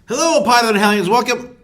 Hello, Potter Than Hellions. Welcome.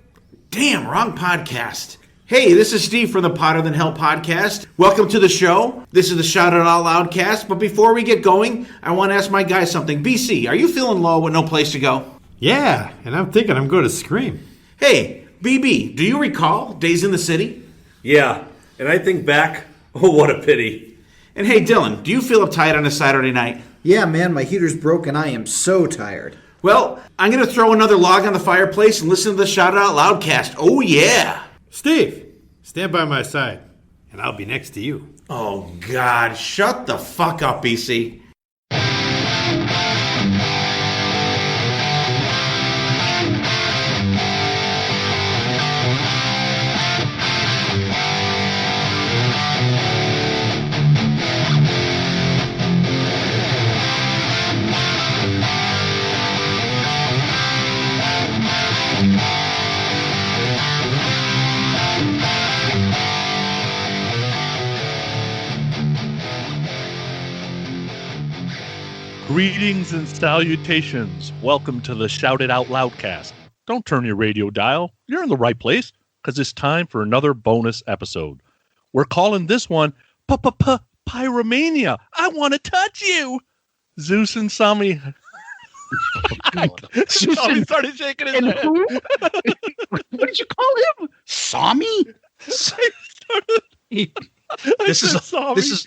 Damn, wrong podcast. Hey, this is Steve from the Potter Than Hell podcast. Welcome to the show. This is the Shout It Out Loudcast. But before we get going, I want to ask my guy something. BC, are you feeling low with no place to go? Yeah, and I'm thinking I'm going to scream. Hey, BB, do you recall Days in the City? Yeah, and I think back, oh, what a pity. And hey, Dylan, do you feel uptight on a Saturday night? Yeah, man, my heater's broken. I am so tired. Well, I'm going to throw another log on the fireplace and listen to the Shout It Out Loudcast. Oh, yeah. Steve, stand by my side, and I'll be next to you. Oh, God. Shut the fuck up, BC. Greetings and salutations. Welcome to the Shout It Out Loudcast. Don't turn your radio dial. You're in the right place because it's time for another bonus episode. We're calling this one Pyromania. I want to touch you. Zeus and Sami. Sami started shaking his head. Who? What did you call him? Sami? This is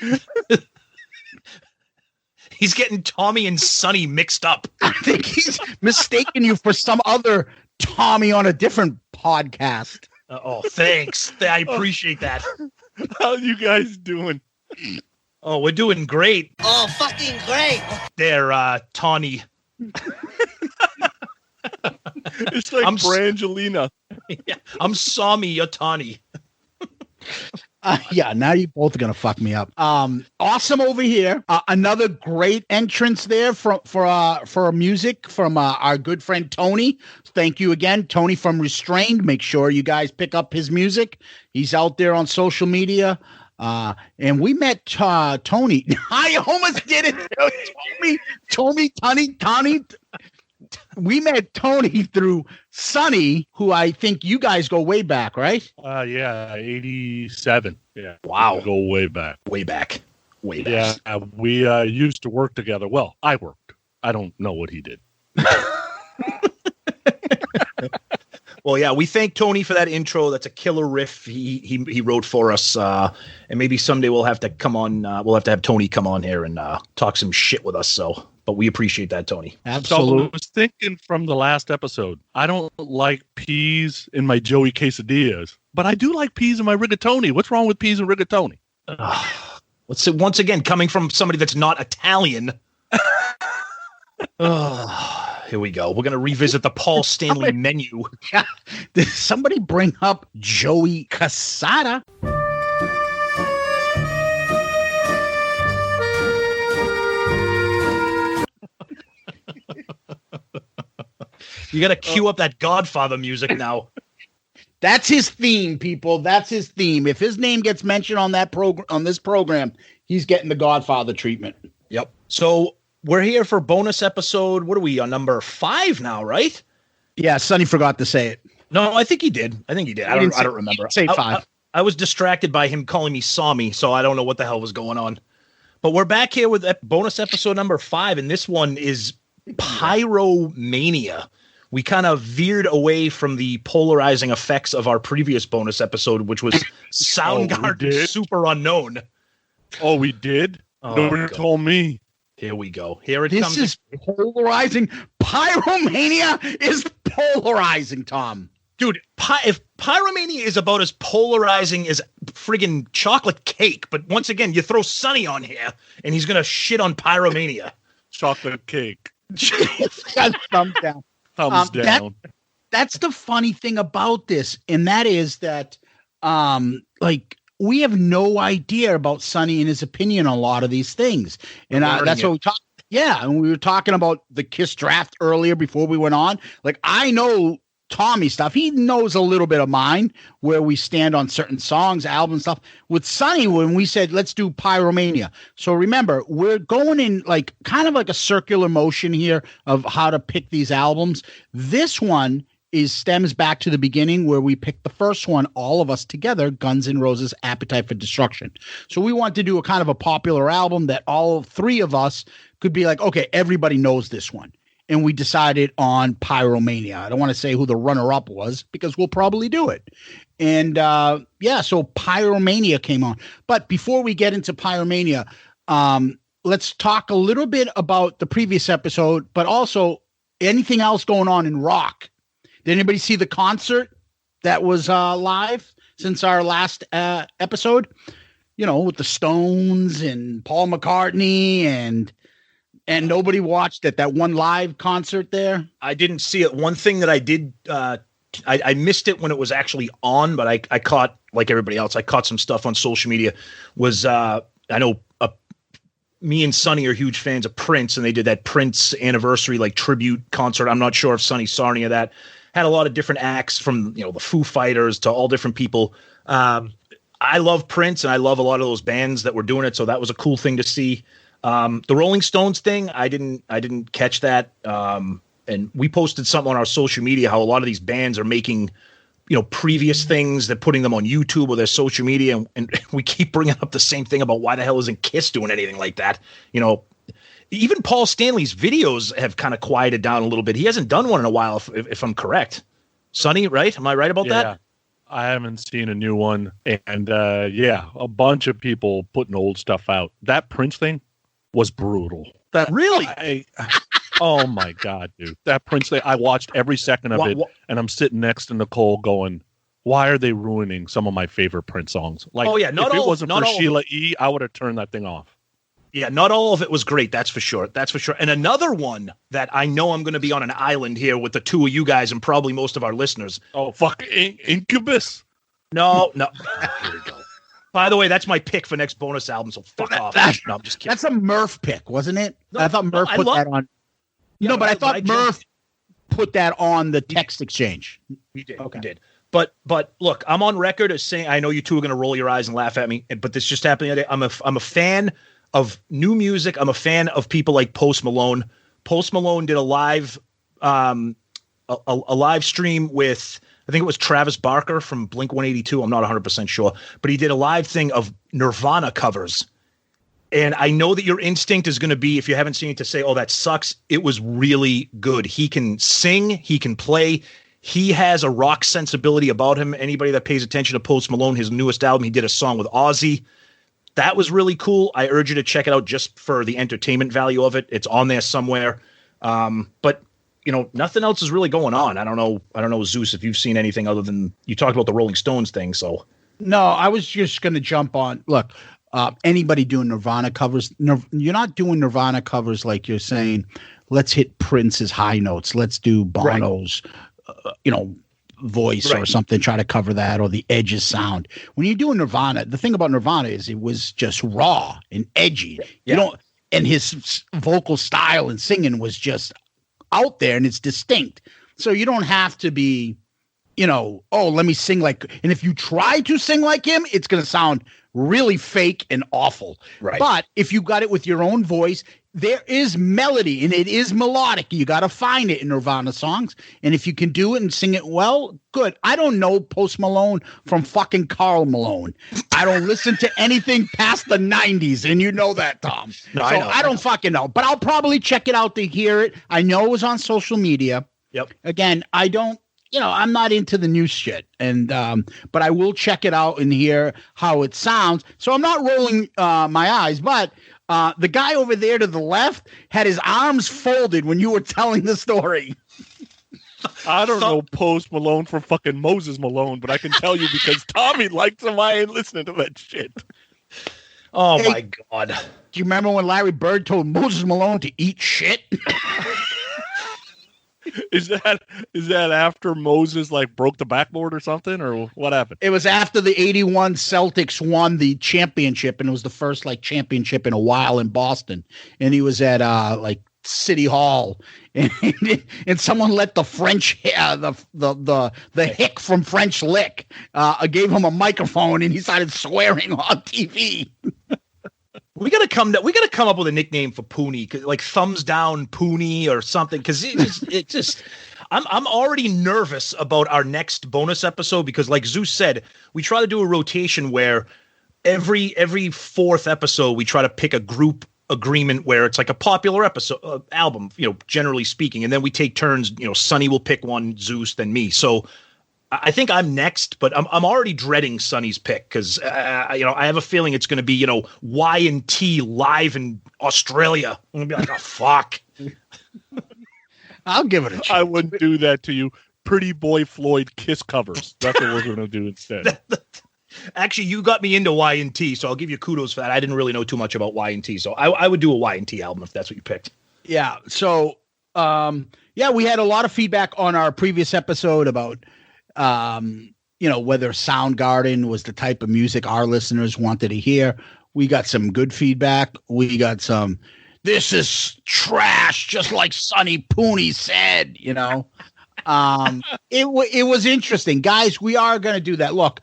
he's getting Tommy and Sonny mixed up. I think he's mistaken you for some other Tommy on a different podcast. Oh, thanks. I appreciate that. How you guys doing? Oh, we're doing great. Oh, fucking great. There, Tawny. It's like Brangelina. Yeah, I'm Sami, you're Tawny. Yeah, now you both are gonna fuck me up. Awesome over here. Another great entrance there for music from our good friend Tony. Thank you again, Tony from Restrained. Make sure you guys pick up his music. He's out there on social media. And we met Tony. I almost did it. Tony. We met Tony through Sonny, who I think you guys go way back, right? Yeah, 87. Yeah. Wow. We go way back. Way back. Yeah, we used to work together. Well, I worked. I don't know what he did. Well, yeah, we thank Tony for that intro. That's a killer riff he wrote for us. And maybe someday we'll have to come on. We'll have to have Tony come on here and talk some shit with us. So, but we appreciate that, Tony. Absolutely. So I was thinking from the last episode, I don't like peas in my Joey quesadillas, but I do like peas in my rigatoni. What's wrong with peas and rigatoni? Let's say once again, coming from somebody that's not Italian. Here we go. We're going to revisit the Paul Stanley menu. Yeah. Did somebody bring up Joey Casada? You got to cue up that Godfather music now. That's his theme, people. That's his theme. If his name gets mentioned on that on this program, he's getting the Godfather treatment. Yep. So we're here for bonus episode. What are we on, number 5 now, right? Yeah, Sonny forgot to say it. No, I think he did. I don't remember. Say 5. I was distracted by him calling me Sami, so I don't know what the hell was going on. But we're back here with bonus episode number 5, and this one is Pyromania. We kind of veered away from the polarizing effects of our previous bonus episode, which was Soundgarden Super Unknown. Oh, we did? Nobody told me. Here we go. Here it comes. This is polarizing. Pyromania is polarizing, Tom. Dude, if Pyromania is about as polarizing as friggin' chocolate cake, but once again, you throw Sonny on here, and he's going to shit on Pyromania. Chocolate cake. Thumbs down. Thumbs down. That's the funny thing about this, and that is that, we have no idea about Sonny and his opinion on a lot of these things, and that's what we talked. Yeah, and we were talking about the Kiss draft earlier before we went on. Like, I know Tommy stuff. He knows a little bit of mine, where we stand on certain songs, album stuff. With Sonny, when we said, let's do Pyromania. So remember, we're going in like kind of like a circular motion here of how to pick these albums. This one stems back to the beginning where we picked the first one, all of us together, Guns N' Roses' Appetite for Destruction. So we want to do a kind of a popular album that all three of us could be like, okay, everybody knows this one. And we decided on Pyromania. I don't want to say who the runner-up was because we'll probably do it. And so Pyromania came on. But before we get into Pyromania, let's talk a little bit about the previous episode, but also anything else going on in rock. Did anybody see the concert that was live since our last episode? You know, with the Stones and Paul McCartney and nobody watched it, that one live concert there? I didn't see it. One thing that I did, I missed it when it was actually on, but I caught, like everybody else, I caught some stuff on social media. Was I know me and Sonny are huge fans of Prince, and they did that Prince anniversary like tribute concert. I'm not sure if Sonny saw any of that. Had a lot of different acts from, the Foo Fighters to all different people. I love Prince, and I love a lot of those bands that were doing it, so that was a cool thing to see. The Rolling Stones thing, I didn't catch that. And we posted something on our social media how a lot of these bands are making, previous things, they're putting them on YouTube or their social media, and we keep bringing up the same thing about why the hell isn't Kiss doing anything like that? Even Paul Stanley's videos have kind of quieted down a little bit. He hasn't done one in a while, if I'm correct. Sonny, right? Am I right about that? I haven't seen a new one. And a bunch of people putting old stuff out. That Prince thing was brutal. Really? Oh my God, dude. That Prince thing, I watched every second of it, and I'm sitting next to Nicole going, why are they ruining some of my favorite Prince songs? Like, if it wasn't for Sheila E., I would have turned that thing off. Yeah, not all of it was great. That's for sure. And another one that I know I'm going to be on an island here with the two of you guys and probably most of our listeners. Oh, fuck, Incubus. No. Here we go. By the way, that's my pick for next bonus album, so fuck off. No, I'm just kidding. That's a Murph pick, wasn't it? No, I thought Murph put that on. Yeah, but I thought Murph put that on the text exchange. He did. Okay. He did. But look, I'm on record as saying, I know you two are going to roll your eyes and laugh at me, but this just happened today. I'm a fan of new music. I'm a fan of people like Post Malone. Post Malone did a live live stream with, I think it was Travis Barker from Blink-182. I'm not 100% sure, but he did a live thing of Nirvana covers. And I know that your instinct is going to be, if you haven't seen it, to say, oh, that sucks. It was really good. He can sing. He can play. He has a rock sensibility about him. Anybody that pays attention to Post Malone, his newest album, he did a song with Ozzy. That was really cool. I urge you to check it out just for the entertainment value of it. It's on there somewhere. But nothing else is really going on. I don't know, Zeus, if you've seen anything other than you talked about the Rolling Stones thing. So no, I was just going to jump on. Look, anybody doing Nirvana covers, you're not doing Nirvana covers like you're saying, let's hit Prince's high notes. Let's do Bono's, voice or something, try to cover that, or the Edge's sound. When you're doing Nirvana, the thing about Nirvana is it was just raw and edgy. Yeah. And his vocal style and singing was just out there and it's distinct. So you don't have to be, let me sing like, and if you try to sing like him, it's going to sound really fake and awful. Right. But if you got it with your own voice, there is melody and it is melodic. You got to find it in Nirvana songs. And if you can do it and sing it well, good. I don't know Post Malone from fucking Karl Malone. I don't listen to anything past the 90s. And you know that, Tom. No, so I don't fucking know. But I'll probably check it out to hear it. I know it was on social media. Yep. Again, I don't, I'm not into the new shit. And but I will check it out and hear how it sounds. So I'm not rolling my eyes, but the guy over there to the left had his arms folded when you were telling the story. I don't know Post Malone from fucking Moses Malone, but I can tell you because Tommy likes him. I ain't listening to that shit. Oh, my God. Do you remember when Larry Bird told Moses Malone to eat shit? Is that after Moses broke the backboard or something, or what happened? It was after the 81 Celtics won the championship, and it was the first championship in a while in Boston. And he was at City Hall, and someone let the French the hick from French Lick gave him a microphone, and he started swearing on TV. We gotta come up with a nickname for Pooney, like Thumbs Down Pooney or something, because it just I'm already nervous about our next bonus episode, because like Zeus said, we try to do a rotation where every fourth episode we try to pick a group agreement where it's like a popular episode album, generally speaking, and then we take turns. Sonny will pick one, Zeus, then me. So I think I'm next, but I'm already dreading Sonny's pick, because I have a feeling it's going to be Y&T live in Australia. I'm gonna be like, oh fuck. I'll give it a chance. I wouldn't do that to you. Pretty Boy Floyd Kiss covers. That's what we're going to do instead. Actually, you got me into Y&T, so I'll give you kudos for that. I didn't really know too much about Y&T, so I would do a Y&T album if that's what you picked. Yeah. So, we had a lot of feedback on our previous episode about, whether Soundgarden was the type of music our listeners wanted to hear. We got some good feedback. We got some, this is trash, just like Sonny Pooney said, It was interesting, guys. We are going to do that. Look,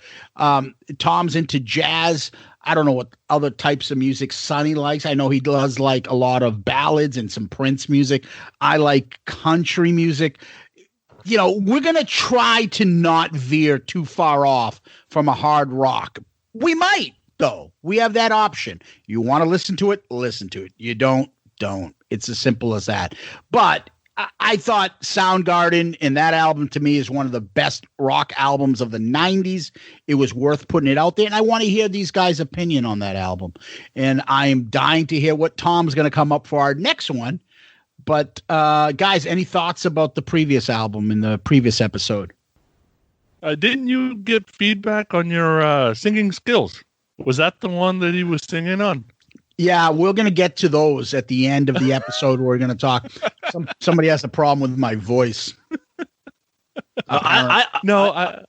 Tom's into jazz. I don't know what other types of music Sonny likes. I know he does like a lot of ballads and some Prince music. I like country music. We're going to try to not veer too far off from a hard rock. We might, though. We have that option. You want to listen to it, listen to it. You don't. It's as simple as that. But I thought Soundgarden, and that album to me is one of the best rock albums of the 90s. It was worth putting it out there, and I want to hear these guys' opinion on that album. And I am dying to hear what Tom's going to come up for our next one. But guys, any thoughts about the previous album in the previous episode? Didn't you get feedback on your singing skills? Was that the one that he was singing on? Yeah, we're going to get to those at the end of the episode. We're going to talk. Somebody has a problem with my voice. The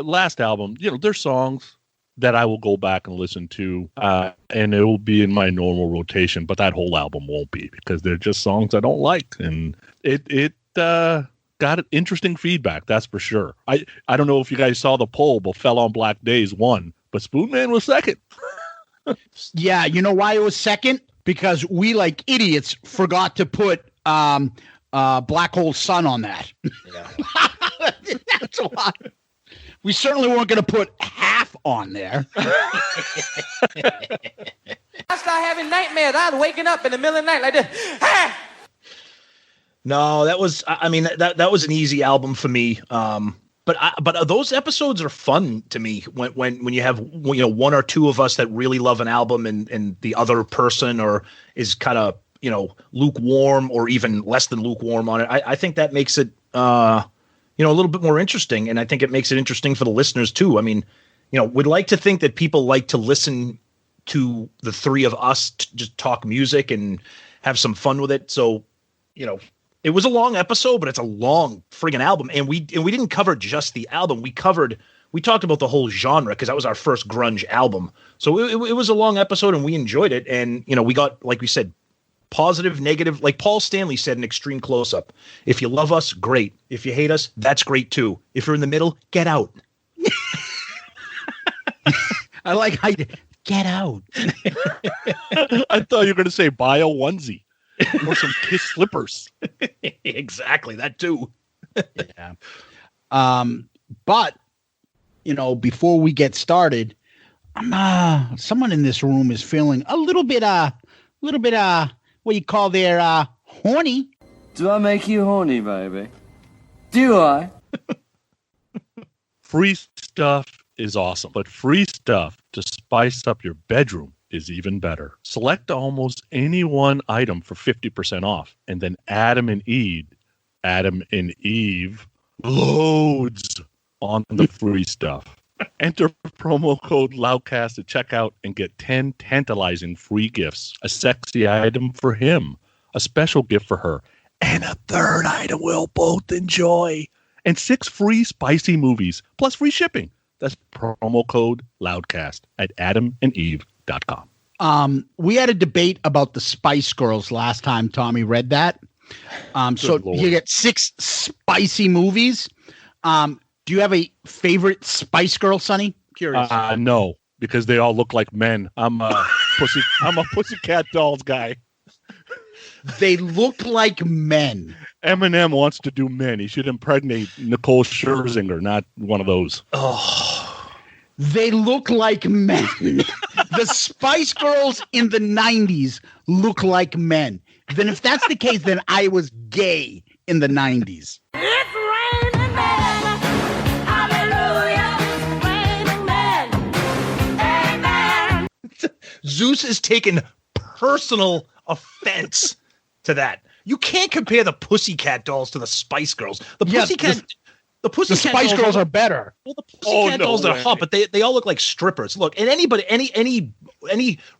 last album, there's songs that I will go back and listen to, and it will be in my normal rotation, but that whole album won't be, because they're just songs I don't like, and it got interesting feedback, that's for sure. I don't know if you guys saw the poll, but Fell on Black Days won, but Spoonman was second. Yeah, you know why it was second? Because we, like idiots, forgot to put Black Hole Sun on that. Yeah. That's why. We certainly weren't going to put half on there. I started having nightmares. I was waking up in the middle of the night like this. Ah! No, that was that was an easy album for me. But those episodes are fun to me when you have one or two of us that really love an album and the other person is kind of lukewarm or even less than lukewarm on it. I think that makes it a little bit more interesting, and I think it makes it interesting for the listeners too. I mean, we'd like to think that people like to listen to the three of us just talk music and have some fun with it. So it was a long episode, but it's a long friggin' album. And we didn't cover just the album. We talked about the whole genre, because that was our first grunge album. So it was a long episode, and we enjoyed it. And, we got, like we said, positive, negative. Like Paul Stanley said in Extreme Close-Up, if you love us, great. If you hate us, that's great too. If you're in the middle, get out. I like how you get out. I thought you were going to say buy a onesie. Or some Kiss slippers. Exactly, that too. Yeah. But before we get started, someone in this room is feeling a little bit what you call their horny. Do I make you horny, baby? Do I? Free stuff is awesome, but free stuff to spice up your bedroom is even better. Select almost any one item for 50% off, and then Adam and Eve loads on the free stuff. Enter promo code Loudcast at checkout and get 10 tantalizing free gifts. A sexy item for him, a special gift for her, and a third item we'll both enjoy. And 6 free spicy movies, plus free shipping. That's promo code Loudcast at adamandeve.com. We had a debate about the Spice Girls last time Tommy read that. So Lord. you get 6 spicy movies. Do you have a favorite Spice Girl, Sonny? Curious. No, because they all look like men. I'm a Pussycat Dolls guy. They look like men. Eminem wants to do men. He should impregnate Nicole Scherzinger, not one of those. Oh, they look like men. The Spice Girls in the 90s look like men. Then if that's the case, then I was gay in the 90s. It's raining men. Hallelujah. It's raining men. Amen. Zeus is taking personal offense to that. You can't compare the Pussycat Dolls to the Spice Girls. The Spice Girls are better. Well, the Pussycat Dolls are hot, but they all look like strippers. Look, and any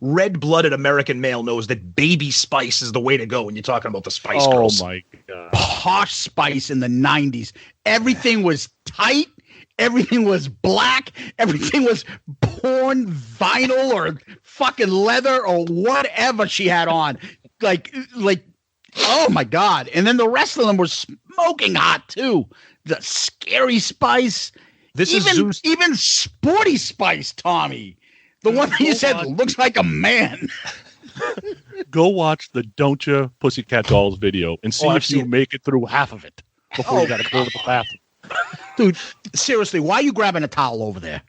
red-blooded American male knows that Baby Spice is the way to go when you're talking about the Spice Girls. Oh my God. Posh Spice in the 90s. Everything was tight. Everything was black. Everything was porn vinyl or fucking leather or whatever she had on. Like, oh my God. And then the rest of them were smoking hot too. The Scary Spice. Even Sporty Spice, Tommy. The one that you said looks like a man. Go watch the Don't Ya Pussycat Dolls video and see if you make it through half of it before you got to go to the bathroom. Dude, seriously, why are you grabbing a towel over there?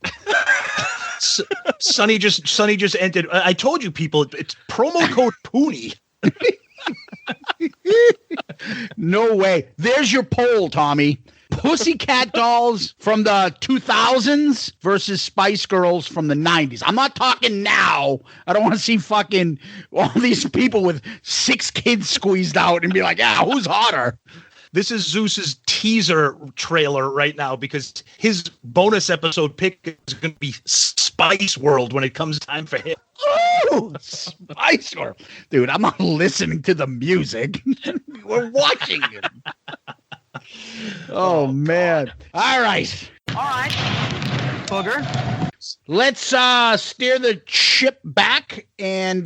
Sonny just entered. I told you people, it's promo code Poonie. No way. There's your poll, Tommy. Pussycat Dolls from the 2000s versus Spice Girls from the 90s. I'm not talking now. I don't want to see fucking all these people with 6 kids squeezed out and be like, yeah, who's hotter? This is Zeus's teaser trailer right now because his bonus episode pick is going to be Spice World when it comes time for him. Oh, Spice World. Dude, I'm not listening to the music. We're watching it. Oh, man. All right. Booger. Let's steer the ship back and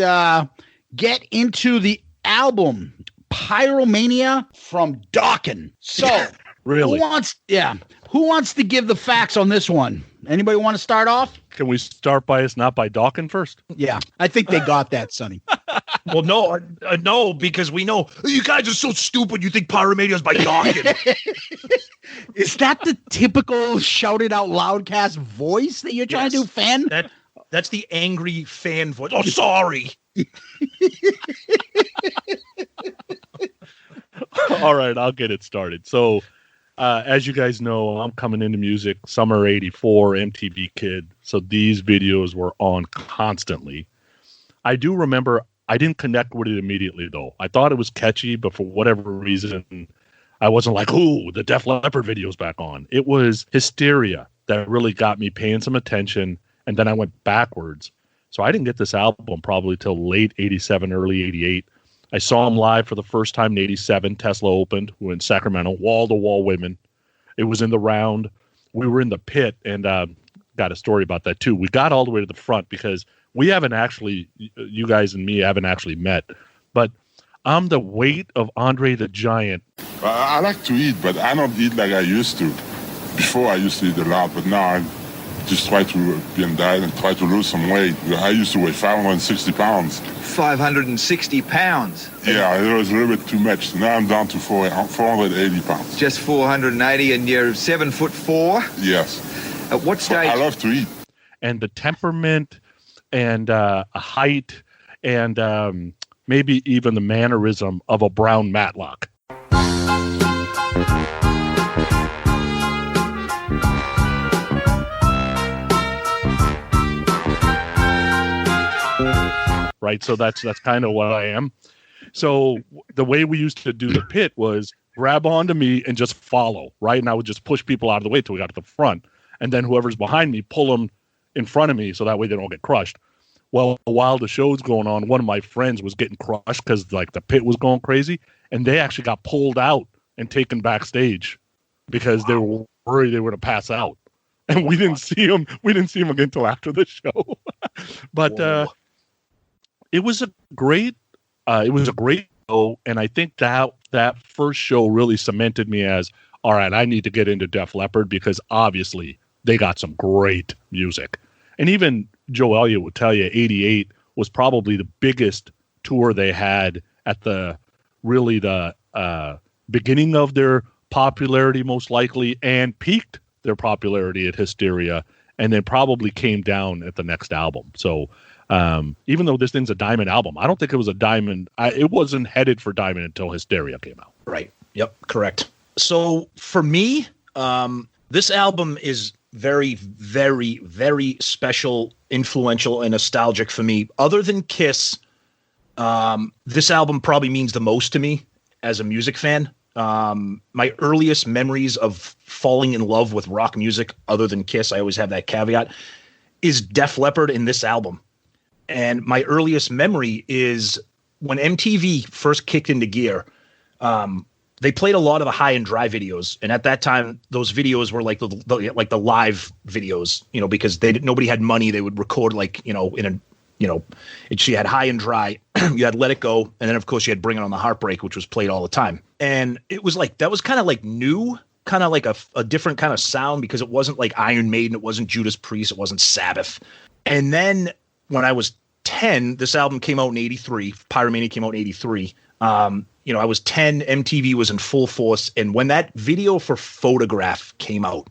get into the album Pyromania from Dawkins. So, Really? Who wants to give the facts on this one? Anybody want to start off? Can we start by us not by Dawkins first? Yeah, I think they got that, Sonny. Well, no, because we know you guys are so stupid. You think Pyromania is by Dawkins. Is that the typical shouted out loudcast voice that you're trying to do, fan? That's the angry fan voice. Oh, sorry. All right, I'll get it started. So, as you guys know, I'm coming into music summer '84, MTV kid. So these videos were on constantly. I do remember I didn't connect with it immediately, though. I thought it was catchy, but for whatever reason, I wasn't like, ooh, the Def Leppard video's back on. It was Hysteria that really got me paying some attention, and then I went backwards. So I didn't get this album probably till late '87, early '88. I saw him live for the first time in '87. Tesla opened. We were in Sacramento, wall-to-wall women. It was in the round. We were in the pit, and got a story about that, too. We got all the way to the front because we haven't actually, you guys and me haven't actually met. But I'm the weight of Andre the Giant. I like to eat, but I don't eat like I used to. Before, I used to eat a lot, but now I just try to be on diet and try to lose some weight. I used to weigh 560 pounds. 560 pounds? Yeah, it was a little bit too much. Now I'm down to 480 pounds. Just 480 and you're 7'4"? Yes. At what stage? But I love to eat. And the temperament and a height and maybe even the mannerism of a brown Matlock. Right, so that's kind of what I am. So the way we used to do the pit was grab onto me and just follow, right? And I would just push people out of the way till we got to the front. And then whoever's behind me, pull them in front of me so that way they don't get crushed. Well, while the show's going on, one of my friends was getting crushed because like the pit was going crazy. And they actually got pulled out and taken backstage because they were worried they were going to pass out. And we didn't see them. We didn't see them again until after the show. But it was a great show, and I think that first show really cemented me as, all right, I need to get into Def Leppard because obviously they got some great music. And even Joe Elliott would tell you 88 was probably the biggest tour they had at the beginning of their popularity, most likely, and peaked their popularity at Hysteria, and then probably came down at the next album. So even though this thing's a Diamond album, I don't think it was a Diamond. It wasn't headed for Diamond until Hysteria came out. Right. Yep. Correct. So for me, this album is very, very, very special, influential, and nostalgic for me. Other than Kiss, this album probably means the most to me as a music fan. My earliest memories of falling in love with rock music, other than Kiss, I always have that caveat, is Def Leppard in this album. And my earliest memory is when MTV first kicked into gear. They played a lot of the High and Dry videos, and at that time, those videos were like the live videos, because nobody had money. They would record she had High and Dry, you had Let It Go, and then of course you had Bring It On the Heartbreak, which was played all the time. And it was like, that was kind of like new, kind of like a different kind of sound, because it wasn't like Iron Maiden, it wasn't Judas Priest, it wasn't Sabbath. And then when I was 10, this album came out in 83, Pyromania came out in 83. I was 10, MTV was in full force, and when that video for Photograph came out,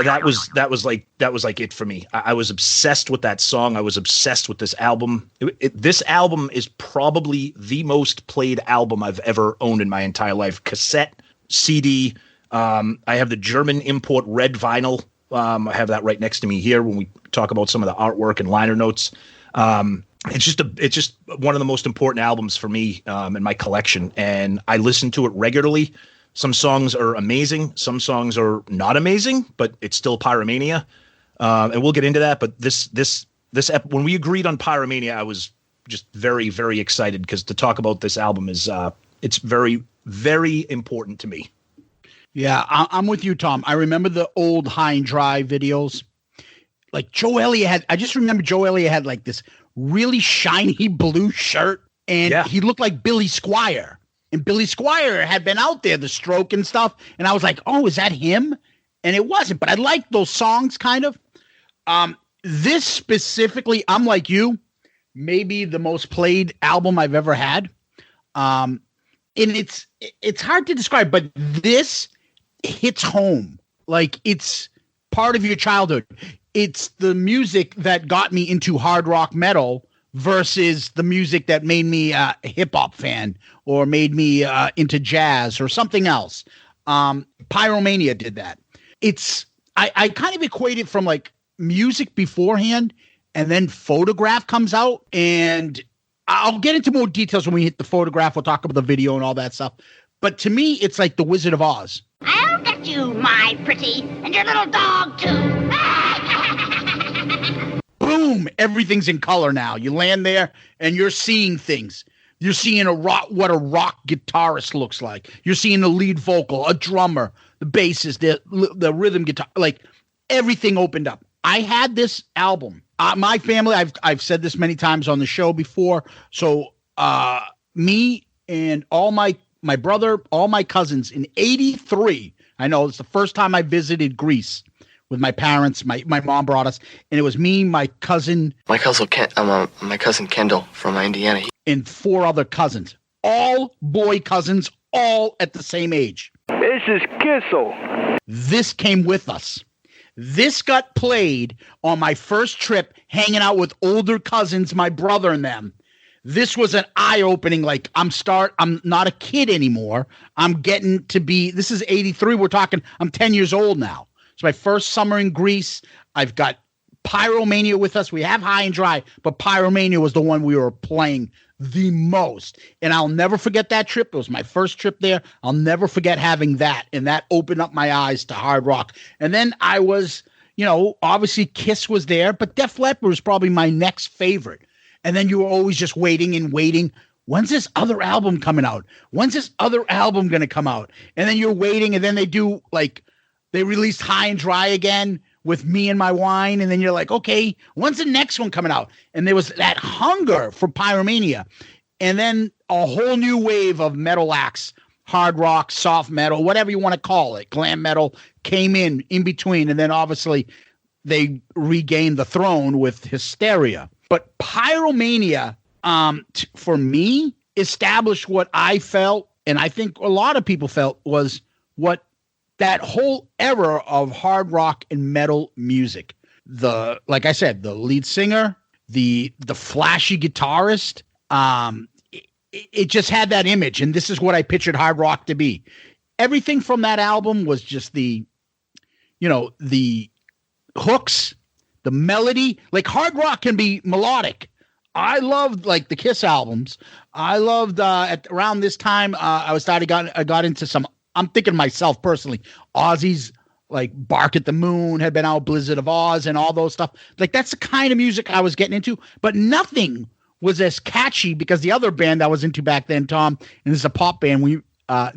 that was like it for me. I was obsessed with that song. I was obsessed with this album. This album is probably the most played album I've ever owned in my entire life. Cassette, CD. I have the German import red vinyl. I have that right next to me here when we talk about some of the artwork and liner notes. It's just one of the most important albums for me in my collection, and I listen to it regularly. Some songs are amazing, some songs are not amazing, but it's still Pyromania, and we'll get into that. But this when we agreed on Pyromania, I was just very, very excited, because to talk about this album is it's very, very important to me. Yeah, I'm with you, Tom. I remember the old High and Dry videos. Like Joe Elliott I just remember Joe Elliott had like this really shiny blue shirt, and he looked like Billy Squier. And Billy Squier had been out there, the Stroke and stuff. And I was like, oh, is that him? And it wasn't, but I liked those songs kind of. This specifically, I'm like you, maybe the most played album I've ever had. And it's hard to describe, but this hits home. Like, it's part of your childhood. It's the music that got me into hard rock metal versus the music that made me a hip hop fan or made me into jazz or something else. Pyromania did that. I kind of equate it from like music beforehand, and then Photograph comes out, and I'll get into more details when we hit the Photograph. We'll talk about the video and all that stuff. But to me, it's like the Wizard of Oz. I'll get you, my pretty, and your little dog too. Boom! Everything's in color now. You land there and you're seeing things. You're seeing what a rock guitarist looks like. You're seeing the lead vocal, a drummer, the bassist, the rhythm guitar, like everything opened up. I had this album. My family, I've said this many times on the show before. So me and all my brother, all my cousins in 83. I know it's the first time I visited Greece with my parents. My mom brought us, and it was me, my cousin. My cousin Kendall from Indiana. And 4 other cousins, all boy cousins, all at the same age. This is Kissel. This came with us. This got played on my first trip, hanging out with older cousins, my brother and them. This was an eye-opening, like, I'm not a kid anymore. I'm getting to be, this is 83, I'm 10 years old now. It's my first summer in Greece. I've got Pyromania with us. We have High and Dry, but Pyromania was the one we were playing the most. And I'll never forget that trip. It was my first trip there. I'll never forget having that. And that opened up my eyes to hard rock. And then I was, obviously Kiss was there, but Def Leppard was probably my next favorite. And then you were always just waiting and waiting. When's this other album coming out? When's this other album going to come out? And then you're waiting, and then they released High and Dry again. with Me and My Wine, and then you're like, okay, when's the next one coming out? And there was that hunger for Pyromania, and then a whole new wave of metal acts, hard rock, soft metal, whatever you want to call it, glam metal came in between, and then obviously they regained the throne with Hysteria. But Pyromania, for me, established what I felt, and I think a lot of people felt, was what that whole era of hard rock and metal music. Like I said, the lead singer, the flashy guitarist, it just had that image, and this is what I pictured hard rock to be. Everything from that album was just the hooks, the melody. Like hard rock can be melodic. I loved like the Kiss albums. I loved around this time I got into some. I'm thinking myself personally, Ozzy's like Bark at the Moon had been out, Blizzard of Oz, and all those stuff. Like that's the kind of music I was getting into, but nothing was as catchy because the other band I was into back then, Tom, and this is a pop band.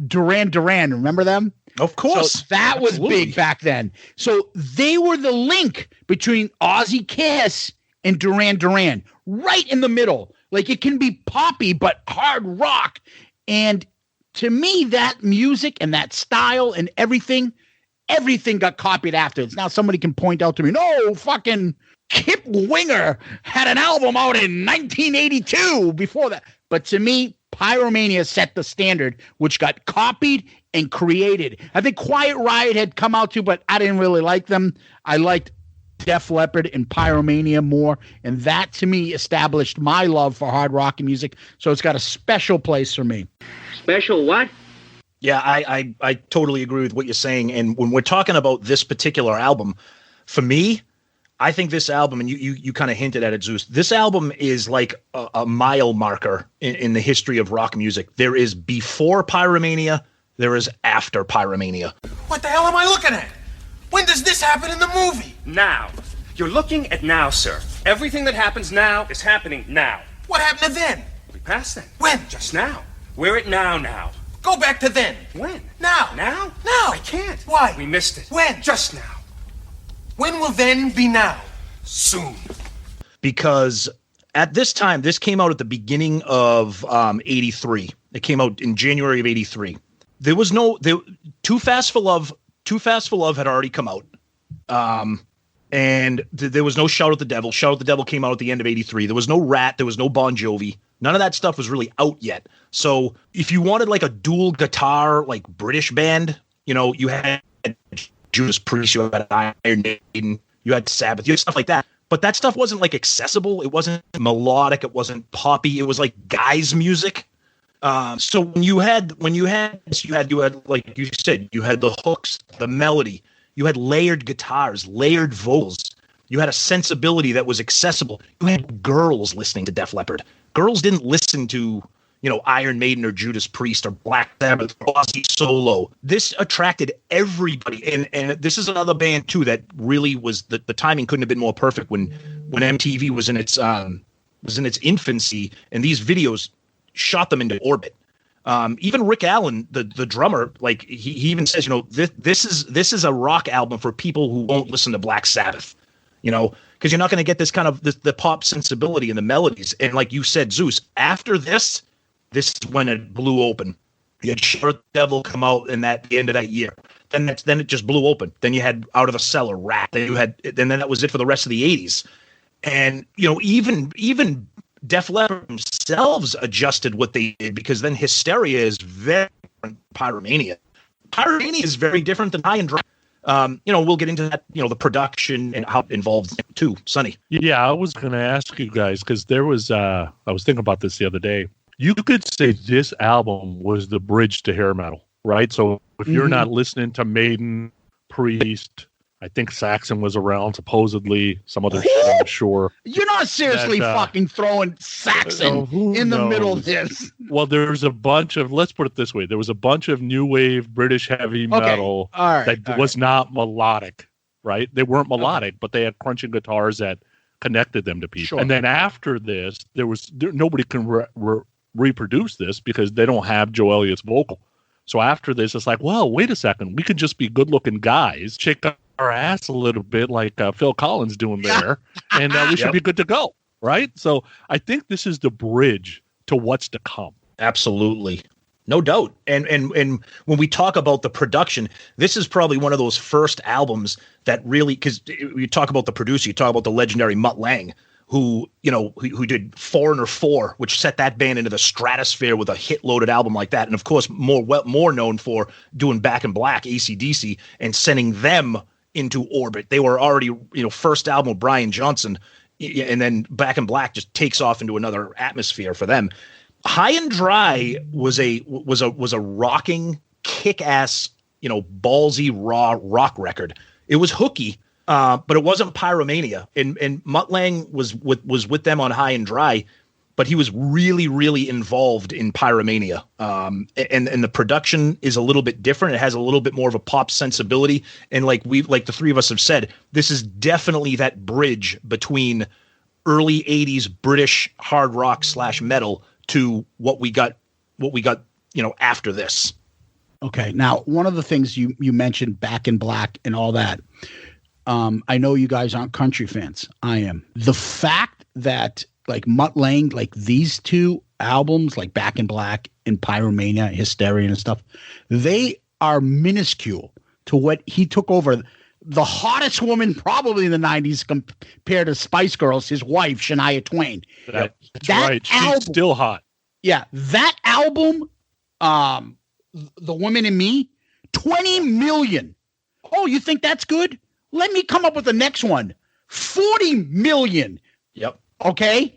Duran Duran, remember them? Of course. So that was big back then. So they were the link between Ozzy, Kiss, and Duran Duran, right in the middle. Like it can be poppy, but hard rock. And to me, that music and that style and everything got copied afterwards. Now somebody can point out to me, no, fucking Kip Winger had an album out in 1982 before that. But to me, Pyromania set the standard, which got copied and created. I think Quiet Riot had come out too, but I didn't really like them. I liked Def Leppard and Pyromania more, and that to me established my love for hard rock and music. So it's got a special place for me. Special what? Yeah, I totally agree with what you're saying. And when we're talking about this particular album, for me, I think this album, and you kind of hinted at it, Zeus, this album is like a mile marker in the history of rock music. There is before Pyromania, there is after Pyromania. What the hell am I looking at? When does this happen in the movie? Now. You're looking at now, sir. Everything that happens now is happening now. What happened to then? We passed then. When? Just now. We're at now. Go back to then. When? Now. Now? Now. I can't. Why? We missed it. When? Just now. When will then be now? Soon. Because at this time, this came out at the beginning of 83. It came out in January of 83. There was Too Fast for Love had already come out. And there was no Shout at the Devil. Shout at the Devil came out at the end of 83. There was no Rat. There was no Bon Jovi. None of that stuff was really out yet. So if you wanted like a dual guitar, like British band, you had Judas Priest, you had Iron Maiden, you had Sabbath, you had stuff like that. But that stuff wasn't like accessible. It wasn't melodic. It wasn't poppy. It was like guys' music. So when you had like you said, you had the hooks, the melody. You had layered guitars, layered vocals. You had a sensibility that was accessible. You had girls listening to Def Leppard. Girls didn't listen to, Iron Maiden or Judas Priest or Black Sabbath or Ozzy Solo. This attracted everybody. And this is another band, too, that really was the timing couldn't have been more perfect when MTV was in its infancy, and these videos shot them into orbit. Even Rick Allen, the drummer, like he even says, this is a rock album for people who won't listen to Black Sabbath, because you're not going to get this kind of the pop sensibility and the melodies. And like you said, Zeus, after this is when it blew open. You had Shout at the Devil come out in the end of that year. Then it just blew open. Then you had Out of the Cellar, Rat. Then that was it for the rest of the 80s. And even Def Leppard themselves adjusted what they did, because then Hysteria is very different than Pyromania. Pyromania is very different than High and Dry. We'll get into that, the production and how it involves too. Sonny. Yeah, I was going to ask you guys, because there was, I was thinking about this the other day. You could say this album was the bridge to hair metal, right? So if you're not listening to Maiden, Priest, I think Saxon was around, supposedly, some other shit, I'm sure. You're not seriously fucking throwing Saxon in the middle of this. Well, there's a bunch of, let's put it this way, there was a bunch of new wave British heavy metal that was not melodic, right? They weren't melodic, but they had crunching guitars that connected them to people. Sure. And then after this, nobody can reproduce this because they don't have Joe Elliott's vocal. So after this, it's like, well, wait a second. We could just be good-looking guys, check our ass a little bit like Phil Collins doing there, and we should be good to go, right? So I think this is the bridge to what's to come. Absolutely. No doubt. And when we talk about the production, this is probably one of those first albums that really, because you talk about the producer, you talk about the legendary Mutt Lange, who did Foreigner 4, which set that band into the stratosphere with a hit-loaded album like that. And of course, more known for doing Back in Black, AC/DC, and sending them into orbit. They were already, first album with Brian Johnson, and then Back in Black just takes off into another atmosphere for them. High and Dry was a rocking, kick-ass, ballsy, raw rock record. It was hooky, but it wasn't Pyromania. And Mutt Lange was with them on High and Dry, but he was really, really involved in Pyromania. And the production is a little bit different. It has a little bit more of a pop sensibility. And like the three of us have said, this is definitely that bridge between early 80s British hard rock / metal to what we got, after this. Okay. Now, one of the things you mentioned, Back in Black and all that, I know you guys aren't country fans. I am. The fact that like Mutt Lange, like these two albums, like Back in Black and Pyromania, Hysteria and stuff, they are minuscule to what he took over. The hottest woman probably in the 90s compared to Spice Girls, his wife, Shania Twain. That's right. She's still hot. Yeah. That album, The Woman in Me, 20 million. Oh, you think that's good? Let me come up with the next one. 40 million. Yep. Okay.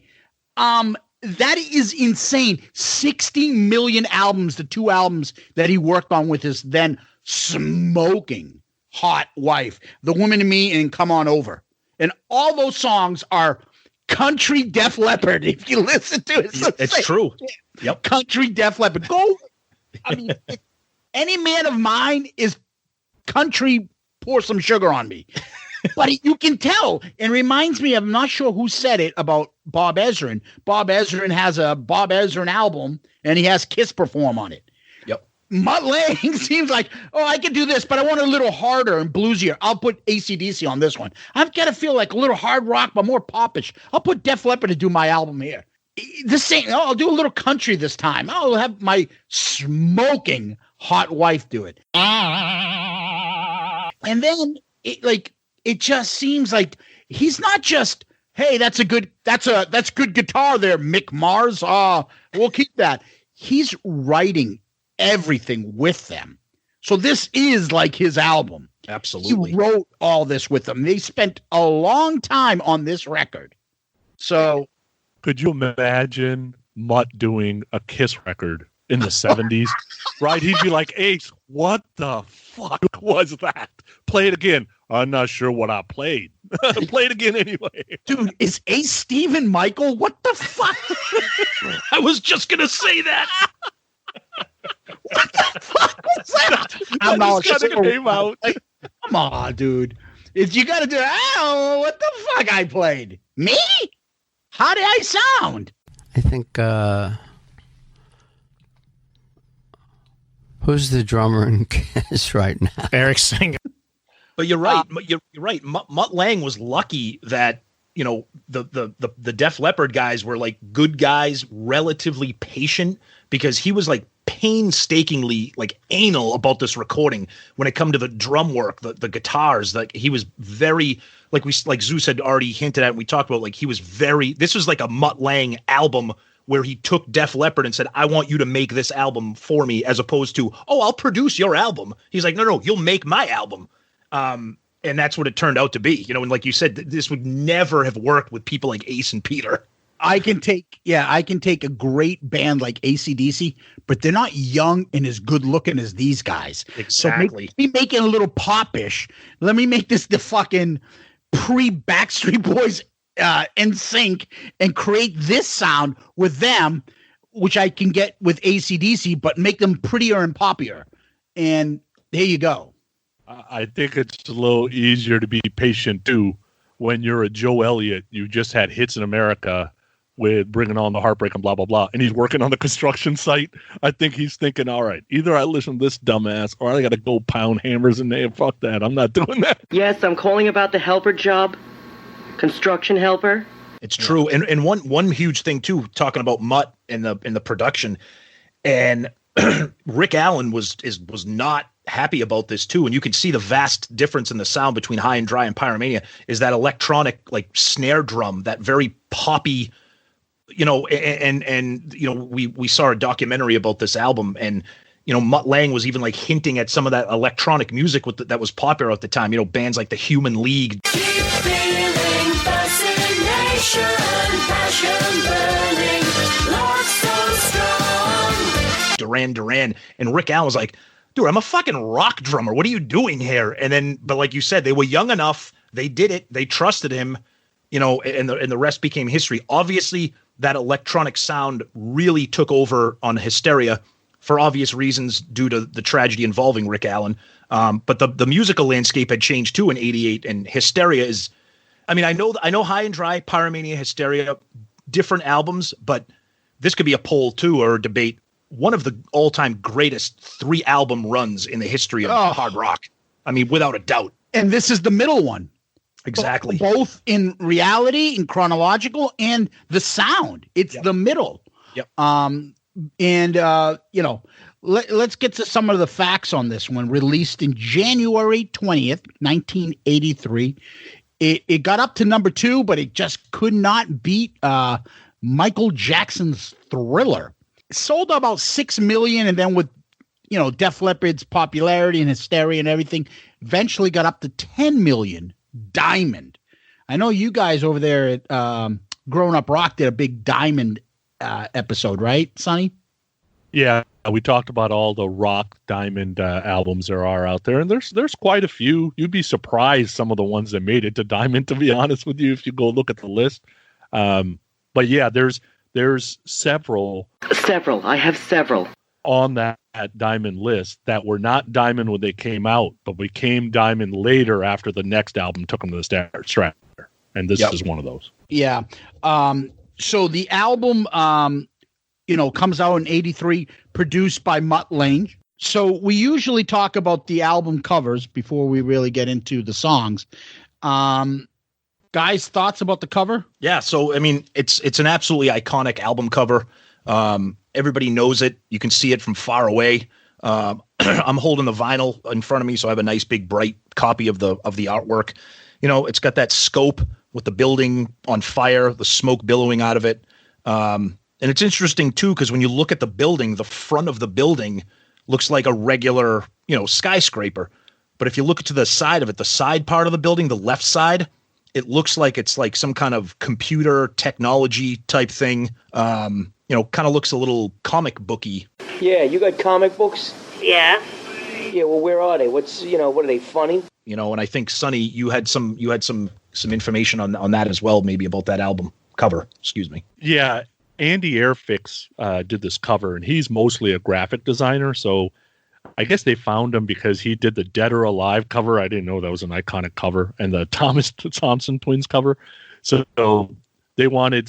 That is insane. 60 million albums, the two albums that he worked on with his then smoking hot wife, The Woman in Me and Come On Over. And all those songs are country Def Leppard. If you listen to it, it's true. Yep. Country Def Leppard. I mean, any man of mine is country, pour some sugar on me. But you can tell. It reminds me of, I'm not sure who said it about Bob Ezrin. Bob Ezrin has a Bob Ezrin album, and he has Kiss perform on it. Mutt Lange seems like, I can do this, but I want it a little harder and bluesier. I'll put AC/DC on this one. I've got to feel like a little hard rock, but more popish. I'll put Def Leppard to do my album here. I'll do a little country this time. I'll have my smoking hot wife do it. And then it just seems like he's not just, hey, that's good guitar there, Mick Mars. We'll keep that. He's writing everything with them. So this is like his album. Absolutely. He wrote all this with them. They spent a long time on this record. So could you imagine Mutt doing a Kiss record in the 70s? Right? He'd be like, Ace, what the fuck was that? Play it again. I'm not sure what I played. Play it again anyway. Dude, is Ace Stephen Michael? What the fuck? I was just going to say that. What the fuck was that? I'm not sure. Come on, dude. If you got to do it, I don't know what the fuck I played. Me? How did I sound? I think, who's the drummer in Kiss right now? Eric Singer. But you're right. You're right. Mutt Lange was lucky that, the Def Leppard guys were like good guys, relatively patient, because he was like painstakingly like anal about this recording when it come to the drum work, the guitars. Like he was very, like Zeus had already hinted at, and we talked about, like he was this was like a Mutt Lange album where he took Def Leppard and said, I want you to make this album for me, as opposed to, I'll produce your album. He's like, no, you'll make my album. And that's what it turned out to be, and like you said, this would never have worked with people like Ace and Peter. I can take a great band like AC/DC, but they're not young and as good looking as these guys. Exactly. So me making a little popish. Let me make this the fucking pre-Backstreet Boys NSYNC and create this sound with them, which I can get with AC/DC, but make them prettier and poppier. And there you go. I think it's a little easier to be patient too when you're a Joe Elliott. You just had hits in America with Bringing On the Heartbreak and blah, blah, blah. And he's working on the construction site. I think he's thinking, all right, either I listen to this dumbass or I got to go pound hammers in there. Fuck that. I'm not doing that. Yes, I'm calling about the helper job. Construction helper. It's true. And one huge thing too, talking about Mutt in the production, and Rick Allen was not happy about this too. And you can see the vast difference in the sound between High and Dry and Pyromania is that electronic like snare drum, that very poppy, and we saw a documentary about this album, and Mutt Lange was even like hinting at some of that electronic music that was popular at the time. Bands like the Human League. Keep feeling fascination, passion burning, love so strong. Duran, and Rick Allen was like, dude, I'm a fucking rock drummer. What are you doing here? And then, but like you said, they were young enough. They did it. They trusted him, and the rest became history. Obviously, that electronic sound really took over on Hysteria for obvious reasons due to the tragedy involving Rick Allen. But the musical landscape had changed too in '88, and Hysteria is, I know High and Dry, Pyromania, Hysteria, different albums, but this could be a poll too, or a debate. One of the all-time greatest 3-album runs in the history of hard rock. I mean, without a doubt. And this is the middle one. Exactly. Both in reality, in chronological, and the sound. It's the middle. Yep. Let's get to some of the facts on this one. Released in January 20th, 1983. It got up to number 2, but it just could not beat Michael Jackson's Thriller. It sold about 6 million, and then with Def Leppard's popularity and hysteria and everything, eventually got up to 10 million. Diamond. I know you guys over there at Grown Up Rock did a big Diamond episode, right, Sonny? Yeah, we talked about all the rock Diamond albums there are out there, and there's quite a few. You'd be surprised some of the ones that made it to Diamond, to be honest with you, if you go look at the list. But yeah, there's several. I have several on that Diamond list that were not Diamond when they came out, but became Diamond later after the next album took them to the Stratosphere. And this is one of those. Yeah. So the album, comes out in '83, produced by Mutt Lange. So we usually talk about the album covers before we really get into the songs. Guys, thoughts about the cover? Yeah. So, I mean, it's an absolutely iconic album cover. Everybody knows it. You can see it from far away. I'm holding the vinyl in front of me, so I have a nice big bright copy of the artwork. It's got that scope with the building on fire, the smoke billowing out of it. And it's interesting too, because when you look at the building, the front of the building looks like a regular, skyscraper. But if you look to the side of it, the side part of the building, the left side, it looks like it's like some kind of computer technology type thing. Kind of looks a little comic booky. Yeah, you got comic books? Yeah. Yeah, well, where are they? What are they, funny? And I think, Sonny, you had some information on that as well, maybe about that album cover. Excuse me. Yeah, Andy Airfix did this cover, and he's mostly a graphic designer, so I guess they found him because he did the Dead or Alive cover. I didn't know that was an iconic cover, and the Thomas Thompson Twins cover. So they wanted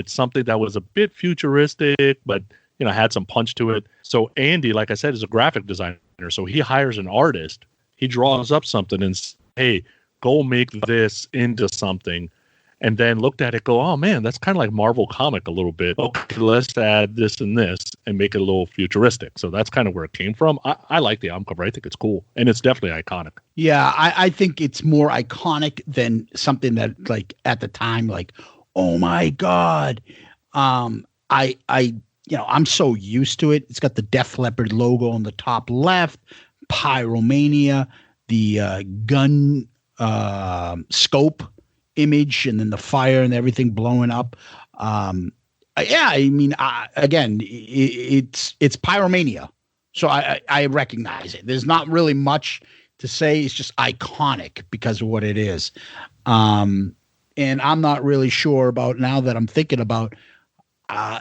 something that was a bit futuristic, but had some punch to it. So Andy, like I said, is a graphic designer. So he hires an artist. He draws up something and says, hey, go make this into something. And then looked at it, go, oh man, that's kind of like Marvel comic a little bit. Okay, let's add this and this and make it a little futuristic. So that's kind of where it came from. I like the album cover. I think it's cool. And it's definitely iconic. Yeah, I think it's more iconic than something that, like, at the time, like, oh my God. I'm so used to it. It's got the Def Leppard logo on the top left, Pyromania, the gun scope image, and then the fire and everything blowing up. Again, it's Pyromania, so I recognize it. There's not really much to say. It's just iconic because of what it is. And I'm not really sure about, now that I'm thinking about,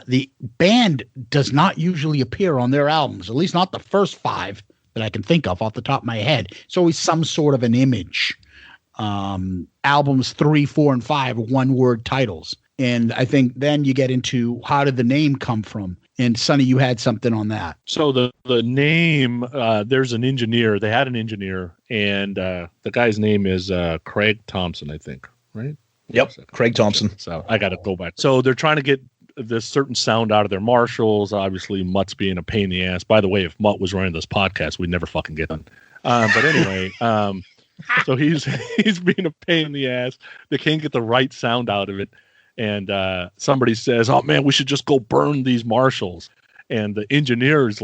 the band does not usually appear on their albums, at least not the first 5 that I can think of off the top of my head. It's always some sort of an image. Albums 3, 4, and 5 are one-word titles. And I think then you get into how did the name come from? And Sonny, you had something on that. So the name, there's an engineer. They had an engineer, and the guy's name is Craig Thompson, I think, right? Yep, Craig Thompson. So I got to go back. So they're trying to get this certain sound out of their Marshalls. Obviously, Mutt's being a pain in the ass. By the way, if Mutt was running this podcast, we'd never fucking get done. But anyway, so he's being a pain in the ass. They can't get the right sound out of it. And somebody says, "Oh man, we should just go burn these Marshalls." And the engineers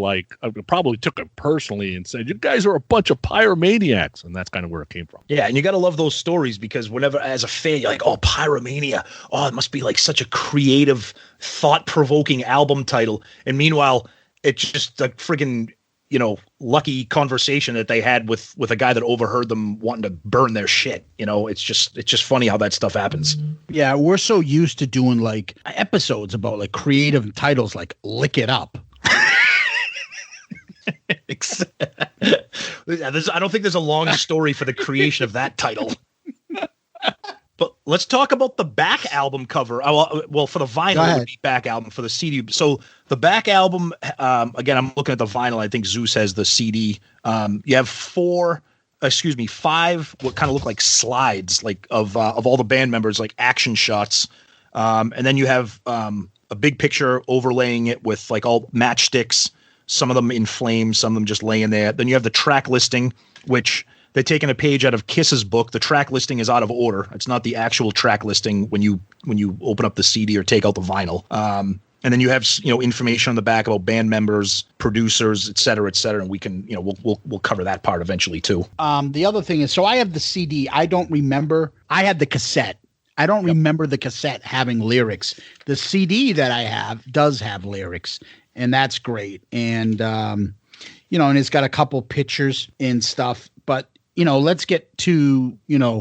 probably took it personally and said, "You guys are a bunch of pyromaniacs," and that's kind of where it came from. Yeah, and you got to love those stories because whenever, as a fan, you're like, "Oh, Pyromania! Oh, it must be like such a creative, thought-provoking album title." And meanwhile, it's just a friggin', lucky conversation that they had with a guy that overheard them wanting to burn their shit. It's just funny how that stuff happens. Yeah, we're so used to doing like episodes about like creative titles like Lick It Up. I don't think there's a long story for the creation of that title. But let's talk about the back album cover. Well, for the vinyl, it would be back album. For the CD, so the back album, again, I'm looking at the vinyl. I think Zeus has the CD. You have five what kind of look like slides, like of all the band members, like action shots. And then you have a big picture overlaying it with like all matchsticks, some of them in flames, some of them just laying there. Then you have the track listing, which they're taking a page out of Kiss's book. The track listing is out of order. It's not the actual track listing when you open up the CD or take out the vinyl. And then you have information on the back about band members, producers, et cetera, and we can we'll cover that part eventually too. The other thing is, so I have the CD. I don't remember. I had the cassette. I don't remember the cassette having lyrics. The CD that I have does have lyrics, and that's great. And and it's got a couple pictures and stuff, but. Let's get to,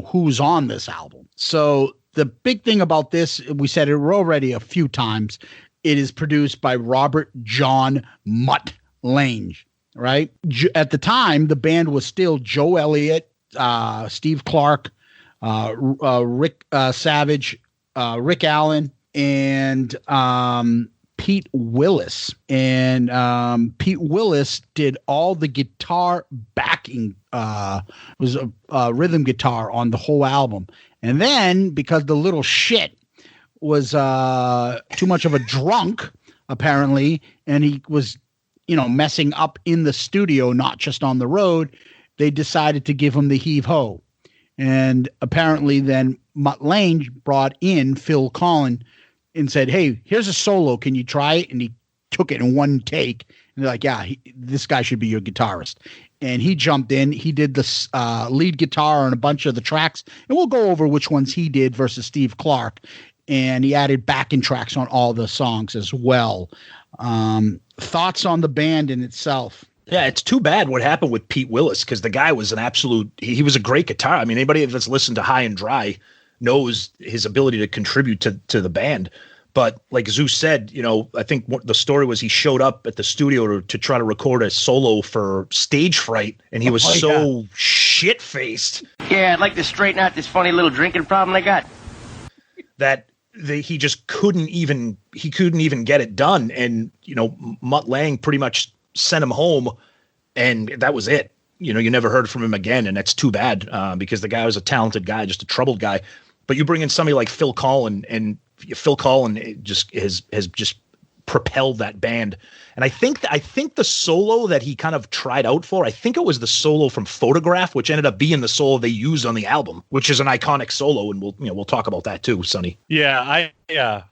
who's on this album. So the big thing about this, we said it already a few times, it is produced by Robert John Mutt Lange, right? At the time, the band was still Joe Elliott, Steve Clark, Rick Savage, Rick Allen, and Pete Willis. And Pete Willis did all the guitar backing, was a rhythm guitar on the whole album. And then because the little shit was too much of a drunk, apparently, and he was, messing up in the studio, not just on the road, they decided to give him the heave-ho. And apparently then Mutt Lange brought in Phil Collin and said, "Hey, here's a solo. Can you try it?" And he took it in one take. And they're like, "Yeah, this guy should be your guitarist." And he jumped in. He did the lead guitar on a bunch of the tracks. And we'll go over which ones he did versus Steve Clark. And he added backing tracks on all the songs as well. Thoughts on the band in itself? Yeah, it's too bad what happened with Pete Willis because the guy was he was a great guitar. I mean, anybody that's listened to High and Dry knows his ability to contribute to the band. But like Zeus said, I think the story was he showed up at the studio to try to record a solo for Stage Fright, and he was so shit-faced. Yeah, I'd like to straighten out this funny little drinking problem I got. That he just couldn't even get it done. And, Mutt Lange pretty much sent him home, and that was it. You never heard from him again, and that's too bad because the guy was a talented guy, just a troubled guy. But you bring in somebody like Phil Collin, and Phil Collin just has just propelled that band. And I think the solo that he kind of tried out for, I think it was the solo from Photograph, which ended up being the solo they used on the album, which is an iconic solo, and we'll talk about that too, Sonny. Yeah, I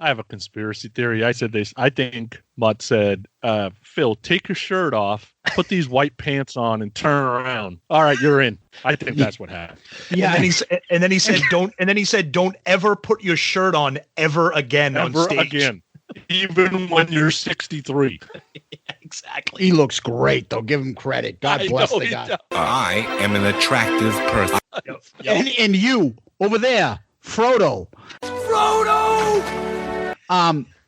have a conspiracy theory. I said this. I think Mutt said, "Phil, take your shirt off, put these white pants on, and turn around. All right, you're in." I think that's what happened. Yeah, and then he said, "Don't ever put your shirt on ever again on stage again, even when you're 63." Yeah, exactly. He looks great, though. Give him credit. God bless the guy. I am an attractive person. And you over there, Frodo.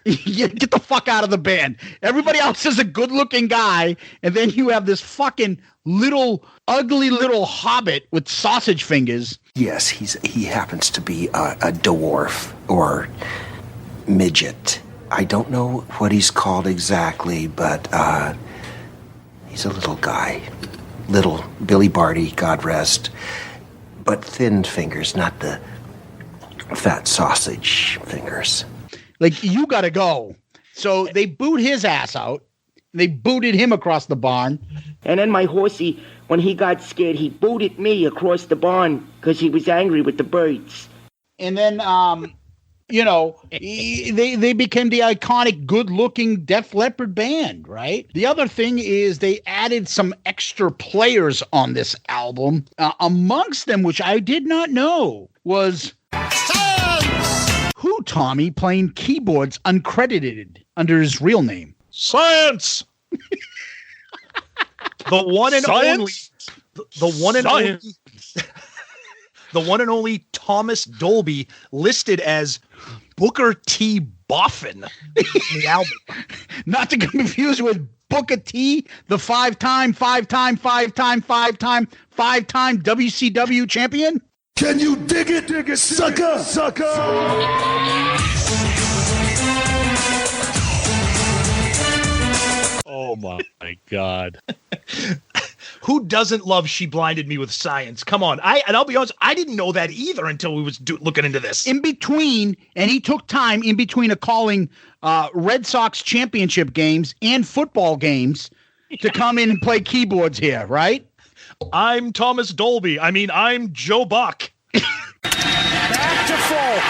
You get the fuck out of the band. Everybody else is a good-looking guy, and then you have this fucking ugly little hobbit with sausage fingers. Yes, he happens to be a dwarf, or midget. I don't know what he's called exactly, but he's a little guy. Little Billy Barty, God rest. But thin fingers, not the fat sausage fingers. Like, you got to go. So they boot his ass out. They booted him across the barn. And then my horsey, when he got scared, he booted me across the barn because he was angry with the birds. And then, they became the iconic, good-looking Def Leppard band, right? The other thing is they added some extra players on this album. Amongst them, which I did not know, was who, Tommy, playing keyboards uncredited under his real name? Science! The one and only the one and only Thomas Dolby, listed as Booker T. Boffin in the album. Not to confuse with Booker T, the five-time WCW champion. Can you dig it, sucker? Oh my God. Who doesn't love She Blinded Me with Science? Come on. I'll be honest, I didn't know that either until we was looking into this. In between, and he took time in between of calling Red Sox championship games and football games to come in and play keyboards here, right? I'm Thomas Dolby. I'm Joe Buck. Back to folk.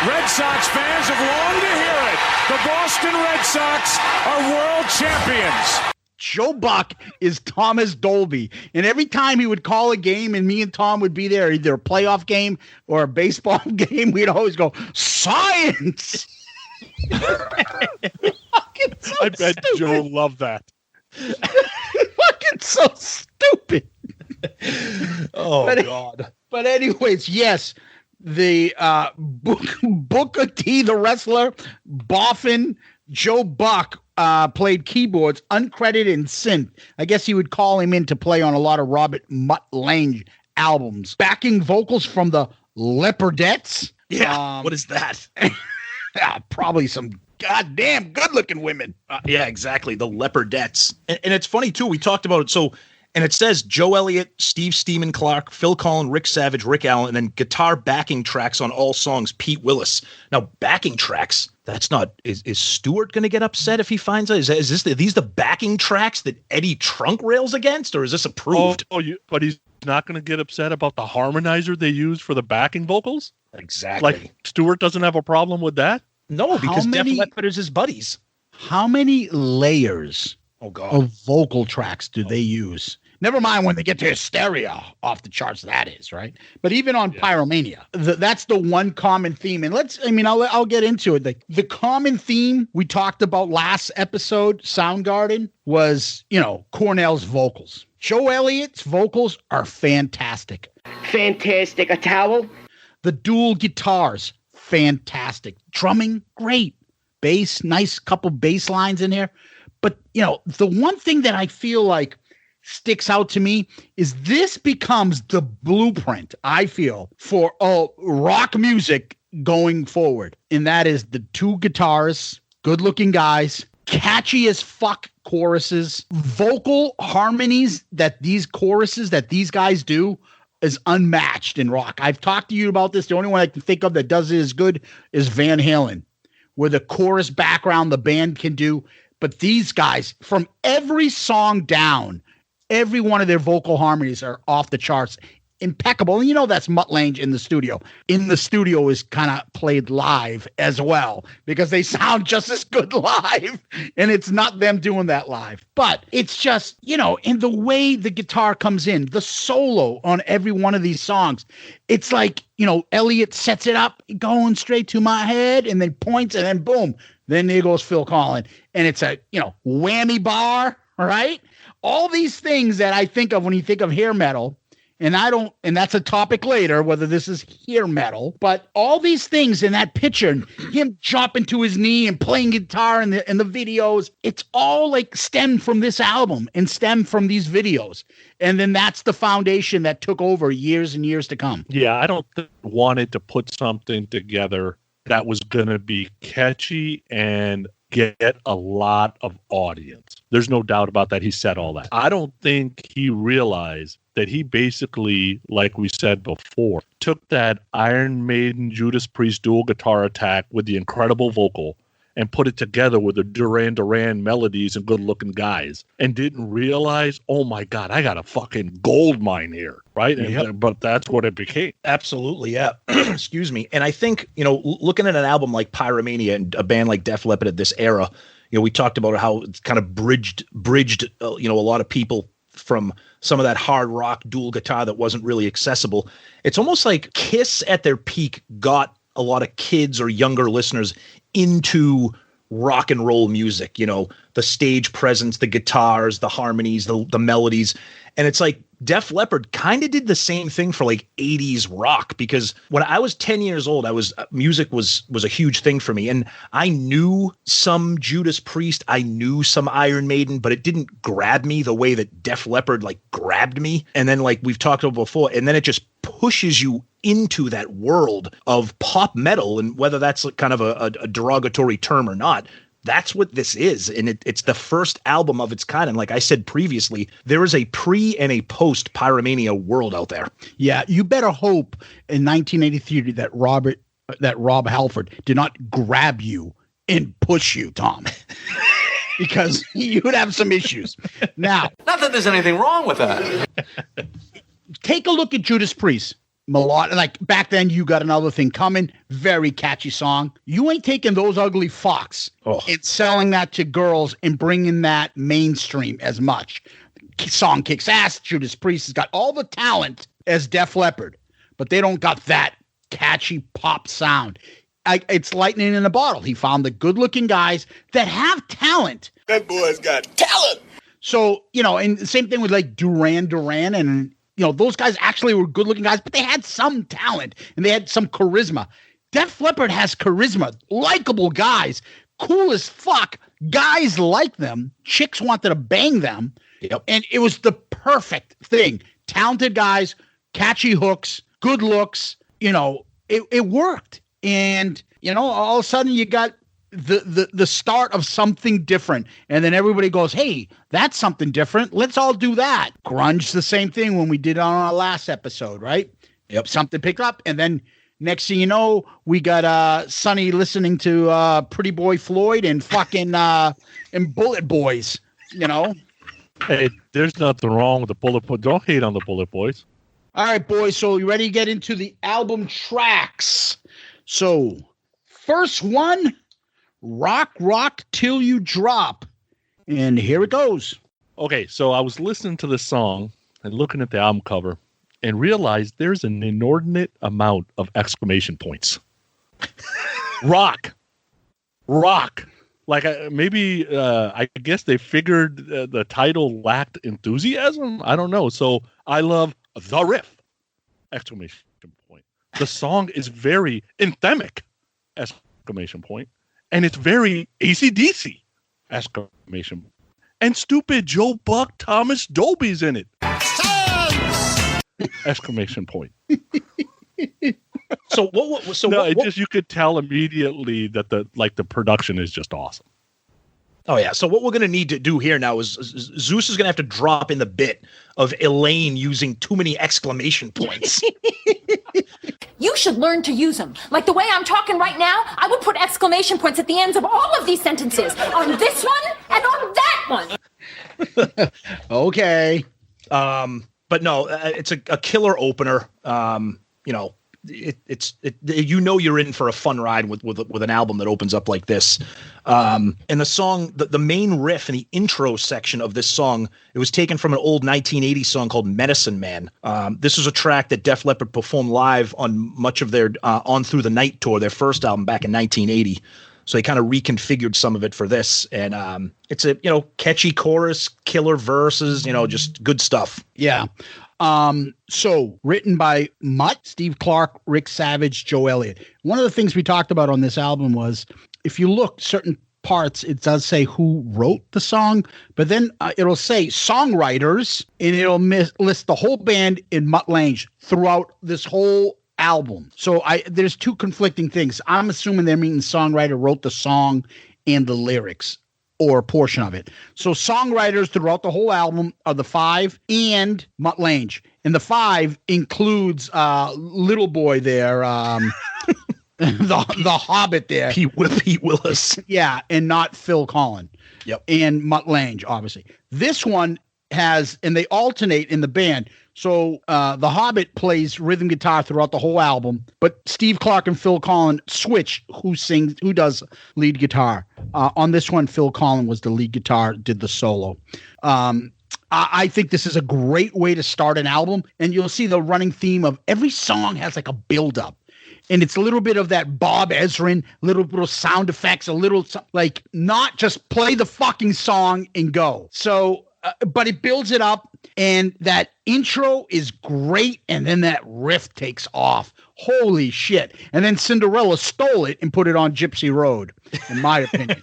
Red Sox fans have longed to hear it. The Boston Red Sox are world champions. Joe Buck is Thomas Dolby. And every time he would call a game and me and Tom would be there, either a playoff game or a baseball game, we'd always go, Science! So I bet stupid. Joe loved that. Fucking so stupid. God. But anyways, yes, the Booker T, the wrestler, Boffin, Joe Buck, played keyboards, uncredited and synth. I guess you would call him in to play on a lot of Robert Mutt Lange albums. Backing vocals from the Leopardettes. Yeah, what is that? Probably some goddamn good-looking women. Yeah, exactly. The Leopardettes. And it's funny, too. We talked about it. So, and it says Joe Elliott, Steve Steeman Clark, Phil Collin, Rick Savage, Rick Allen, and then guitar backing tracks on all songs, Pete Willis. Now, backing tracks, that's not, is Stewart going to get upset if he finds out? Are these the backing tracks that Eddie Trunk rails against, or is this approved? But he's not going to get upset about the harmonizer they use for the backing vocals? Exactly. Like, Stewart doesn't have a problem with that? No, because Def Leppard is his buddies. How many layers of vocal tracks do they use? Never mind when they get to Hysteria, off the charts that is, right? But even on Pyromania, that's the one common theme. And I'll get into it. The common theme we talked about last episode, Soundgarden, was, Cornell's vocals. Joe Elliott's vocals are fantastic. Fantastic. A towel? The dual guitars, fantastic. Drumming, great. Bass, nice couple bass lines in there. But, the one thing that I feel like sticks out to me is this becomes the blueprint, I feel, for rock music going forward. And that is the two guitars, good-looking guys, catchy as fuck choruses, vocal harmonies that these guys do is unmatched in rock. I've talked to you about this. The only one I can think of that does it as good is Van Halen, where the chorus background the band can do. But these guys, from every song down, every one of their vocal harmonies are off the charts. Impeccable. And that's Mutt Lange in the studio. In the studio is kind of played live as well because they sound just as good live. And it's not them doing that live. But it's just, in the way the guitar comes in, the solo on every one of these songs, it's like, Elliott sets it up going straight to my head and then points and then boom. Then there goes Phil Collin. And it's a, whammy bar, right? All these things that I think of when you think of hair metal, and that's a topic later, whether this is hair metal, but all these things in that picture, him dropping to his knee and playing guitar in the videos, it's all like stemmed from this album and stemmed from these videos. And then that's the foundation that took over years and years to come. Yeah, I don't wanted to put something together that was going to be catchy and get a lot of audience. There's no doubt about that. He said all that. I don't think he realized that he basically, like we said before, took that Iron Maiden Judas Priest dual guitar attack with the incredible vocal and put it together with the Duran Duran melodies and good-looking guys, and didn't realize, oh my God, I got a fucking gold mine here, right? And, but that's what it became. Absolutely, yeah. Excuse me. And I think, looking at an album like Pyromania and a band like Def Leppard at this era, we talked about how it's kind of bridged, a lot of people from some of that hard rock dual guitar that wasn't really accessible. It's almost like Kiss at their peak got a lot of kids or younger listeners into rock and roll music, the stage presence, the guitars, the harmonies, the melodies. And it's like Def Leppard kind of did the same thing for like 80s rock, because when I was 10 years old, music was a huge thing for me. And I knew some Judas Priest, I knew some Iron Maiden, but it didn't grab me the way that Def Leppard like grabbed me. And then like we've talked about before, and then it just pushes you into that world of pop metal, and whether that's kind of a derogatory term or not, that's what this is. And it's the first album of its kind. And like I said previously, there is a pre and a post Pyromania world out there. Yeah, you better hope in 1983 that Rob Halford did not grab you and push you, Tom. Because you would have some issues. Now, Not that there's anything wrong with that. take a look at Judas Priest. Like back then, You Got Another Thing Coming, very catchy song. You ain't taking Those Ugly Fucks and selling that to girls and bringing that mainstream as much. Song kicks ass. Judas Priest has got all the talent as Def Leppard, but they don't got that catchy pop sound. It's lightning in a bottle. He found the good-looking guys that have talent. That boy's got talent. So, and the same thing with like Duran Duran, and those guys actually were good-looking guys, but they had some talent and they had some charisma. Def Leppard has charisma, likable guys, cool as fuck. Guys like them. Chicks wanted to bang them. Yep. And it was the perfect thing. Talented guys, catchy hooks, good looks. It worked. And, all of a sudden you got the start of something different. And then everybody goes, hey, that's something different. Let's all do that. Grunge, the same thing when we did on our last episode, right? Yep. Something picked up. And then next thing you know, we got Sonny listening to Pretty Boy Floyd and fucking and Bullet Boys, Hey, there's nothing wrong with the Bullet Boys. Don't hate on the Bullet Boys. All right, boys. So you ready to get into the album tracks? So first one, Rock Till You Drop. And here it goes. Okay, so I was listening to the song and looking at the album cover and realized there's an inordinate amount of exclamation points. Rock. Like maybe I guess they figured the title lacked enthusiasm. I don't know. So I love the riff! Exclamation point. The song is very anthemic! Exclamation point. And it's very AC/DC! Exclamation point. And stupid Joe Buck Thomas Dolby's in it! Exclamation point. So what? So no, what, just you could tell immediately that the production is just awesome. Oh yeah. So what we're gonna need to do here now is Zeus is gonna have to drop in the bit of Elaine using too many exclamation points. You should learn to use them. Like the way I'm talking right now, I would put exclamation points at the ends of all of these sentences. On this one and on that one. Okay. But no, it's a killer opener. It's you're in for a fun ride with an album that opens up like this. And the song, the main riff in the intro section of this song, it was taken from an old 1980 song called Medicine Man. This was a track that Def Leppard performed live on much of their On Through the Night tour, their first album back in 1980. So they kind of reconfigured some of it for this. And it's a, catchy chorus, killer verses, just good stuff. Yeah. So written by Mutt, Steve Clark, Rick Savage, Joe Elliott. One of the things we talked about on this album was if you look certain parts, it does say who wrote the song, but then it'll say songwriters and it'll list the whole band in Mutt Lange throughout this whole album. So there's two conflicting things. I'm assuming they're meaning the songwriter wrote the song and the lyrics, or a portion of it. So songwriters throughout the whole album are the Five and Mutt Lange. And the Five includes Little Boy there, the Hobbit there. Pete Willis. Yeah, and not Phil Collin. Yep. And Mutt Lange, obviously. This one has, and they alternate in the band. So the Hobbit plays rhythm guitar throughout the whole album, but Steve Clark and Phil Collin switch who does lead guitar. On this one, Phil Collin was the lead guitar, did the solo. I think this is a great way to start an album, and you'll see the running theme of every song has like a build-up. And it's a little bit of that Bob Ezrin, little sound effects, a little like not just play the fucking song and go. So, but it builds it up, and that intro is great, and then that riff takes off. Holy shit. And then Cinderella stole it and put it on Gypsy Road, in my opinion.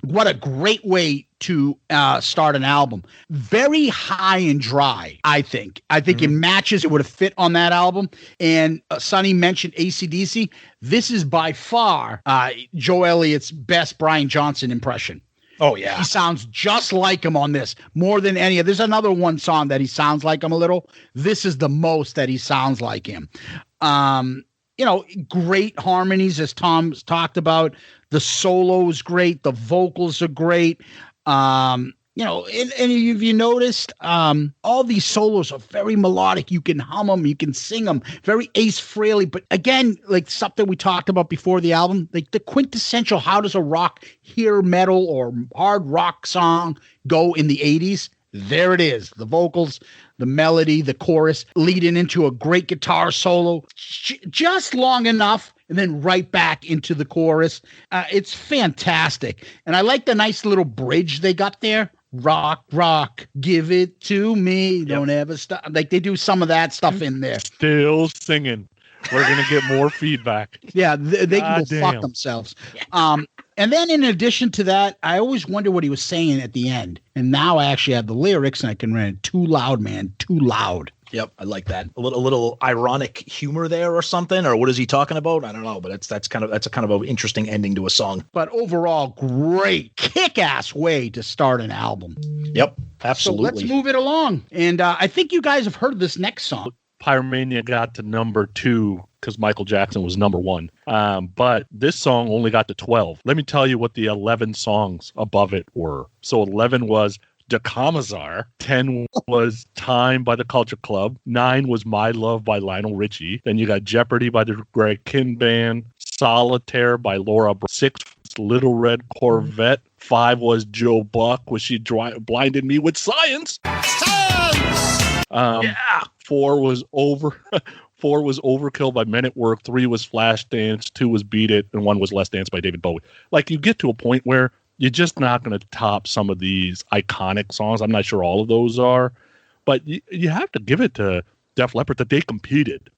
What a great way to start an album. Very high and dry, I think. I think it matches. It would have fit on that album. And Sonny mentioned AC/DC. This is by far Joe Elliott's best Brian Johnson impression. Oh, yeah. He sounds just like him on this, more than any of. There's another one song that he sounds like him a little. This is the most that he sounds like him. Great harmonies, as Tom's talked about. The solo is great. The vocals are great. And if you noticed, all these solos are very melodic. You can hum them, you can sing them, very Ace Frehley. But again, like something we talked about before the album, like the quintessential, how does a rock, hair metal or hard rock song go in the 80s? There it is. The vocals, the melody, the chorus, leading into a great guitar solo, just long enough, and then right back into the chorus. It's fantastic. And I like the nice little bridge they got there. Rock, rock, give it to me. Yep. Don't ever stop. Like they do some of that stuff in there. Still singing. We're going to get more feedback. Yeah, they can go fuck themselves. And then in addition to that, I always wonder what he was saying at the end. And now I actually have the lyrics and I can run it. Too loud, man. Too loud. Yep, I like that. A little ironic humor there or something, or what is he talking about? I don't know, but that's kind of an interesting ending to a song. But overall, great, kick-ass way to start an album. Yep, absolutely. So let's move it along. And I think you guys have heard this next song. Pyromania got to number 2 because Michael Jackson was number 1. But this song only got to 12. Let me tell you what the 11 songs above it were. So 11 was De Commissar, 10 was Time by the Culture Club, 9 was My Love by Lionel Richie, then you got Jeopardy by the Greg Kihn Band, Solitaire by Laura, 6 was Little Red Corvette, 5 was Joe Buck, was She Blinded Me with Science. 4 was Overkill by Men at Work, 3 was Flashdance, 2 was Beat It, and 1 was Let's Dance by David Bowie. Like, you get to a point where you're just not going to top some of these iconic songs. I'm not sure all of those are, but you have to give it to Def Leppard that they competed,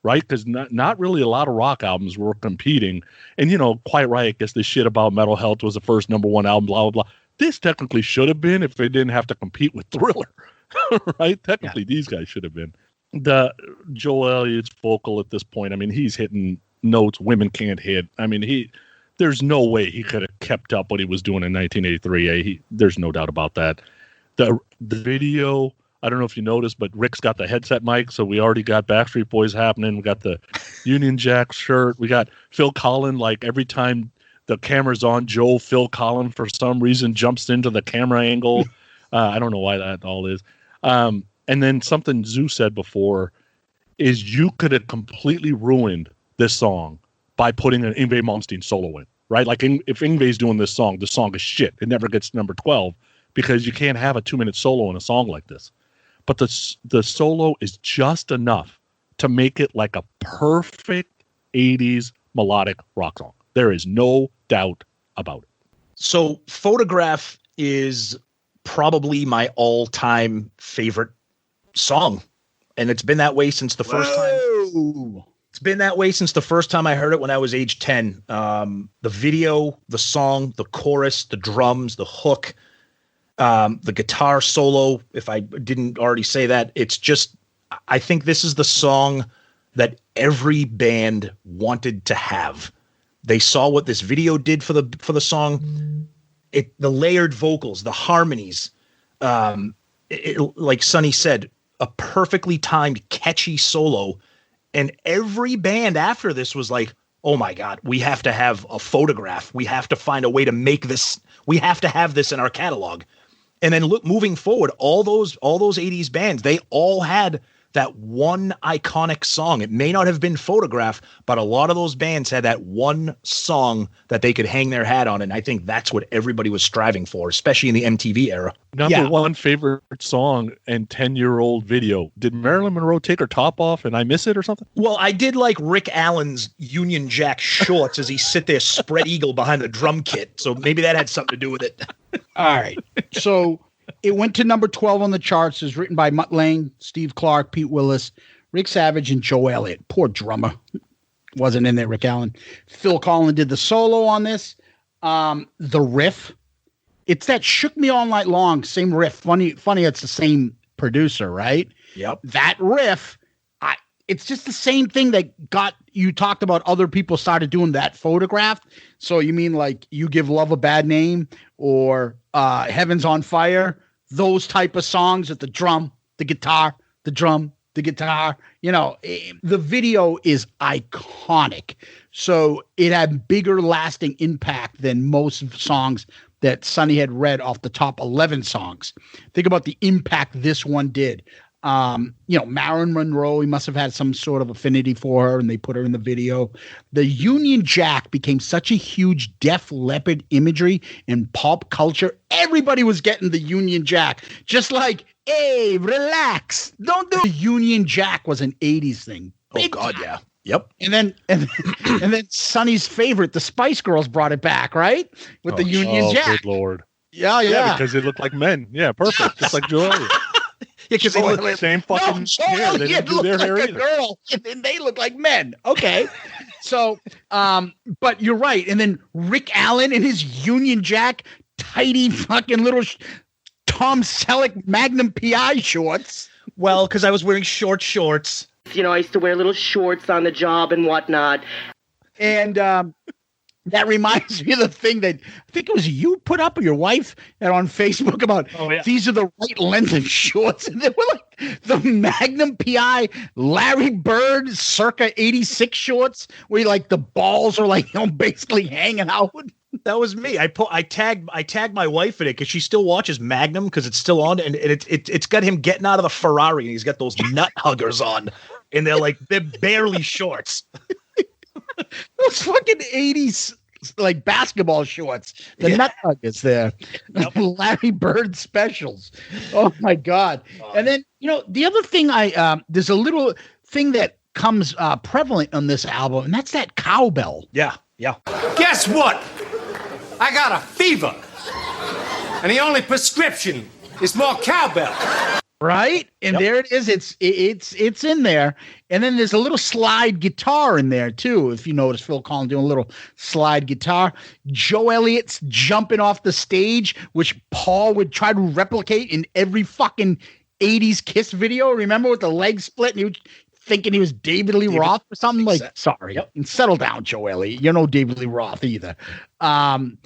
right? Because not really a lot of rock albums were competing. And, Quiet Riot gets this shit about Metal Health was the first number 1 album, blah, blah, blah. This technically should have been if they didn't have to compete with Thriller, right? Technically, These guys should have been. The Joel Elliott's vocal at this point, I mean, he's hitting notes women can't hit. I mean, there's no way he could have kept up what he was doing in 1983. There's no doubt about that. The video, I don't know if you noticed, but Rick's got the headset mic, so we already got Backstreet Boys happening. We got the Union Jack shirt. We got Phil Collin, like every time the camera's on, Phil Collin, for some reason, jumps into the camera angle. I don't know why that all is. And then something Zeus said before is you could have completely ruined this song by putting an Yngwie Malmsteen solo in, right? Like if Yngwie's doing this song, the song is shit. It never gets number 12 because you can't have a 2-minute solo in a song like this. But the solo is just enough to make it like a perfect 80s melodic rock song. There is no doubt about it. So Photograph is probably my all-time favorite song. And it's been that way since the first time. It's been that way since the first time I heard it when I was age 10. The video, the song, the chorus, the drums, the hook, the guitar solo, if I didn't already say that, it's just, I think this is the song that every band wanted to have. They saw what this video did for the song. The layered vocals, the harmonies, like Sonny said, a perfectly timed, catchy solo. And every band after this was like, oh my God, we have to have a photograph. We have to find a way to make this. We have to have this in our catalog. And then moving forward, all those 80s bands, they all had that one iconic song. It may not have been Photograph, but a lot of those bands had that one song that they could hang their hat on. And I think that's what everybody was striving for, especially in the MTV era. Number one favorite song and 10-year-old video. Did Marilyn Monroe take her top off and I miss it or something? Well, I did like Rick Allen's Union Jack shorts as he sit there spread eagle behind the drum kit. So maybe that had something to do with it. All right. So it went to number 12 on the charts. It was written by Mutt Lange, Steve Clark, Pete Willis, Rick Savage, and Joe Elliott. Poor drummer. Wasn't in there, Rick Allen. Phil Collins did the solo on this. The riff. It's that Shook Me All Night Long, same riff. Funny it's the same producer, right? Yep. That riff, it's just the same thing that got you talked about other people started doing that Photograph. So you mean like You Give Love a Bad Name or Heaven's on Fire, those type of songs with the drum, the guitar, the drum, the guitar, the video is iconic. So it had bigger lasting impact than most songs that Sonny had read off the top 11 songs. Think about the impact this one did. Marilyn Monroe, he must have had some sort of affinity for her and they put her in the video. The Union Jack became such a huge Def Leppard imagery in pop culture. Everybody was getting the Union Jack, just like, hey, relax. Don't do. The Union Jack was an 80s thing. Oh God, yeah. Yep. And then Sonny's favorite, the Spice Girls, brought it back, right? With the Union Jack. Good Lord. Yeah. Because they look like men. Yeah, perfect. Just like Joel. Yeah, because they look the same fucking hair. They didn't do their hair like either. A girl, and then they look like men. Okay. So, but you're right. And then Rick Allen in his Union Jack, tidy fucking little Tom Selleck Magnum PI shorts. Well, because I was wearing shorts. I used to wear little shorts on the job and whatnot. And that reminds me of the thing that I think it was you put up or your wife and on Facebook about these are the right length of shorts. And they were like the Magnum PI Larry Bird circa 86 shorts where like the balls are like, basically hanging out. That was me. I tagged my wife in it because she still watches Magnum because it's still on, and it's got him getting out of the Ferrari and he's got those nut huggers on, and they're barely shorts. Those fucking 80s like basketball shorts. The nut huggers there. Yep. Larry Bird specials. Oh my God. And then, the other thing there's a little thing that comes prevalent on this album, and that's that cowbell. Yeah. Guess what? I got a fever. And the only prescription is more cowbell. Right? And there it is. It's in there. And then there's a little slide guitar in there too. If you notice Phil Collins doing a little slide guitar. Joe Elliott's jumping off the stage, which Paul would try to replicate in every fucking 80s Kiss video. Remember with the leg split and he was thinking he was David Lee Roth or something? Sorry. Yep. And settle down, Joe Elliott. You're no David Lee Roth either. And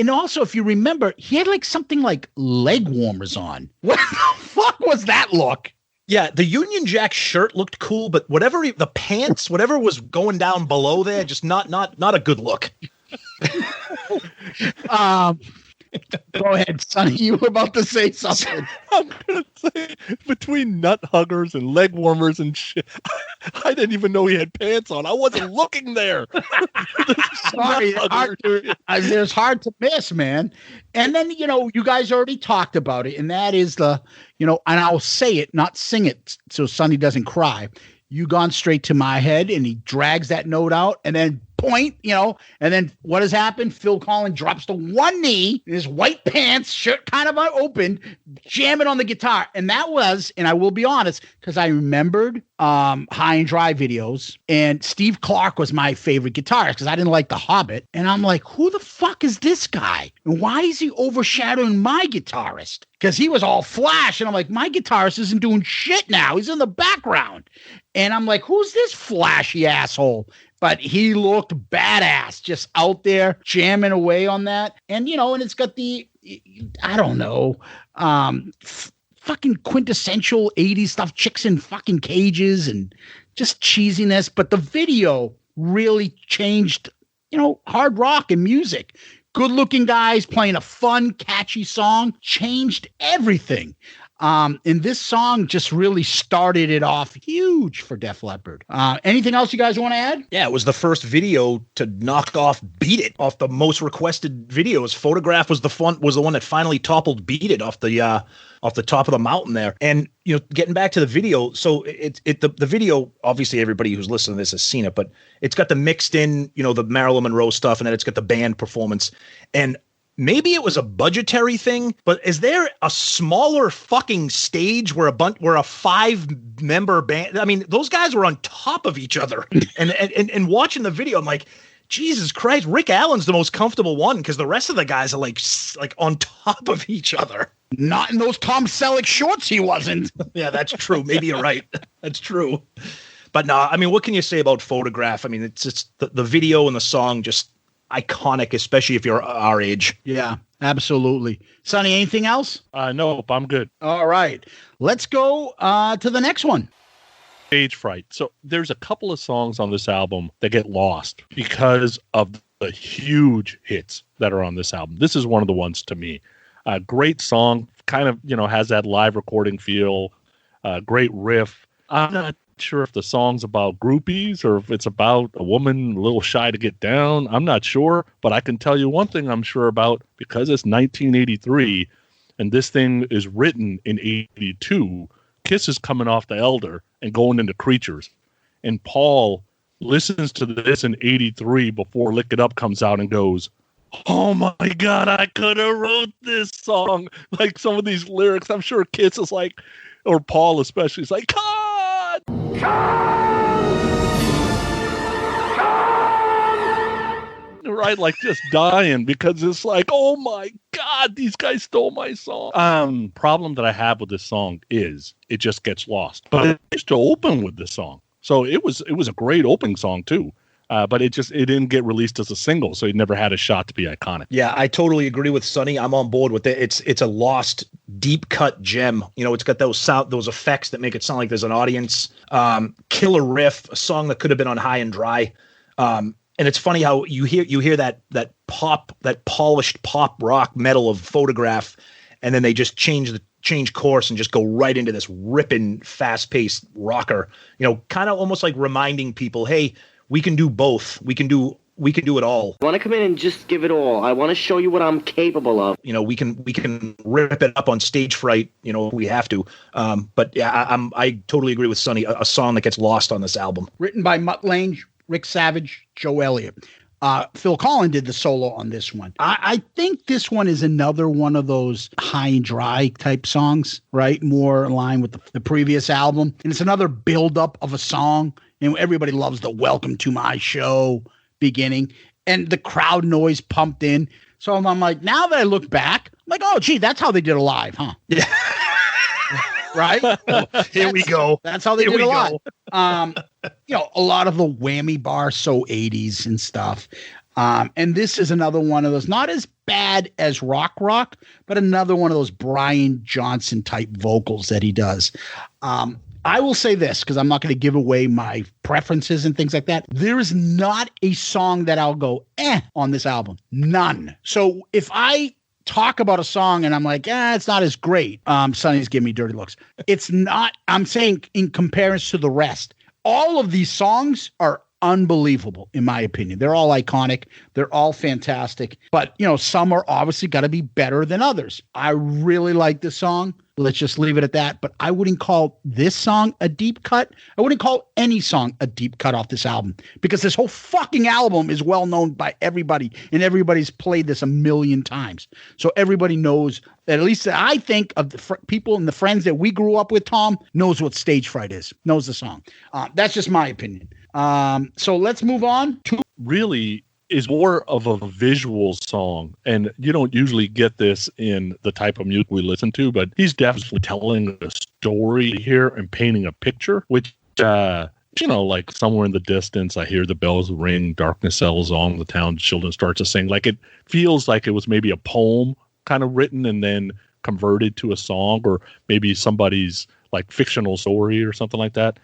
also if you remember, he had like something like leg warmers on. What the fuck was that look? Yeah, the Union Jack shirt looked cool, but the pants, whatever was going down below there, just not a good look. Go ahead, Sonny. You were about to say something. I'm going to say, between nut huggers and leg warmers and shit, I didn't even know he had pants on. I wasn't looking there. Sorry, there's hard to miss, man. And then, you guys already talked about it, and that is and I'll say it, not sing it, so Sonny doesn't cry. You Gone Straight to My Head, and he drags that note out, and then point, and then what has happened? Phil Collins drops to one knee in his white pants, shirt kind of open, jamming on the guitar. And that was, and I will be honest, because I remembered High and Dry videos, and Steve Clark was my favorite guitarist because I didn't like The Hobbit. And I'm like, who the fuck is this guy? And why is he overshadowing my guitarist? Because he was all flash, and I'm like, my guitarist isn't doing shit now. He's in the background. And I'm like, who's this flashy asshole? But he looked badass, just out there jamming away on that. And, and it's got the, I don't know, fucking quintessential 80s stuff, chicks in fucking cages and just cheesiness. But the video really changed, hard rock and music. Good looking guys playing a fun, catchy song changed everything. And this song just really started it off huge for Def Leppard. Anything else you guys want to add? Yeah, it was the first video to knock off Beat It off the most requested videos. Photograph was the one that finally toppled Beat It off the top of the mountain there. And getting back to the video, so the video, obviously everybody who's listening to this has seen it, but it's got the mixed in, the Marilyn Monroe stuff, and then it's got the band performance. And maybe it was a budgetary thing, but is there a smaller fucking stage where a 5-member band? I mean, those guys were on top of each other, and watching the video, I'm like, Jesus Christ, Rick Allen's the most comfortable one because the rest of the guys are like on top of each other. Not in those Tom Selleck shorts, he wasn't. Yeah, that's true. Maybe you're right. That's true. But no, I mean, what can you say about Photograph? I mean, it's the video and the song just iconic, especially if you're our age. Yeah, absolutely. Sonny, anything else? Nope, I'm good. All right. Let's go to the next one. Stage Fright. So there's a couple of songs on this album that get lost because of the huge hits that are on this album. This is one of the ones to me. A great song, kind of, has that live recording feel, great riff. I'm not sure if the song's about groupies or if it's about a woman a little shy to get down. I'm not sure, but I can tell you one thing I'm sure about, because it's 1983 and this thing is written in 82. Kiss is coming off The Elder and going into Creatures. And Paul listens to this in 83 before Lick It Up comes out and goes, oh my God, I could have wrote this song. Like some of these lyrics, I'm sure Kiss is like, or Paul especially, is like, God! Right, like just dying because it's like, oh my God, these guys stole my song. Problem that I have with this song is it just gets lost. But it used to open with this song. So it was a great opening song too. But it didn't get released as a single, so it never had a shot to be iconic. Yeah, I totally agree with Sonny. I'm on board with it. It's a lost, deep cut gem. It's got those effects that make it sound like there's an audience. Killer riff, a song that could have been on High and Dry. And it's funny how you hear that polished pop rock metal of Photograph, and then they just change course and just go right into this ripping, fast paced rocker. Kind of almost like reminding people, hey, we can do both. We can do it all. I want to come in and just give it all. I want to show you what I'm capable of. We can rip it up on Stage Fright, if we have to. But yeah, I totally agree with Sonny. A song that gets lost on this album. Written by Mutt Lange, Rick Savage, Joe Elliott. Phil Collins did the solo on this one. I think this one is another one of those High and Dry type songs, right? More in line with the previous album. And it's another build-up of a song. Everybody loves the Welcome to My Show beginning. And the crowd noise pumped in. So I'm like, now that I look back, I'm like, oh, gee, that's how they did it live, huh? Yeah. Right? Here we go. That's how they did it live. A lot of the whammy bar, so 80s and stuff. And this is another one of those, not as bad as rock, but another one of those Brian Johnson type vocals that he does. I will say this, because I'm not going to give away my preferences and things like that. There is not a song that I'll go, on this album. None. So if I talk about a song and I'm like, it's not as great. Sonny's giving me dirty looks. It's not, I'm saying in comparison to the rest, all of these songs are unbelievable, in my opinion. They're all iconic. They're all fantastic. But, some are obviously got to be better than others. I really like this song. Let's just leave it at that. But I wouldn't call this song a deep cut. I wouldn't call any song a deep cut off this album, because this whole fucking album is well known by everybody, and everybody's played this a million times. So everybody knows, at least I think of the people and the friends that we grew up with, Tom, knows what Stage Fright is, knows the song. That's just my opinion. So let's move on to really is more of a visual song, and you don't usually get this in the type of music we listen to, but he's definitely telling a story here and painting a picture, which like somewhere in the distance, I hear the bells ring, darkness settles on, the town children start to sing. Like it feels like it was maybe a poem kind of written and then converted to a song, or maybe somebody's like fictional story or something like that.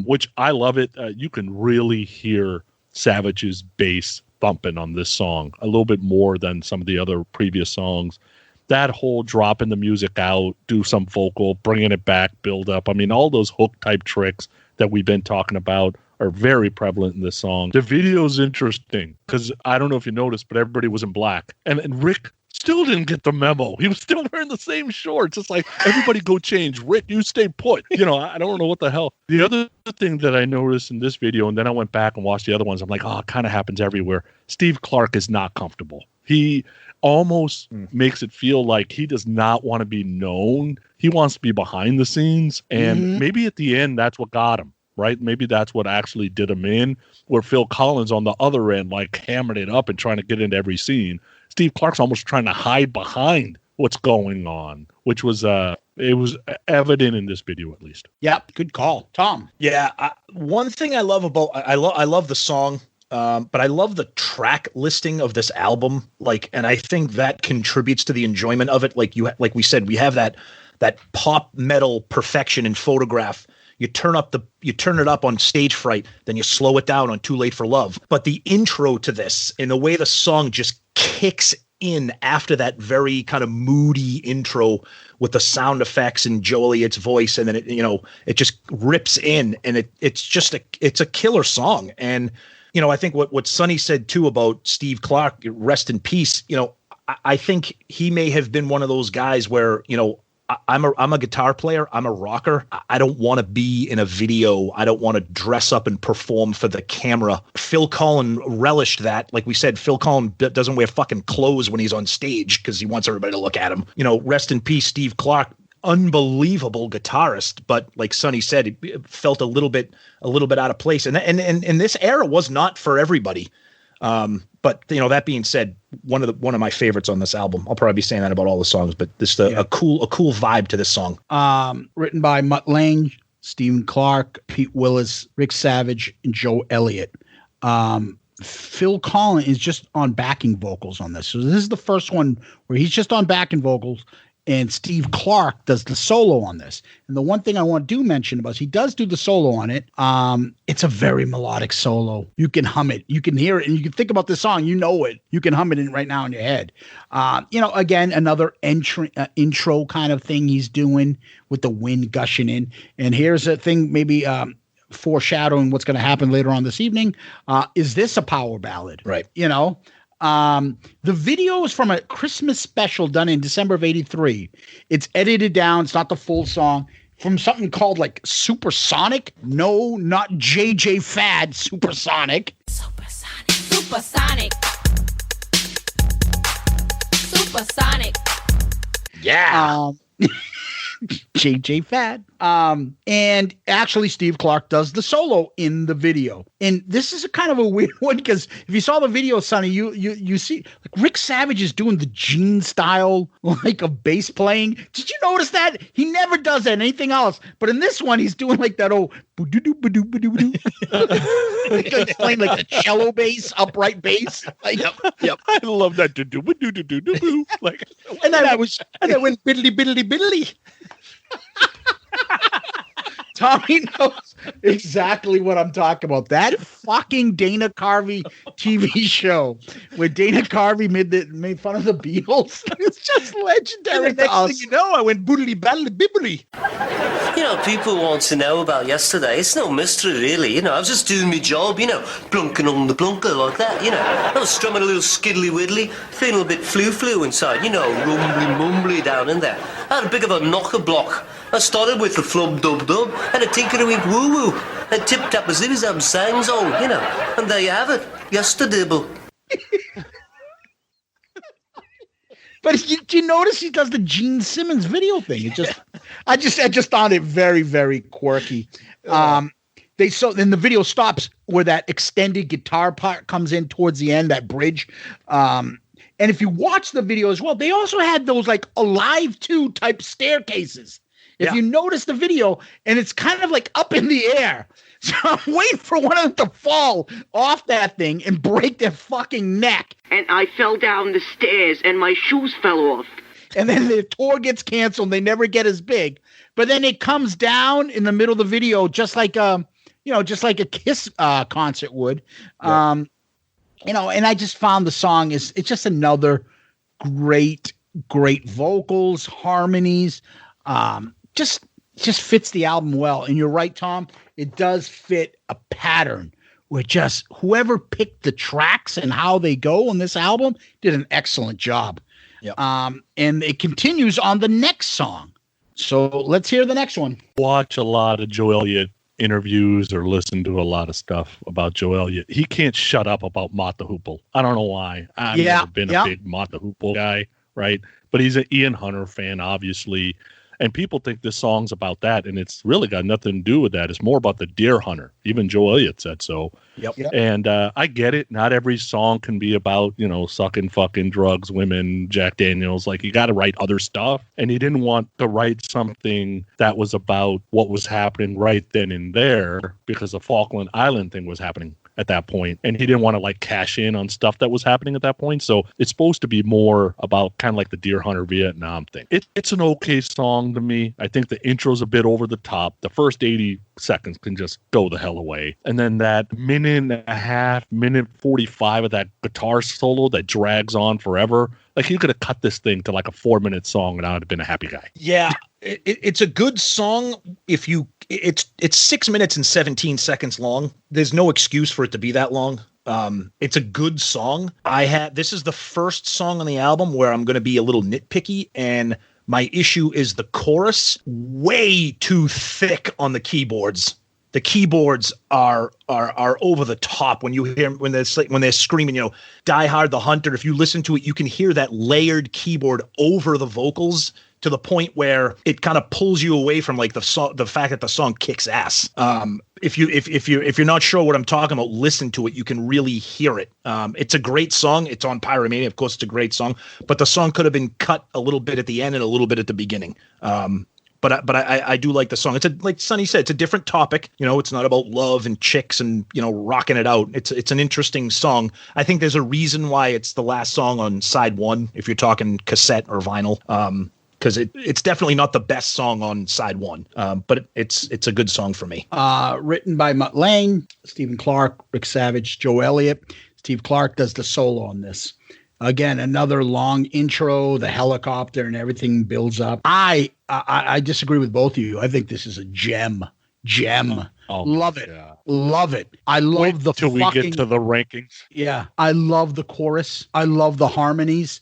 Which I love it. You can really hear Savage's bass thumping on this song a little bit more than some of the other previous songs. That whole dropping the music out, do some vocal, bringing it back, build up. I mean, all those hook type tricks that we've been talking about are very prevalent in this song. The video's interesting because I don't know if you noticed, but everybody was in black. And Rick still didn't get the memo. He was still wearing the same shorts. It's like, everybody go change. Rick, you stay put. I don't know what the hell. The other thing that I noticed in this video, and then I went back and watched the other ones, I'm like, it kind of happens everywhere. Steve Clark is not comfortable. He almost makes it feel like he does not want to be known. He wants to be behind the scenes. And maybe at the end, that's what got him, right? Maybe that's what actually did him in, where Phil Collins on the other end, like hammering it up and trying to get into every scene. Steve Clark's almost trying to hide behind what's going on, which was it was evident in this video, at least. Yeah, good call. Tom. Yeah, one thing I love about I love the song, but I love the track listing of this album. Like, and I think that contributes to the enjoyment of it. Like we said, we have that pop metal perfection in Photograph. You turn it up on Stage Fright, then you slow it down on Too Late for Love. But the intro to this, in the way the song just kicks in after that very kind of moody intro with the sound effects and Joe Elliott's voice, and then it just rips in, and it's a killer song. And I think what Sonny said too about Steve Clark, rest in peace. I think he may have been one of those guys where I'm a guitar player. I'm a rocker. I don't want to be in a video. I don't want to dress up and perform for the camera. Phil Collins relished that. Like we said, Phil Collins doesn't wear fucking clothes when he's on stage because he wants everybody to look at him. Rest in peace, Steve Clark. Unbelievable guitarist, but like Sonny said, it felt a little bit out of place. And this era was not for everybody. But that being said, one of my favorites on this album. I'll probably be saying that about all the songs, but this a cool vibe to this song. Written by Mutt Lange, Stephen Clark, Pete Willis, Rick Savage, and Joe Elliott. Phil Collins is just on backing vocals on this. So this is the first one where he's just on backing vocals, and Steve Clark does the solo on this. And the one thing I want to mention about is he does do the solo on it. It's a very melodic solo. You can hum it. You can hear it. And you can think about this song. You know it. You can hum it right now in your head. Again, another intro kind of thing he's doing with the wind gushing in. And here's a thing maybe foreshadowing what's going to happen later on this evening. Is this a power ballad? Right. The video is from a Christmas special done in December of '83. It's edited down. It's not the full song. From something called like Supersonic. No, not JJ Fad. Supersonic. Supersonic. Supersonic. Supersonic. Yeah. JJ Fad. And actually Steve Clark does the solo in the video. And this is a kind of a weird one because if you saw the video, Sonny, you see like Rick Savage is doing the Gene style like of bass playing. Did you notice that? He never does anything else. But in this one, he's doing like that old he's playing like the cello bass, upright bass. Like, yep. I love that. Like, and then I went biddly biddly biddly. Tommy knows exactly what I'm talking about. That fucking Dana Carvey TV show where Dana Carvey made fun of the Beatles. It's just legendary. Next thing you know, I went boodly baddly bibbly. People want to know about yesterday. It's no mystery, really. I was just doing my job, plunking on the plunker like that, I was strumming a little skiddly widdly, feeling a bit flu inside, rumbly mumbly down in there. I had a bit of a knocker block. I started with the flub dub dub and a tinker-a-wink woo-woo, and tip-tap-a-zibby-zab sang song, and there you have it, yesterday. But do you notice he does the Gene Simmons video thing? I just found it very, very quirky. Then the video stops where that extended guitar part comes in towards the end, that bridge. And if you watch the video as well, they also had those like Alive 2 type staircases If you notice the video, and it's kind of like up in the air. So I'm waiting for one of them to fall off that thing and break their fucking neck. And I fell down the stairs and my shoes fell off. And then the tour gets canceled. They never get as big. But then it comes down in the middle of the video, just like just like a Kiss concert would. And I just found the song it's just another great vocals, harmonies. Just fits the album well. And you're right, Tom. It does fit a pattern where just whoever picked the tracks and how they go on this album did an excellent job. Yep. And it continues on the next song. So let's hear the next one. Watch a lot of Joe Elliott interviews or listen to a lot of stuff about Joe Elliott. He can't shut up about Mott the Hoople. I don't know why. I've never been a big Mott the Hoople guy, right? But he's an Ian Hunter fan, obviously. And people think this song's about that, and it's really got nothing to do with that. It's more about the deer hunter. Even Joe Elliott said so. Yep. And I get it. Not every song can be about, sucking, fucking, drugs, women, Jack Daniels. Like, you got to write other stuff. And he didn't want to write something that was about what was happening right then and there because the Falkland Island thing was happening at that point, and he didn't want to cash in on stuff that was happening at that point. So it's supposed to be more about kind of like the Deer Hunter Vietnam thing. It's an okay song to me. I think the intro's a bit over the top. The first 80 seconds can just go the hell away, and then that minute and a half, minute 45 of that guitar solo that drags on forever. Like, you could have cut this thing to like a 4-minute song and I would have been a happy guy. Yeah, it's a good song. It's 6 minutes and 17 seconds long. There's no excuse for it to be that long. It's a good song. This is the first song on the album where I'm going to be a little nitpicky, and my issue is the chorus way too thick on the keyboards. The keyboards are over the top when you hear when they're screaming, Die Hard the Hunter. If you listen to it, you can hear that layered keyboard over the vocals to the point where it kind of pulls you away from like the fact that the song kicks ass. If you're not sure what I'm talking about, listen to it. You can really hear it. It's a great song. It's on Pyromania. Of course, it's a great song, but the song could have been cut a little bit at the end and a little bit at the beginning. But I do like the song. It's like Sonny said, it's a different topic. It's not about love and chicks and rocking it out. It's an interesting song. I think there's a reason why it's the last song on side one, if you're talking cassette or vinyl. Because it's definitely not the best song on side one, but it's a good song for me. Written by Mutt Lange, Stephen Clark, Rick Savage, Joe Elliott. Steve Clark does the solo on this. Again, another long intro, the helicopter and everything builds up. I disagree with both of you. I think this is a gem. Oh, love it. yeah. Love it. I love Wait the till fucking... we get to the rankings. Yeah. I love the chorus. I love the harmonies.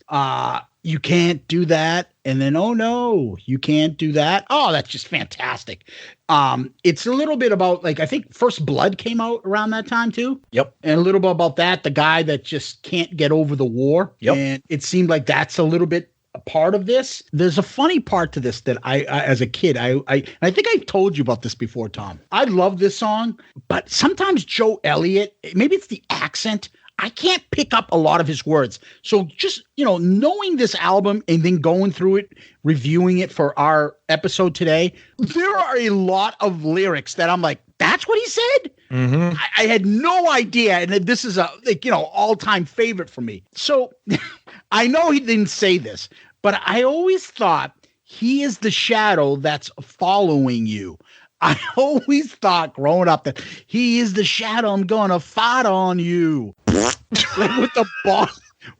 You can't do that. And then, oh no, you can't do that. Oh, that's just fantastic. It's a little bit about, I think First Blood came out around that time too. Yep. And a little bit about that, the guy that just can't get over the war. Yep. And it seemed like that's a little bit a part of this. There's a funny part to this that I as a kid, I think I've told you about this before, Tom. I love this song, but sometimes Joe Elliott, maybe it's the accent, I can't pick up a lot of his words. So just, knowing this album and then going through it, reviewing it for our episode today, there are a lot of lyrics that I'm like, that's what he said? Mm-hmm. I had no idea. And this is a, all-time favorite for me. So I know he didn't say this, but I always thought he is the shadow that's following you. I always thought growing up that he is the shadow. I'm going to fight on you.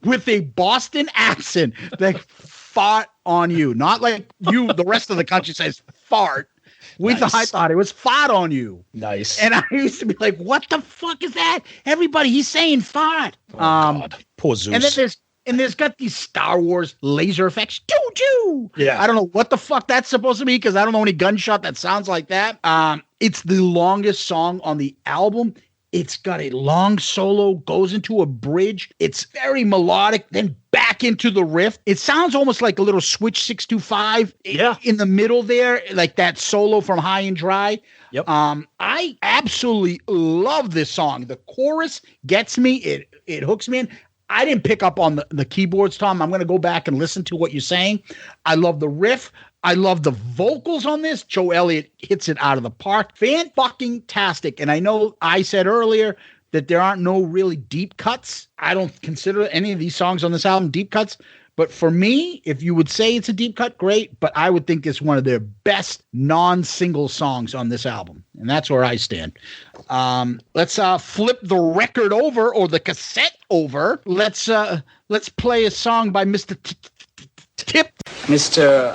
with a Boston accent, that fought on you. Not like you, the rest of the country says fart. I thought it was fart on you. Nice. And I used to be like, what the fuck is that? Everybody, he's saying fart. Oh, God. Poor Zeus. And there's got these Star Wars laser effects. Choo-choo. Yeah. I don't know what the fuck that's supposed to be because I don't know any gunshot that sounds like that. It's the longest song on the album. It's got a long solo, goes into a bridge. It's very melodic, then back into the riff. It sounds almost like a little Switch 625 in the middle there, like that solo from High and Dry. Yep. I absolutely love this song. The chorus gets me. It hooks me in. I didn't pick up on the keyboards, Tom. I'm going to go back and listen to what you're saying. I love the riff. I love the vocals on this. Joe Elliott hits it out of the park. Fan-fucking-tastic. And I know I said earlier that there aren't no really deep cuts. I don't consider any of these songs on this album deep cuts. But for me, if you would say it's a deep cut, great. But I would think it's one of their best non-single songs on this album. And that's where I stand. Let's flip the record over, or the cassette over. Let's play a song by Mr. Tip. Mr.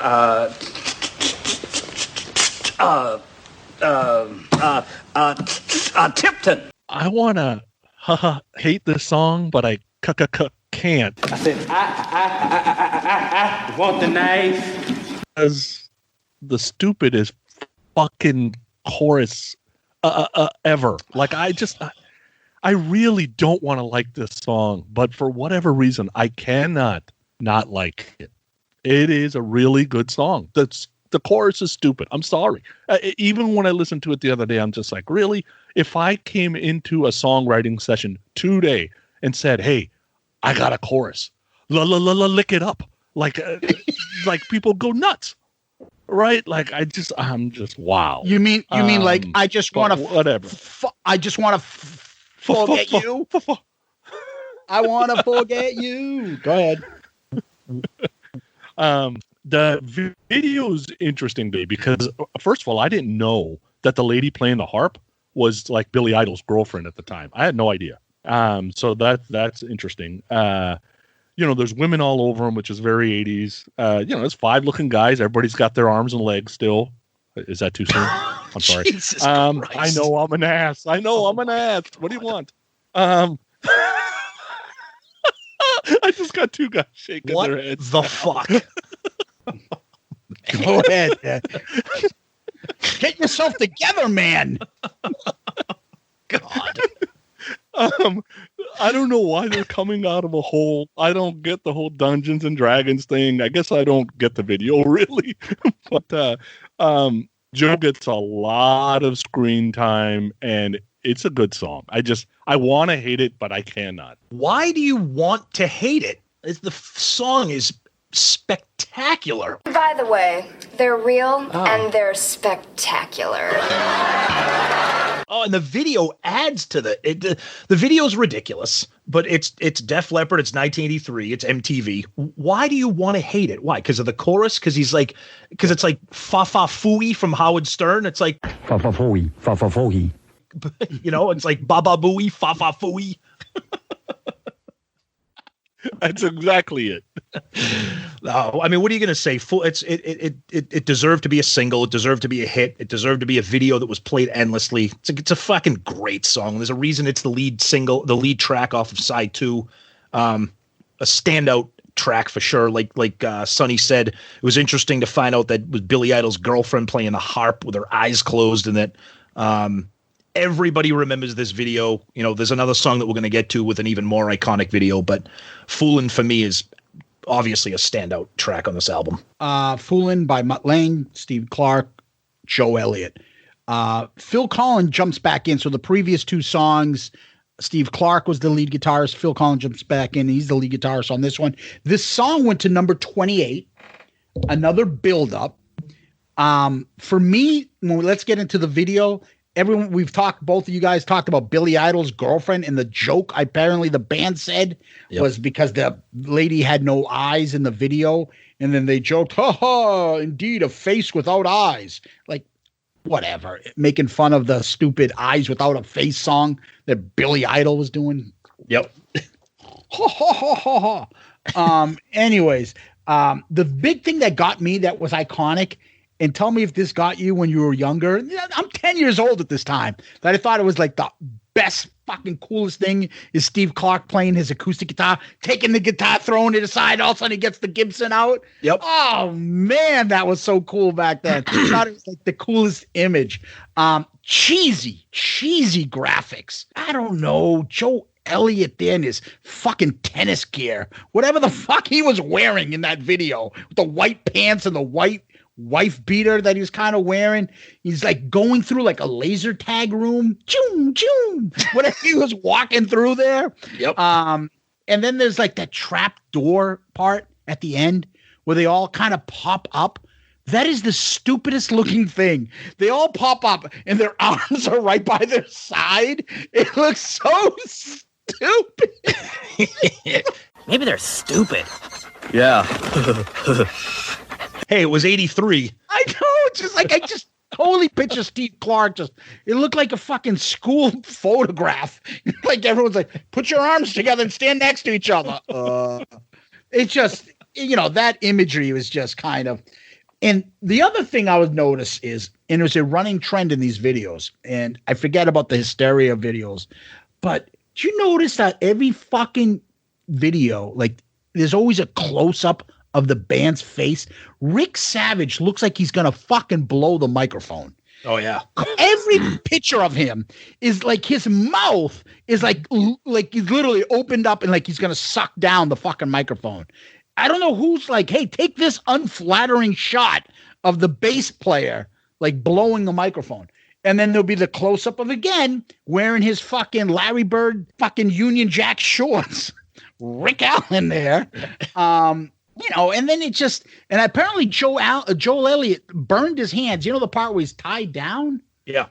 Tipton. I want to hate this song, but I can't. I said, I want the knife. As the stupidest fucking chorus ever. Like, I really don't want to like this song, but for whatever reason, I cannot not like it. It is a really good song. The chorus is stupid. I'm sorry. Even when I listened to it the other day, I'm just like, really? If I came into a songwriting session today and said, hey, I got a chorus, lick it up. Like people go nuts, right? Like I'm just wow. You mean like I just want to whatever. I just want to forget you. I want to forget you. Go ahead. The video is interesting, babe, because first of all, I didn't know that the lady playing the harp was like Billy Idol's girlfriend at the time. I had no idea. So that's interesting. There's women all over him, which is very 80s. There's 5 looking guys. Everybody's got their arms and legs still. Is that too soon? I'm sorry. Jesus Christ. I know I'm an ass. I'm an ass. What do you want? I just got 2 guys shaking their heads. The fuck? Go ahead. Get yourself together, man. God. I don't know why they're coming out of a hole. I don't get the whole Dungeons and Dragons thing. I guess I don't get the video really. But Joe gets a lot of screen time, and it's a good song. I want to hate it, but I cannot. Why do you want to hate it? The song is spectacular. By the way, they're real and they're spectacular. Oh, and the video adds to the video's ridiculous, but it's Def Leppard, it's 1983, it's MTV. Why do you want to hate it? Why? Because of the chorus? Because it's like fa fa fooey from Howard Stern. It's like fa fa fooey, fa fa fooey. It's like baba booey, fa fa fooey. That's exactly it. No, I mean, what are you going to say? It deserved to be a single. It deserved to be a hit. It deserved to be a video that was played endlessly. It's a fucking great song. There's a reason it's the lead track off of side 2. A standout track for sure. Like Sonny said, it was interesting to find out that it was Billy Idol's girlfriend playing the harp with her eyes closed, and that everybody remembers this video. There's another song that we're going to get to with an even more iconic video, but Foolin' for me is obviously a standout track on this album. Foolin' by Mutt Lange, Steve Clark, Joe Elliott. Phil Collins jumps back in. So the previous 2 songs, Steve Clark was the lead guitarist. Phil Collins jumps back in. He's the lead guitarist on this one. This song went to number 28. Another build-up. For me, let's get into the video. Both of you guys talked about Billy Idol's girlfriend, and the joke apparently the band said was because the lady had no eyes in the video, and then they joked, ha ha, indeed, a face without eyes. Like, whatever. Making fun of the stupid Eyes Without a Face song that Billy Idol was doing. Yep. Ha ha ha ha ha. Anyways, the big thing that got me that was iconic, and tell me if this got you when you were younger. I'm 10 years old at this time. That I thought it was like the best fucking coolest thing is Steve Clark playing his acoustic guitar, taking the guitar, throwing it aside. All of a sudden he gets the Gibson out. Yep. Oh man, that was so cool back then. I thought it was like the coolest image. Cheesy graphics. I don't know. Joe Elliott there in his fucking tennis gear. Whatever the fuck he was wearing in that video. With the white pants and the white wife beater that he was kind of wearing. He's like going through like a laser tag room. Choom, choom. Whatever he was walking through there. Yep. And then there's like that trap door part at the end where they all kind of pop up That is the stupidest looking thing. They all pop up and their arms are right by their side. It looks so stupid. Maybe they're stupid. Yeah. Hey, it was 83. I know. It's just like, I just totally picture Steve Clark. It looked like a fucking school photograph. Like everyone's like, put your arms together and stand next to each other. It's just, that imagery was just kind of. And the other thing I would notice is, and it was a running trend in these videos, and I forget about the hysteria videos, but do you notice that every fucking video, like there's always a close up of the band's face? Rick Savage looks like he's going to fucking blow the microphone. Oh, yeah. Every picture of him is like his mouth is like he's literally opened up and like he's going to suck down the fucking microphone. I don't know who's like, hey, take this unflattering shot of the bass player like blowing the microphone. And then there'll be the close up of again wearing his fucking Larry Bird fucking Union Jack shorts. Rick Allen there. And then it just, and apparently Joel Elliott burned his hands. You know the part where he's tied down? Yeah.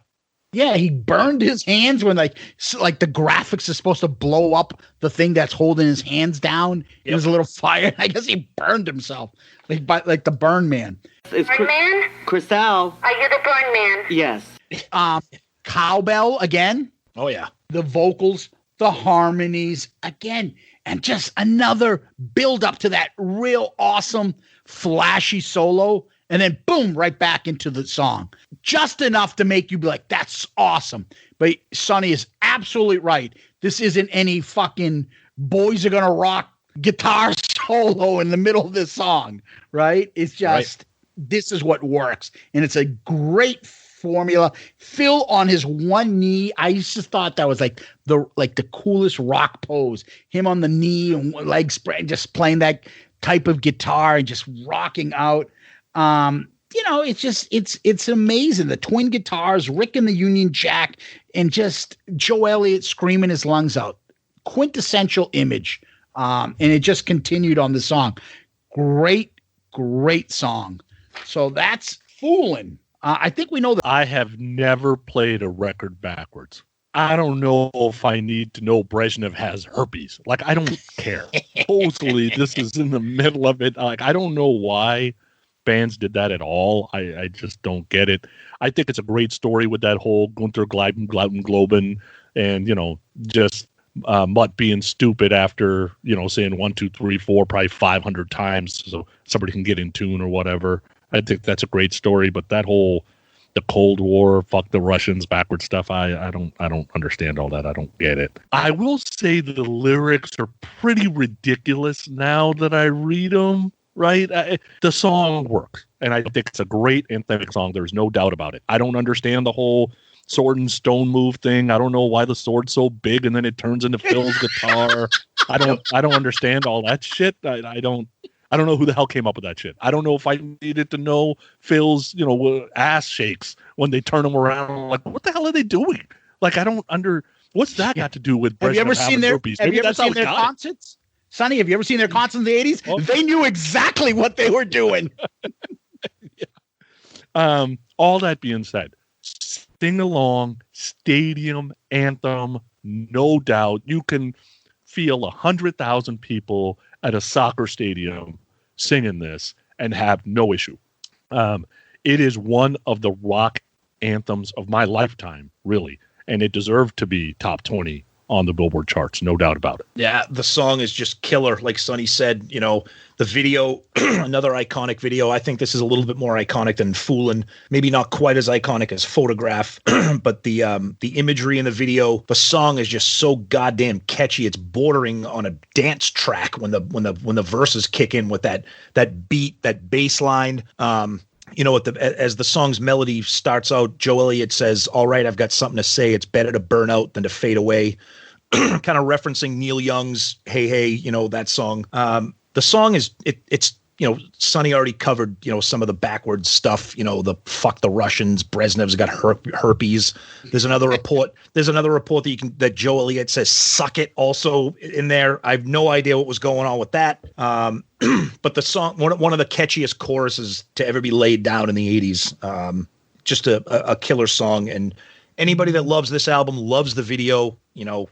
Yeah, he burned his hands when like the graphics is supposed to blow up the thing that's holding his hands down. Yep. There's a little fire. I guess he burned himself like the burn man. Burn man? Chriselle. Are you the burn man? Yes. Cowbell again. Oh, yeah. The vocals, the harmonies again, and just another build up to that real awesome, flashy solo. And then boom, right back into the song. Just enough to make you be like, that's awesome. But Sonny is absolutely right. This isn't any fucking Boys Are Gonna Rock guitar solo in the middle of this song, right? It's just, This is what works. And it's a great formula. Phil on his one knee. I used to thought that was like the coolest rock pose. Him on the knee and legs spread, just playing that type of guitar and just rocking out. It's amazing. The twin guitars, Rick and the Union Jack, and just Joe Elliott screaming his lungs out. Quintessential image. And it just continued on the song. Great song. So that's Foolin'. I think we know that. I have never played a record backwards. I don't know if I need to know Brezhnev has herpes. Like, I don't care. Supposedly, this is in the middle of it. Like, I don't know why bands did that at all. I just don't get it. I think it's a great story with that whole Gunther Globen and, just Mutt being stupid after, saying 1, 2, 3, 4, probably 500 times so somebody can get in tune or whatever. I think that's a great story, but that whole the Cold War, fuck the Russians, backward stuff. I don't understand all that. I don't get it. I will say the lyrics are pretty ridiculous now that I read them. Right? The song works, and I think it's a great anthemic song. There's no doubt about it. I don't understand the whole sword and stone move thing. I don't know why the sword's so big and then it turns into Phil's guitar. I don't understand all that shit. I don't know who the hell came up with that shit. I don't know if I needed to know Phil's, ass shakes when they turn him around. Like, what the hell are they doing? Like, I don't what's that got to do with Have you ever seen their concerts? Sonny, have you ever seen their concerts in the 80s? Oh. They knew exactly what they were doing. Yeah. All that being said, sing along, stadium anthem, no doubt. You can feel 100,000 people at a soccer stadium singing this and have no issue. It is one of the rock anthems of my lifetime, really, and it deserved to be top 20 on the Billboard charts, no doubt about it. Yeah, the song is just killer. Like Sonny said, the video, another iconic video. I think this is a little bit more iconic than Foolin'. Maybe not quite as iconic as Photograph, but the imagery in the video, the song is just so goddamn catchy. It's bordering on a dance track when the verses kick in with that beat, that bass line. As the song's melody starts out, Joe Elliott says, "All right, I've got something to say. It's better to burn out than to fade away." Kind of referencing Neil Young's "Hey Hey," that song. The song is it's Sonny already covered, some of the backwards stuff, the fuck the Russians, Brezhnev's got herpes. There's another report that Joe Elliott says suck it also in there. I have no idea what was going on with that. But the song, one of the catchiest choruses to ever be laid down in the 80s. Just a killer song, and anybody that loves this album loves the video. It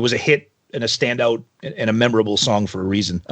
was a hit and a standout and a memorable song for a reason.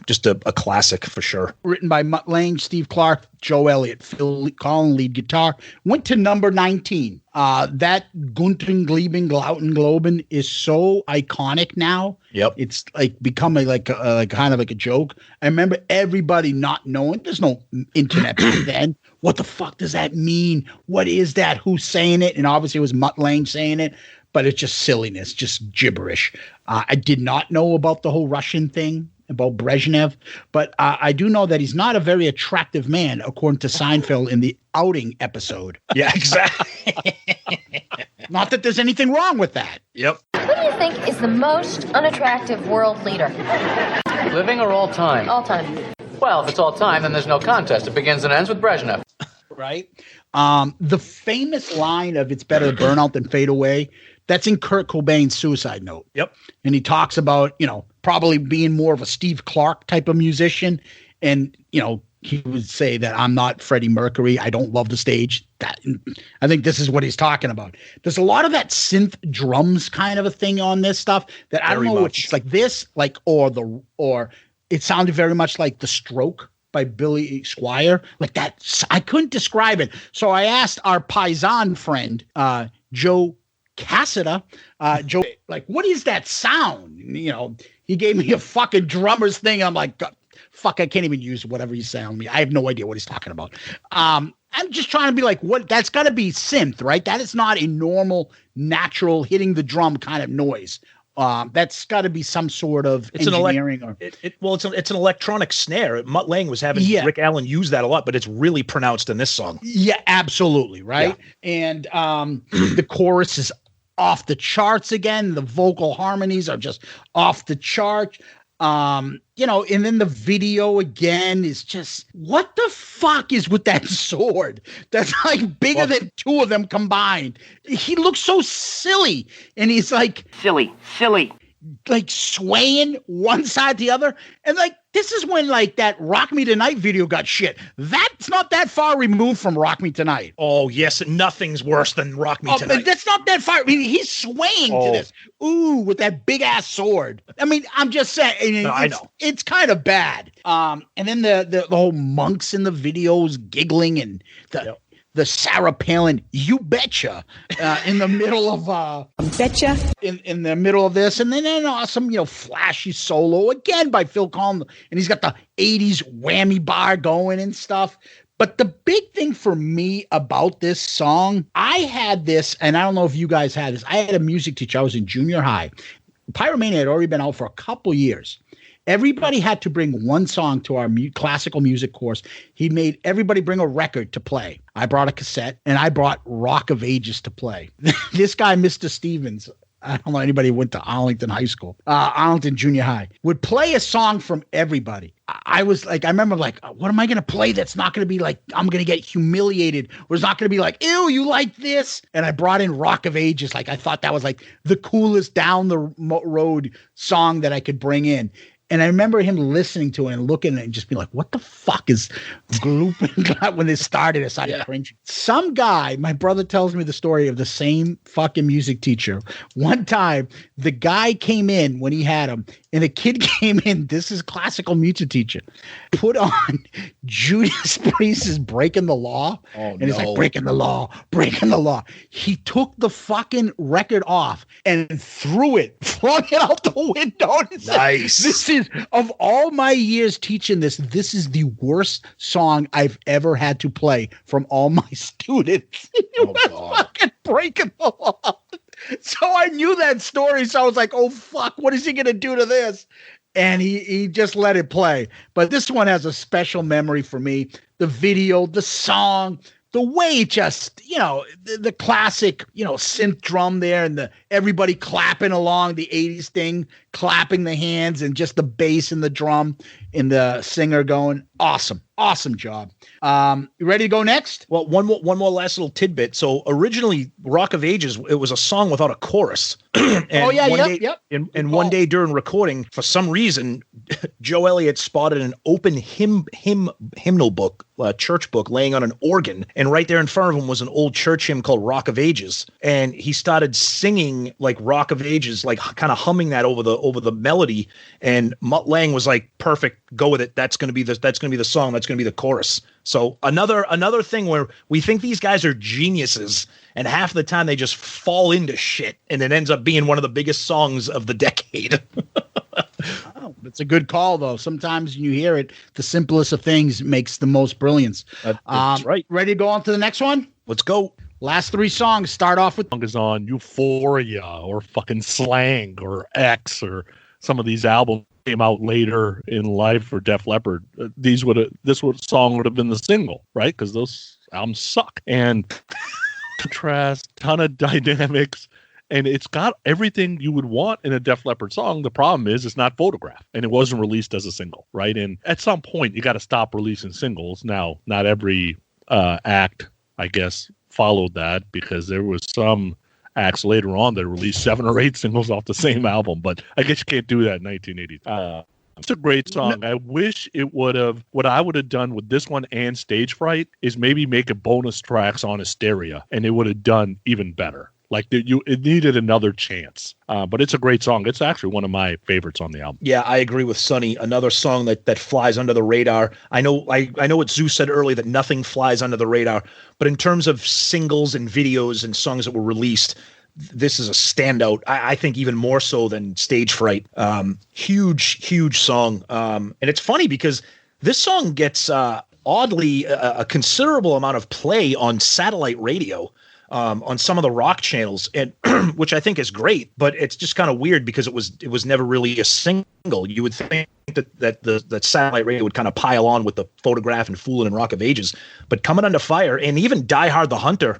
Just a classic for sure. Written by Mutt Lange, Steve Clark, Joe Elliott, Phil Collin lead guitar. Went to number 19. That Gunten Glieben Glauten Globen is so iconic now. Yep. It's like become like kind of like a joke. I remember everybody not knowing. There's no internet back then. What the fuck does that mean? What is that? Who's saying it? And obviously it was Mutt Lange saying it. But it's just silliness, just gibberish. I did not know about the whole Russian thing, about Brezhnev, but I do know that he's not a very attractive man, according to Seinfeld in the outing episode. Yeah, exactly. Not that there's anything wrong with that. Yep. Who do you think is the most unattractive world leader? Living or all time? All time. Well, if it's all time, then there's no contest. It begins and ends with Brezhnev. Right? The famous line of "It's better to burn out than fade away," that's in Kurt Cobain's Suicide Note. Yep. And he talks about, probably being more of a Steve Clark type of musician. And, he would say that I'm not Freddie Mercury. I don't love the stage. I think this is what he's talking about. There's a lot of that synth drums kind of a thing on this stuff that I don't know if it's like this, or it sounded very much like The Stroke by Billy Squire. Like that. I couldn't describe it. So I asked our Paisan friend, Joe Cassida, Joe, like, what is that sound? He gave me a fucking drummer's thing. I'm like, fuck, I can't even use whatever he's saying on me. I have no idea what he's talking about. I'm just trying to be like, what? That's got to be synth, right? That is not a normal, natural hitting the drum kind of noise. That's got to be some sort of engineering. It's an electronic snare. Mutt Lange was having Rick Allen use that a lot, but it's really pronounced in this song. Yeah, absolutely, right? Yeah. And the chorus is off the charts again. The vocal harmonies are just off the chart. And then the video again is just, what the fuck is with that sword? That's like bigger than two of them combined. He looks so silly. And he's like, silly, like swaying one side to the other. And like, this is when like that Rock Me Tonight video got shit. That's not that far removed from Rock Me Tonight. Oh, yes. Nothing's worse than Rock Me Tonight. But that's not that far. I mean, he's swaying to this. Ooh, with that big ass sword. I mean, I'm just saying. I know. It's kind of bad. And then the whole monks in the videos giggling and the Sarah Palin, you betcha, in the middle of betcha in the middle of this, and then an awesome flashy solo again by Phil Collin, and he's got the 80s whammy bar going and stuff. But the big thing for me about this song, I had this, and I don't know if you guys had this. I had a music teacher. I was in junior high. Pyromania had already been out for a couple years. Everybody had to bring one song to our classical music course. He made everybody bring a record to play. I brought a cassette, and I brought Rock of Ages to play. This guy, Mr. Stevens, I don't know anybody who went to Arlington High School, Arlington Junior High, would play a song from everybody. I remember like, what am I going to play that's not going to be like, I'm going to get humiliated, or it's not going to be like, ew, you like this? And I brought in Rock of Ages. Like, I thought that was like the coolest down the road song that I could bring in. And I remember him listening to it and looking at it and just being like, what the fuck is glooping? When they started, I started cringing. Some guy, my brother tells me the story of the same fucking music teacher. One time, the guy came in when he had him, and the kid came in, this is classical music teacher, put on Judas Priest's Breaking the Law. Oh, and he's like, breaking the law. He took the fucking record off and threw it, flung it out the window. And said, nice. This is, of all my years teaching this is the worst song I've ever had to play from all my students. It was fucking Breaking the Law. So I knew that story. So I was like, oh, fuck, what is he going to do to this? And he just let it play. But this one has a special memory for me. The video, the song, the way it just, the classic, synth drum there and everybody clapping along, the 80s thing, clapping the hands and just the bass and the drum and the singer going, awesome job. You ready to go next? Well, one more last little tidbit. So originally, Rock of Ages, it was a song without a chorus. And one day during recording, for some reason, Joe Elliott spotted an open hymnal book, church book, laying on an organ, and right there in front of him was an old church hymn called Rock of Ages, and he started singing like Rock of Ages, like kind of humming that over the melody, and Mutt Lange was like, perfect, go with it. That's gonna be the song. That's gonna be the chorus. So another thing where we think these guys are geniuses, and half the time they just fall into shit, and it ends up being one of the biggest songs of the decade. Oh, that's a good call, though. Sometimes you hear it, the simplest of things makes the most brilliance. That's right. Ready to go on to the next one? Let's go. Last three songs start off with... Song is on Euphoria or fucking Slang or X or some of these albums came out later in life for Def Leppard. This song would have been the single, right? Because those albums suck. And contrast, ton of dynamics, and it's got everything you would want in a Def Leppard song. The problem is it's not photographed, and it wasn't released as a single, right? And at some point, you got to stop releasing singles. Now, not every act, I guess, followed that, because there was some acts later on that released 7 or 8 singles off the same album, but I guess you can't do that in 1980. It's a great song. I wish it would have, what I would have done with this one and Stage Fright is maybe make a bonus tracks on Hysteria, and it would have done even better. Like it needed another chance, but it's a great song. It's actually one of my favorites on the album. Yeah, I agree with Sonny. Another song that flies under the radar. I know what Zeus said earlier, that nothing flies under the radar, but in terms of singles and videos and songs that were released, this is a standout. I think even more so than Stage Fright. Huge song. And it's funny because this song gets oddly a considerable amount of play on satellite radio. On some of the rock channels, and which I think is great, but it's just kind of weird because it was never really a single. You would think that satellite radio would kind of pile on with the Photograph and Foolin' and Rock of Ages, but Coming Under Fire and even Die Hard the Hunter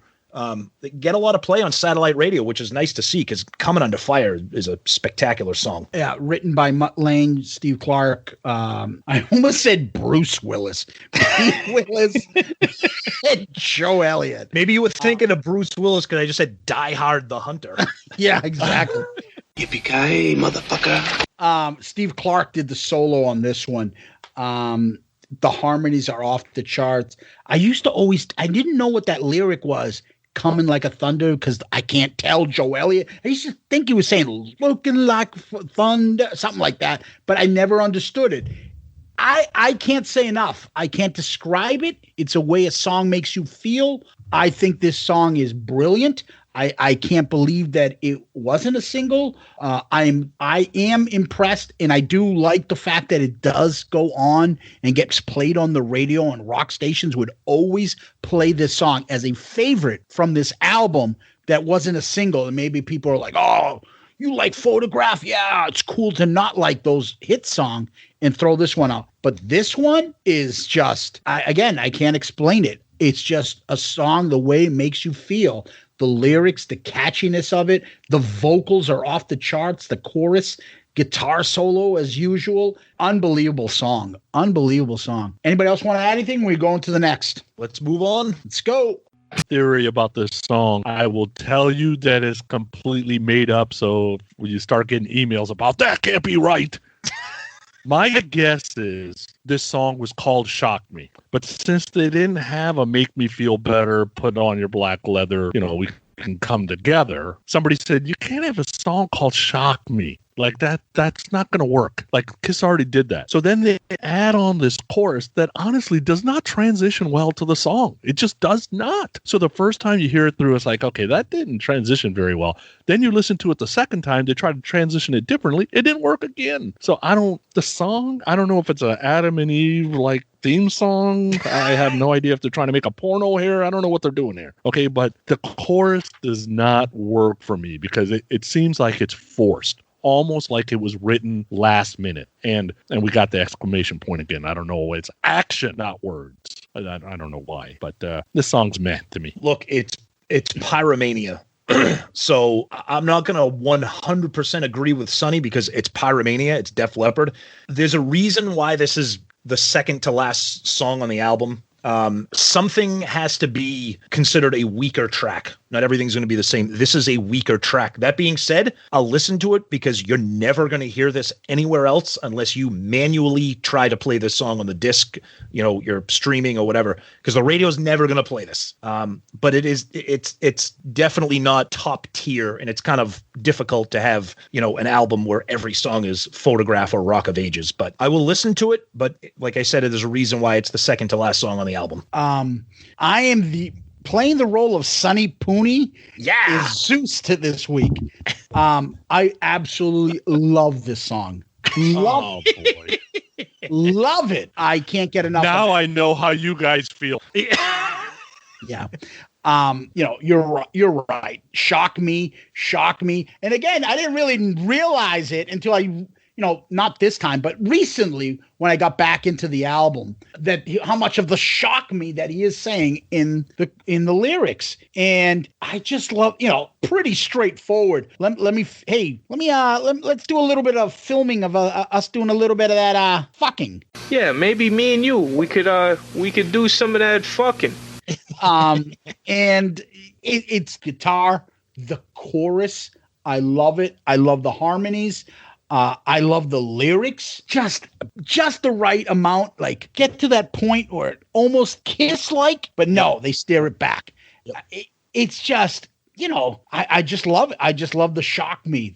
they get a lot of play on satellite radio, which is nice to see because Coming Under Fire is a spectacular song. Yeah, written by Mutt Lange, Steve Clark. I almost said Bruce Willis. Pete Willis and Joe Elliott. Maybe you were thinking of Bruce Willis because I just said Die Hard the Hunter. Yeah, exactly. Yippee-ki-yay, motherfucker. Steve Clark did the solo on this one. The harmonies are off the charts. I didn't know what that lyric was, coming like a thunder, because I can't tell Joe Elliott. I used to think he was saying looking like thunder, something like that, but I never understood it. I can't say enough. I can't describe it. It's a way a song makes you feel. I think this song is brilliant. I can't believe that it wasn't a single. I am impressed, and I do like the fact that it does go on and gets played on the radio, and rock stations would always play this song as a favorite from this album that wasn't a single. And maybe people are like, oh, you like Photograph? Yeah, it's cool to not like those hit song and throw this one out. But this one is just, I can't explain it. It's just a song, the way it makes you feel. The lyrics, the catchiness of it, the vocals are off the charts, the chorus, guitar solo as usual. Unbelievable song. Unbelievable song. Anybody else want to add anything? We're going to the next. Let's move on. Let's go. Theory about this song, I will tell you that is completely made up. So when you start getting emails about that, can't be right. My guess is this song was called Shock Me. But since they didn't have a Make Me Feel Better, Put On Your Black Leather, we can come together, somebody said, you can't have a song called Shock Me. Like that's not going to work. Like Kiss already did that. So then they add on this chorus that honestly does not transition well to the song. It just does not. So the first time you hear it through, it's like, okay, that didn't transition very well. Then you listen to it the second time, they try to transition it differently. It didn't work again. So I don't know if it's an Adam and Eve like theme song. I have no idea if they're trying to make a porno here. I don't know what they're doing here. Okay, but the chorus does not work for me because it seems like it's forced. almost like it was written last minute. And we got the exclamation point again. I don't know. It's action, not words. I don't know why, but this song's meant to me. Look, it's Pyromania. So I'm not going to 100% agree with Sonny because it's Pyromania. It's Def Leppard. There's a reason why this is the second to last song on the album. Something has to be considered a weaker track. Not everything's going to be the same. This is a weaker track. That being said, I'll listen to it because you're never going to hear this anywhere else unless you manually try to play this song on the disc, you're streaming or whatever, because the radio's never going to play this. But it's definitely not top tier, and it's kind of difficult to have, an album where every song is Photograph or Rock of Ages. But I will listen to it. But like I said, there's a reason why it's the second to last song on the album. I am playing the role of Sonny Pooney. Yeah, is Zeus to this week. I absolutely love this song. Love it. I can't get enough. Now I know how you guys feel. Yeah. You're right. Shock me. And again, I didn't really realize it until I, not this time, but recently when I got back into the album, that how much of the shock me that he is saying in the lyrics. And I just love, pretty straightforward. Let's do a little bit of filming of us doing a little bit of that fucking. Yeah, maybe me and you, we could do some of that fucking. And it's guitar, the chorus. I love it. I love the harmonies. I love the lyrics, just the right amount, like get to that point where it almost Kiss-like, but no, they steer it back. It's just, I just love it. I just love the shock me.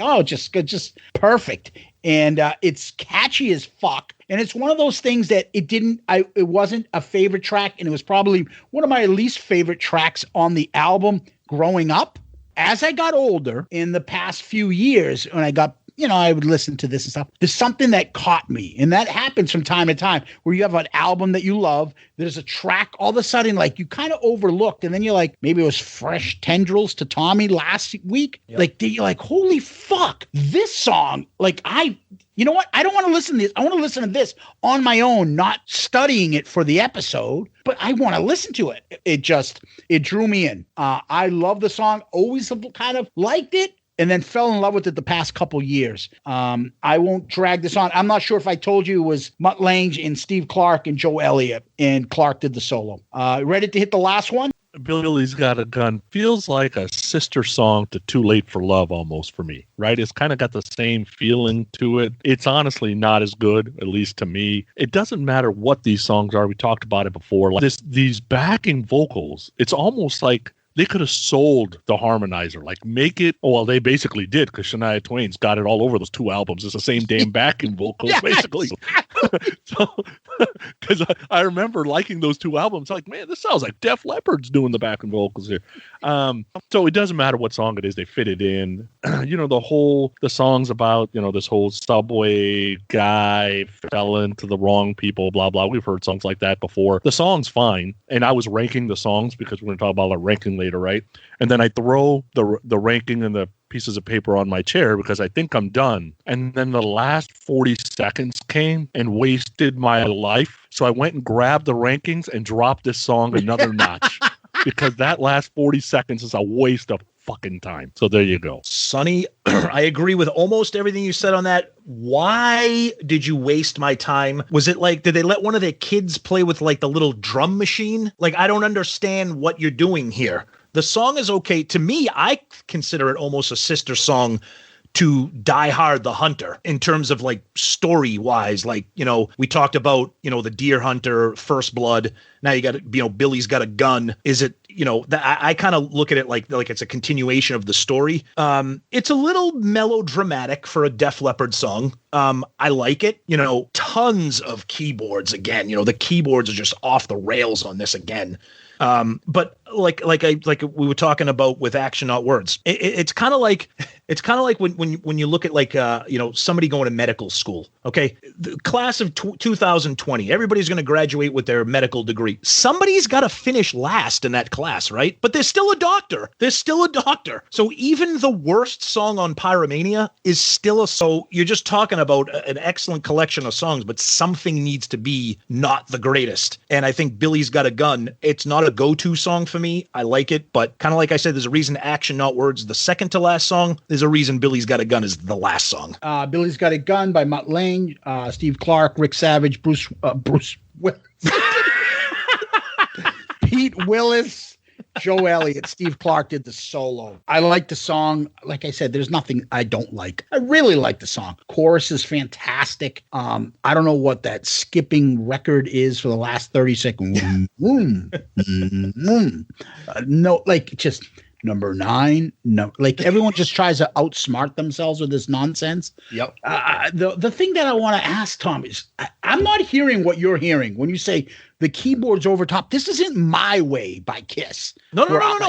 Oh, just perfect. And it's catchy as fuck. And it's one of those things that it wasn't a favorite track, and it was probably one of my least favorite tracks on the album growing up. As I got older in the past few years, when I got, I would listen to this and stuff, there's something that caught me. And that happens from time to time where you have an album that you love. There's a track all of a sudden, like you kind of overlooked. And then you're like, maybe it was Fresh Tendrils to Tommy last week. Yep. Like, you're like, holy fuck, this song. Like you know what? I don't want to listen to this. I want to listen to this on my own, not studying it for the episode, but I want to listen to it. It drew me in. I love the song. Always kind of liked it and then fell in love with it the past couple years. I won't drag this on. I'm not sure if I told you it was Mutt Lange and Steve Clark and Joe Elliott, and Clark did the solo. Ready to hit the last one? Billy's Got a Gun feels like a sister song to Too Late for Love almost for me, right? It's kind of got the same feeling to it. It's honestly not as good, at least to me. It doesn't matter what these songs are. We talked about it before. Like these backing vocals, it's almost like they could have sold the harmonizer, like make it. Well, they basically did, because Shania Twain's got it all over those two albums. It's the same damn backing vocals, basically. So, because I remember liking those two albums, like, man, this sounds like Def Leppard's doing the backing vocals here. So it doesn't matter what song it is, they fit it in. The songs about, this whole subway guy fell into the wrong people, blah, blah. We've heard songs like that before. The song's fine. And I was ranking the songs because we're going to talk about our ranking later, right? And then I throw the ranking and the pieces of paper on my chair because I think I'm done. And then the last 40 seconds came and wasted my life. So I went and grabbed the rankings and dropped this song another notch because that last 40 seconds is a waste of fucking time. So there you go. Sonny, I agree with almost everything you said on that. Why did you waste my time? Was it like, did they let one of their kids play with like the little drum machine? Like, I don't understand what you're doing here. The song is okay. To me, I consider it almost a sister song to Die Hard the Hunter in terms of like story wise. Like, we talked about, the Deer Hunter, First Blood. Now you got, Billy's Got a Gun. Is it, I kind of look at it like it's a continuation of the story. It's a little melodramatic for a Def Leppard song. I like it, tons of keyboards again. The keyboards are just off the rails on this again. But like we were talking about with Action Not Words. It's kind of like when you look at like somebody going to medical school. Okay, the class of 2020, everybody's going to graduate with their medical degree. Somebody's got to finish last in that class, right? But there's still a doctor. So even the worst song on Pyromania is still so you're just talking about an excellent collection of songs, but something needs to be not the greatest. And I think Billy's Got a Gun, it's not a go-to song for me. I like it, but kind of like I said, there's a reason Action Not Words, the second to last song. There's a reason Billy's Got a Gun is the last song. Billy's Got a Gun by Mutt Lange, Steve Clark, Rick Savage, Bruce Willis, Pete Willis, Joe Elliott. Steve Clark did the solo. I like the song. Like I said, there's nothing I don't like. I really like the song. Chorus is fantastic. I don't know what that skipping record is for the last 30 seconds. No, like just number 9. No, like everyone just tries to outsmart themselves with this nonsense. Yep. The thing that I want to ask, Tom, is I'm not hearing what you're hearing when you say the keyboard's over top. This isn't My Way by Kiss. No.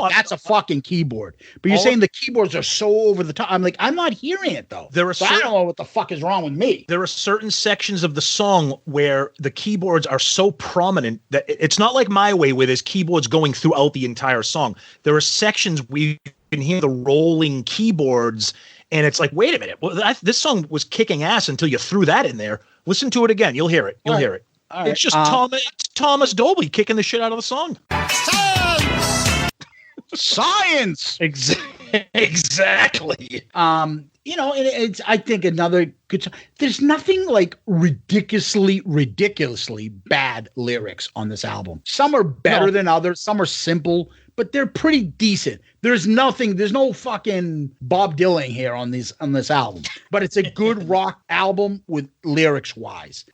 That's a fucking keyboard. But you're saying the keyboards are so over the top. I'm like, I'm not hearing it though. I don't know what the fuck is wrong with me. There are certain sections of the song where the keyboards are so prominent that it's not like My Way where there's keyboards going throughout the entire song. There are sections where you can hear the rolling keyboards and it's like, wait a minute. Well, this song was kicking ass until you threw that in there. Listen to it again. You'll hear it. Hear it. Right. It's just Thomas Dolby kicking the shit out of the song. Science. Exactly. It's I think another good song. There's nothing like ridiculously bad lyrics on this album. Some are better than others. Some are simple, but they're pretty decent. There's no fucking Bob Dylan here on this album, but it's a good rock album with lyrics wise.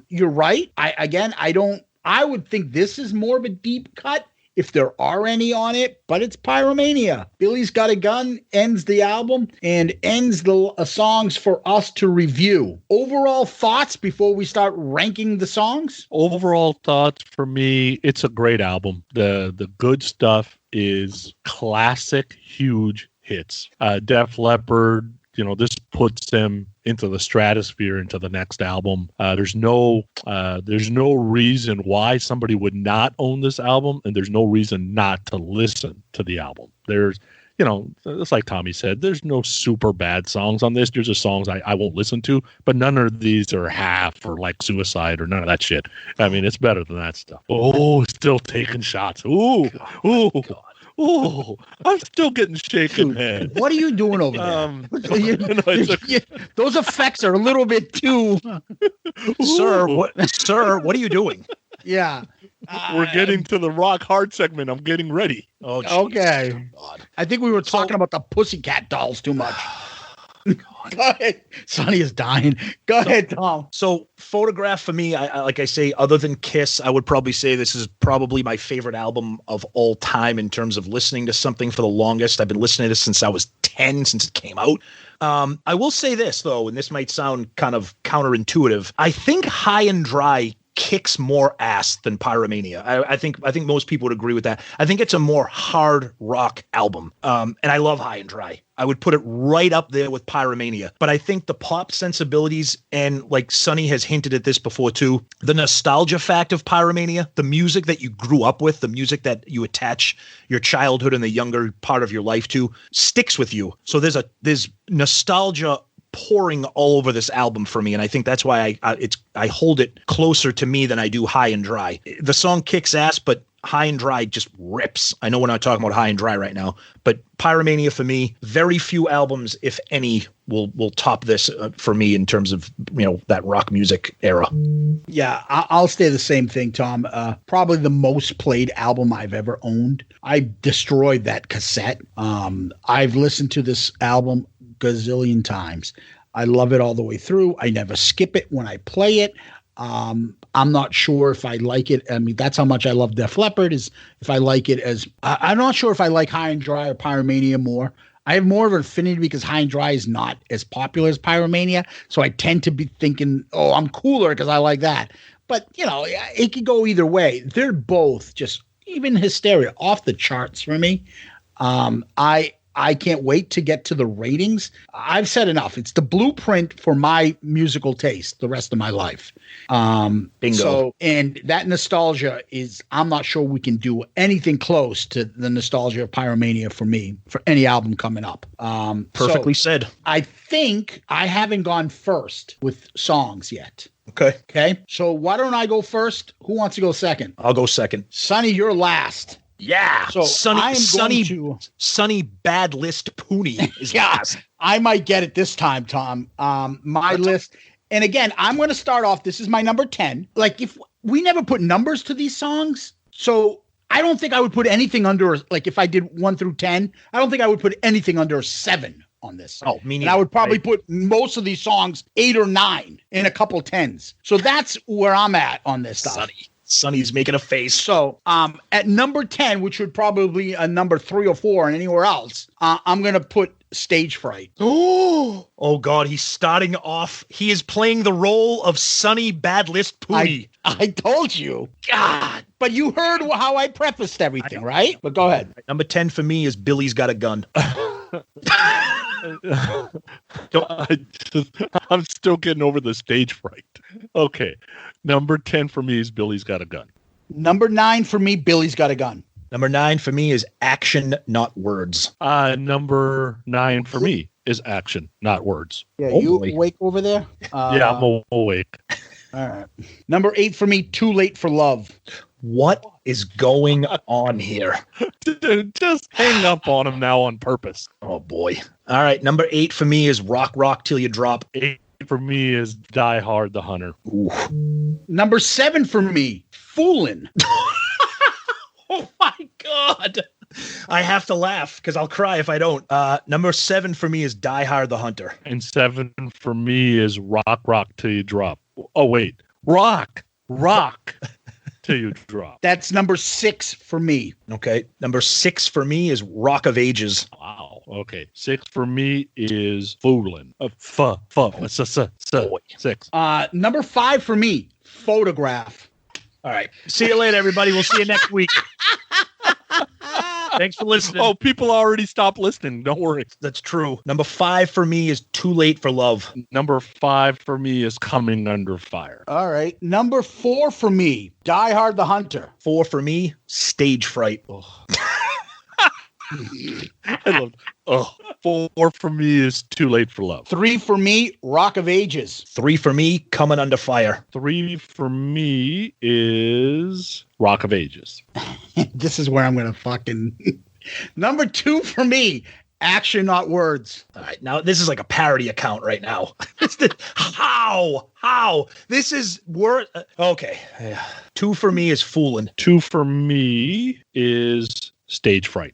You're right. I would think this is more of a deep cut if there are any on it, but it's Pyromania. Billy's Got a Gun ends the album and ends the songs for us to review. Overall thoughts before we start ranking the songs? Overall thoughts for me, it's a great album. The good stuff is classic, huge hits. Def Leppard, this puts them into the stratosphere, into the next album. There's no reason why somebody would not own this album, and there's no reason not to listen to the album. There's, it's like Tommy said, there's no super bad songs on this. There's just songs I won't listen to, but none of these are half or like Suicide or none of that shit. I mean, it's better than that stuff. Oh, still taking shots. Ooh, God. Oh, I'm still getting shaken, man. What are you doing over there? Those effects are a little bit too. Sir, what are you doing? Yeah. We're getting to the rock hard segment. I'm getting ready. Oh, geez. Okay. God. I think we were talking about the Pussycat Dolls too much. Go ahead. Sonny is dying. Go ahead, Tom. So Photograph for me, I like I say, other than Kiss, I would probably say this is probably my favorite album of all time in terms of listening to something for the longest. I've been listening to this since I was 10, since it came out. I will say this, though, and this might sound kind of counterintuitive. I think High and Dry kicks more ass than Pyromania. I think most people would agree with that. I think it's a more hard rock album. And I love High and Dry. I would put it right up there with Pyromania. But I think the pop sensibilities, and like Sonny has hinted at this before too, the nostalgia fact of Pyromania, the music that you grew up with, the music that you attach your childhood and the younger part of your life to, sticks with you. So there's nostalgia pouring all over this album for me, and I think that's why I hold it closer to me than I do High and Dry. The song kicks ass, but High and Dry just rips. I know we're not talking about High and Dry right now, but Pyromania for me, very few albums, if any, will top this for me in terms of that rock music era. Yeah, I'll say the same thing, Tom. Probably the most played album I've ever owned. I destroyed that cassette. I've listened to this album gazillion times. I love it all the way through. I never skip it when I play it. I'm not sure if I like it. I mean, that's how much I love Def Leppard, is if I like it as I'm not sure if I like High and Dry or Pyromania more. I have more of an affinity because High and Dry is not as popular as Pyromania. So I tend to be thinking, oh, I'm cooler because I like that. But, it could go either way. They're both just, even Hysteria, off the charts for me. I can't wait to get to the ratings. I've said enough. It's the blueprint for my musical taste the rest of my life. Bingo. So, and that nostalgia is, I'm not sure we can do anything close to the nostalgia of Pyromania for me, for any album coming up. Perfectly said. I think I haven't gone first with songs yet. Okay. So why don't I go first? Who wants to go second? I'll go second. Sonny, you're last. Yeah. So Sonny Bad List Pooney is last. I might get it this time, Tom. My list. And again, I'm going to start off. This is my number 10. Like, if we never put numbers to these songs, so I don't think I would put anything under, like, if I did 1 through 10, I don't think I would put anything under a 7 on this. Oh, me neither. And I would probably put most of these songs 8 or 9 and a couple 10s. So that's where I'm at on this stuff. Sonny's making a face. So at number 10, which would probably be a number 3 or 4 and anywhere else, I'm going to put Stage Fright. Oh, God. He's starting off. He is playing the role of Sonny Bad List Pooney. I told you. God. But you heard how I prefaced everything, right? But go ahead. Number 10 for me is Billy's Got a Gun. I'm still getting over the stage fright. Okay. Number 10 for me is Billy's Got a Gun. Number 9 for me, Billy's Got a Gun. Number 9 for me is Action, Not Words. Number 9 for me is Action, Not Words. Yeah, you awake over there? Yeah, I'm awake. All right. Number 8 for me, Too Late for Love. What is going on here? Just hang up on him now on purpose. Oh, boy. All right. Number 8 for me is Rock, Rock Till You Drop. 8 for me is Die Hard the Hunter. Ooh. Number 7 for me, Foolin'. Oh, my God. I have to laugh because I'll cry if I don't. Number 7 for me is Die Hard the Hunter. And 7 for me is Rock, Rock Till You Drop. Oh, wait. Rock Till You Drop. That's number 6 for me. Okay. Number 6 for me is Rock of Ages. Wow. Okay. 6 for me is Foolin'. 6. Number 5 for me, Photograph. All right. See you later, everybody. We'll see you next week. Thanks for listening. Oh, people already stopped listening. Don't worry. That's true. Number 5 for me is Too Late for Love. Number 5 for me is Coming Under Fire. All right. Number 4 for me, Die Hard the Hunter. 4 for me, Stage Fright. I love 4 for me is Too Late for Love. 3 for me, Rock of Ages. 3 for me, Coming Under Fire. 3 for me is Rock of Ages. This is where I'm going to fucking... Number 2 for me, Action Not Words. All right, now this is like a parody account right now. How? This is word. Okay. 2 for me is Foolin'. 2 for me is Stage Fright.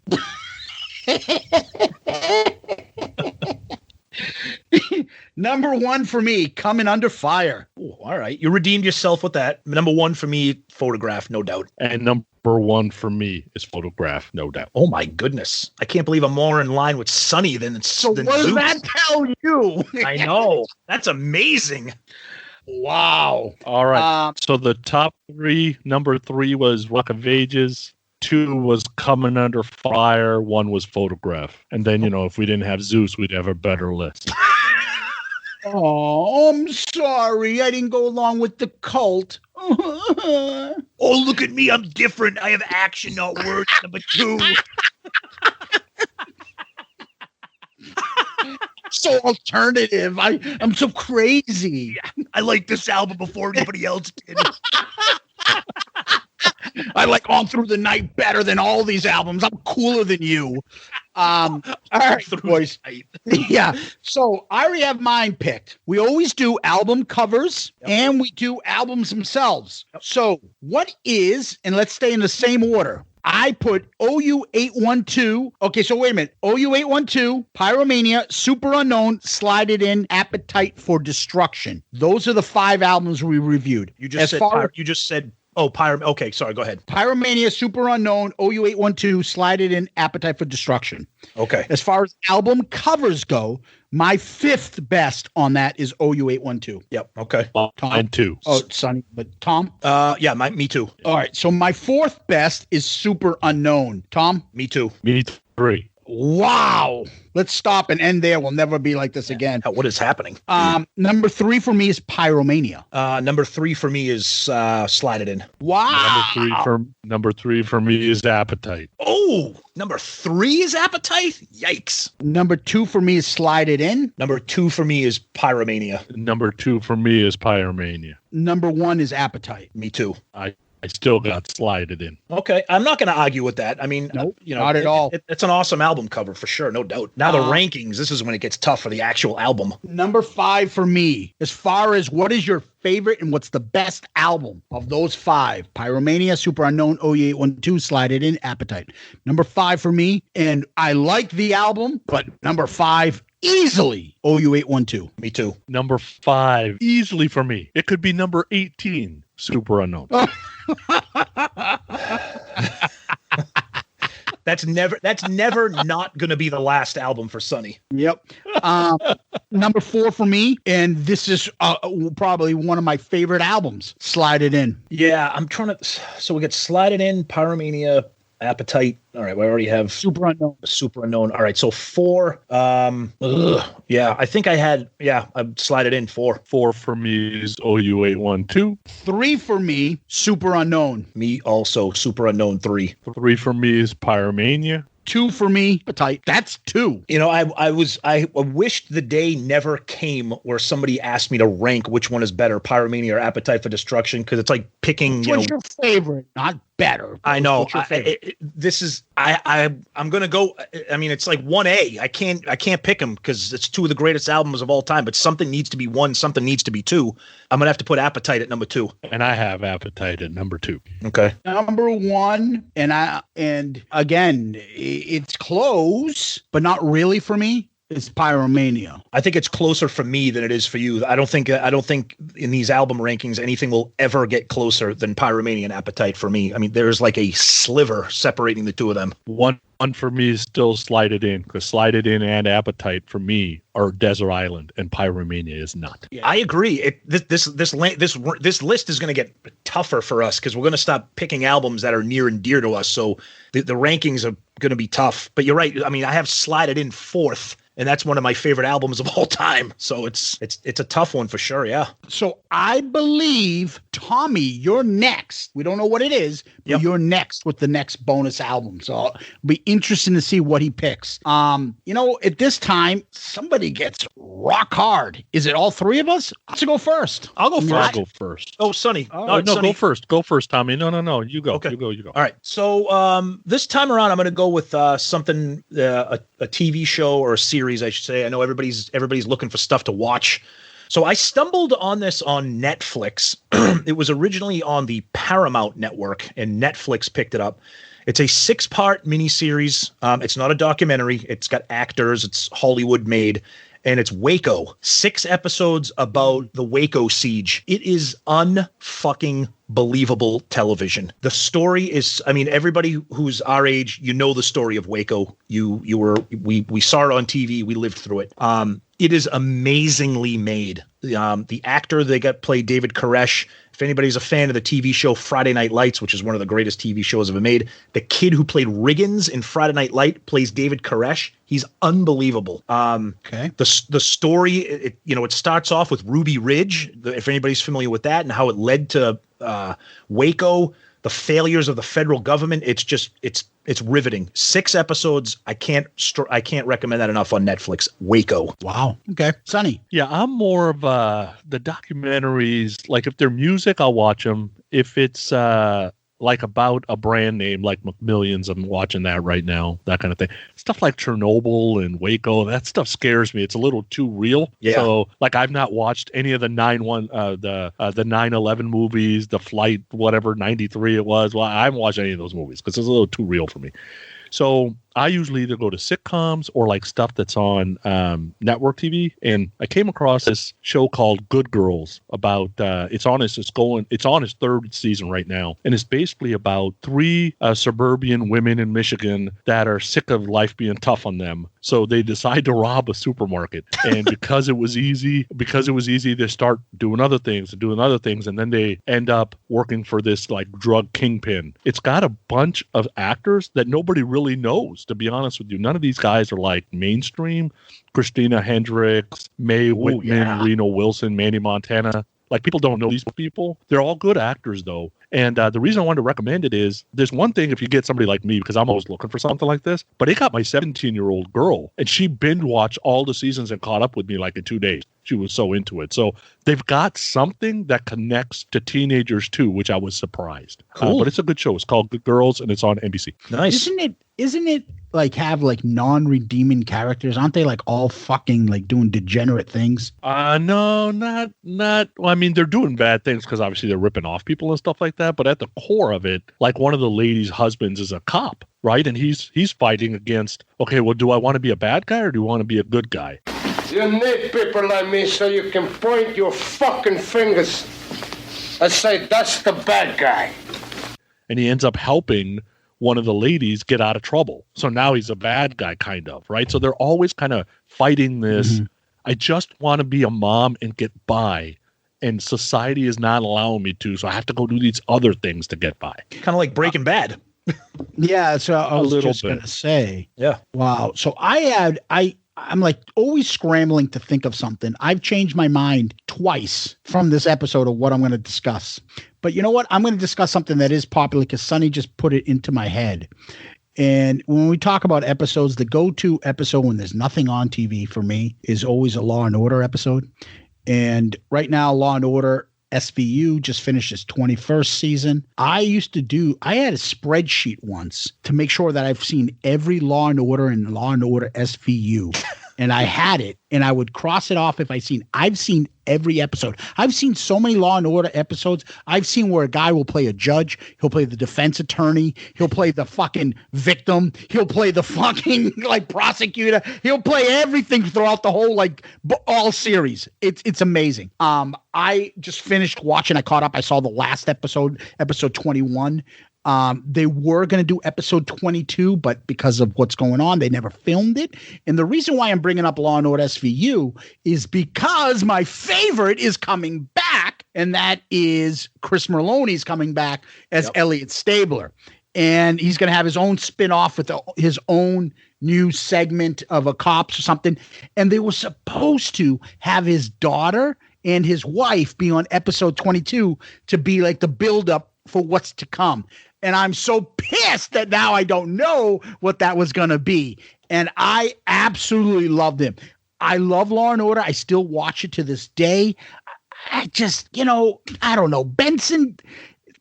Number 1 for me, Coming Under Fire. Ooh, all right. You redeemed yourself with that. Number 1 for me, Photograph, no doubt. And number 1 for me is Photograph, no doubt. Oh, my goodness. I can't believe I'm more in line with Sonny than So what does that tell you? I know. That's amazing. Wow. All right. So the top 3, number 3 was Rock of Ages. 2 was Coming Under Fire. 1 was Photograph. And then, if we didn't have Zeus, we'd have a better list. Oh, I'm sorry. I didn't go along with the cult. Oh, look at me. I'm different. I have Action, Not Words. Number 2. So alternative. I'm so crazy. I like this album before anybody else did. I like On Through the Night better than all these albums. I'm cooler than you. All right, boys. Yeah. So I already have mine picked. We always do album covers and we do albums themselves. So what is, and let's stay in the same order. I put OU812. Okay, so wait a minute. OU812, Pyromania, Super Unknown, Slide It In, Appetite for Destruction. Those are the 5 albums we reviewed. You just said Oh, okay, sorry, go ahead. Pyromania, Super Unknown, OU812, Slide It In, Appetite for Destruction. Okay. As far as album covers go, my 5th best on that is OU812. Yep. Okay. Mine too. Oh, Sonny, but Tom? Yeah, me too. All right. So my 4th best is Super Unknown. Tom? Me too. Me 3. Wow. Let's stop and end there. We'll never be like this again. What is happening? Number 3 for me is Pyromania. Number 3 for me is Slide It In. Wow. Number three for me is Appetite. Oh, number 3 is Appetite? Yikes. Number 2 for me is Slide It In. Number 2 for me is Pyromania. Number 2 for me is Pyromania. Number 1 is Appetite. Me too. I still got Slide It In. Okay, I'm not going to argue with that. I mean, nope, not at all. It's an awesome album cover for sure, no doubt. Now the rankings, this is when it gets tough for the actual album. Number 5 for me, as far as what is your favorite and what's the best album of those 5, Pyromania, Super Unknown, OU812, Slide It In, Appetite. Number 5 for me, and I like the album, but number 5, easily OU812. Me too. Number 5, easily for me. It could be number 18, Super Unknown. That's never not going to be the last album for Sonny. Yep. Number 4 for me, and this is probably one of my favorite albums, Slide It In. Yeah, I'm trying to. So we get Slide It In, Pyromania, Appetite. All right, we already have Super Unknown. All right, so 4. Yeah, I think I had. Yeah, I Slide It In 4. 4 for me is OU812. 3 for me, Super Unknown. Me also, Super Unknown 3. 3 for me is Pyromania. 2 for me, Appetite. That's 2. You know, I wished the day never came where somebody asked me to rank which one is better, Pyromania or Appetite for Destruction, because it's like picking. What's your favorite? Not better. I know. What's your favorite? I'm gonna go. I mean, it's like 1A. I can't pick them because it's 2 of the greatest albums of all time. But something needs to be 1. Something needs to be 2. I'm gonna have to put Appetite at number 2. And I have Appetite at number 2. Okay. Number 1, and again, it's close, but not really for me. It's Pyromania. I think it's closer for me than it is for you. I don't think in these album rankings anything will ever get closer than Pyromania and Appetite for me. I mean, there's like a sliver separating the 2 of them. One for me is still Slide It In, because Slide It In and Appetite for me are Desert Island, and Pyromania is not. Yeah. I agree. This list is going to get tougher for us because we're going to stop picking albums that are near and dear to us. So the rankings are going to be tough. But you're right. I mean, I have Slide It In 4th. And that's one of my favorite albums of all time. So it's a tough one for sure, yeah. So I believe, Tommy, you're next. We don't know what it is, but you're next with the next bonus album. So it'll be interesting to see what he picks. At this time, somebody gets rock hard. Is it all 3 of us? Let's go first. I'll go first. I'll go first. Oh, Sonny. No, Sonny. go first. Go first, Tommy. No. You go. Okay. You go. All right. So this time around, I'm going to go with something, a TV show or a series, I should say. I know everybody's looking for stuff to watch. So I stumbled on this on Netflix. It was originally on the Paramount Network, and Netflix picked it up. It's a 6-part miniseries. It's not a documentary. It's got actors. It's Hollywood made. And it's Waco. 6 episodes about the Waco siege. It is unfucking believable television. The story is, I mean, everybody who's our age, you know the story of Waco. We saw it on TV. We lived through it. It is amazingly made. The actor they got played David Koresh. If anybody's a fan of the TV show Friday Night Lights, which is one of the greatest TV shows ever made, the kid who played Riggins in Friday Night Light plays David Koresh. He's unbelievable. Okay. The story, it starts off with Ruby Ridge, if anybody's familiar with that, and how it led to Waco, the failures of the federal government. It's riveting. 6 episodes. I can't recommend that enough on Netflix. Waco. Wow. Okay. Sonny. Yeah, I'm more of the documentaries. Like if they're music, I'll watch them. If it's like about a brand name like McMillions, I'm watching that right now. That kind of thing. Stuff like Chernobyl and Waco, that stuff scares me. It's a little too real. Yeah. So like I've not watched any of the 9/11 movies, the Flight, whatever 93 it was. Well, I haven't watched any of those movies because it's a little too real for me. So I usually either go to sitcoms or like stuff that's on network TV. And I came across this show called Good Girls about it's on its third season right now, and it's basically about 3 suburban women in Michigan that are sick of life being tough on them. So they decide to rob a supermarket, and because it was easy, they start doing other things, and then they end up working for this like drug kingpin. It's got a bunch of actors that nobody really knows, to be honest with you. None of these guys are like mainstream. Christina Hendricks, Mae Whitman, Reno Wilson, Manny Montana. Like, people don't know these people. They're all good actors, though. And the reason I wanted to recommend it is there's one thing if you get somebody like me, because I'm always looking for something like this, but it got my 17-year-old girl, and she binge watched all the seasons and caught up with me like in 2 days. She was so into it. So they've got something that connects to teenagers too, which I was surprised. Cool. But it's a good show. It's called Good Girls, and it's on NBC. Nice. Isn't it like have like non-redeeming characters? Aren't they like all fucking like doing degenerate things? No, not. Well, I mean, they're doing bad things because obviously they're ripping off people and stuff like that. But at the core of it, like one of the ladies' husbands is a cop, right? And he's fighting against, okay, well, do I want to be a bad guy or do I want to be a good guy? You need people like me so you can point your fucking fingers and say, that's the bad guy. And he ends up helping one of the ladies get out of trouble. So now he's a bad guy, kind of, right? So they're always kind of fighting this. I just want to be a mom and get by. And society is not allowing me to, so I have to go do these other things to get by. Kind of like Breaking Bad. Yeah, so I was just going to say. Yeah. Wow. So I'm like always scrambling to think of something. I've changed my mind twice from this episode of what I'm going to discuss. But you know what? I'm going to discuss something that is popular because Sonny just put it into my head. And when we talk about episodes, the go-to episode when there's nothing on TV for me is always a Law and Order episode. And right now, Law and Order SVU just finished its 21st season. I had a spreadsheet once to make sure that I've seen every Law and Order and Law and Order SVU. And I had it, and I would cross it off if I've seen every episode. I've seen so many Law and Order episodes. I've seen where a guy will play a judge. He'll play the defense attorney. He'll play the fucking victim. He'll play the fucking like prosecutor. He'll play everything throughout the whole all series. It's amazing. I just finished watching. I caught up. I saw the last episode 21. They were going to do episode 22, but because of what's going on, they never filmed it. And the reason why I'm bringing up Law & Order SVU is because my favorite is coming back, and that is Chris Merloni's coming back as Elliot Stabler. And he's going to have his own spin-off with his own new segment of a cops or something. And they were supposed to have his daughter and his wife be on episode 22 to be like the build-up for what's to come. And I'm so pissed that now I don't know what that was going to be. And I absolutely loved him. I love Law and Order. I still watch it to this day. I just, I don't know. Benson,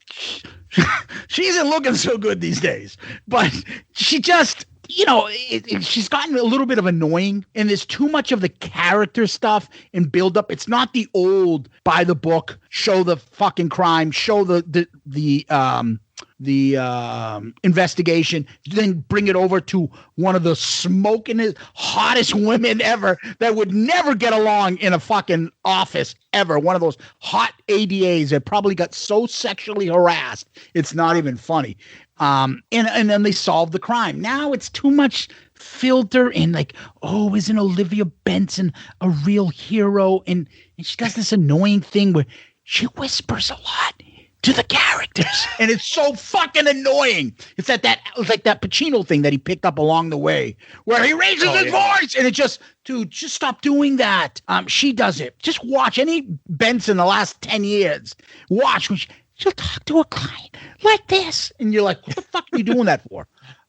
she isn't looking so good these days, but she just, she's gotten a little bit of annoying, and there's too much of the character stuff and build up. It's not the old by the book, show the fucking crime, show the investigation, then bring it over to one of the smokingest, hottest women ever that would never get along in a fucking office ever. One of those hot ADAs that probably got so sexually harassed, it's not even funny. And then they solve the crime. Now it's too much filter and like, oh, isn't Olivia Benson a real hero? And she does this annoying thing where she whispers a lot to the characters, and it's so fucking annoying. It's like that Pacino thing that he picked up along the way, where he raises his voice, and it just stop doing that. She does it. Just watch any Benson the last 10 years. Watch when she'll talk to a client like this, and you're like, what the fuck are you doing that for?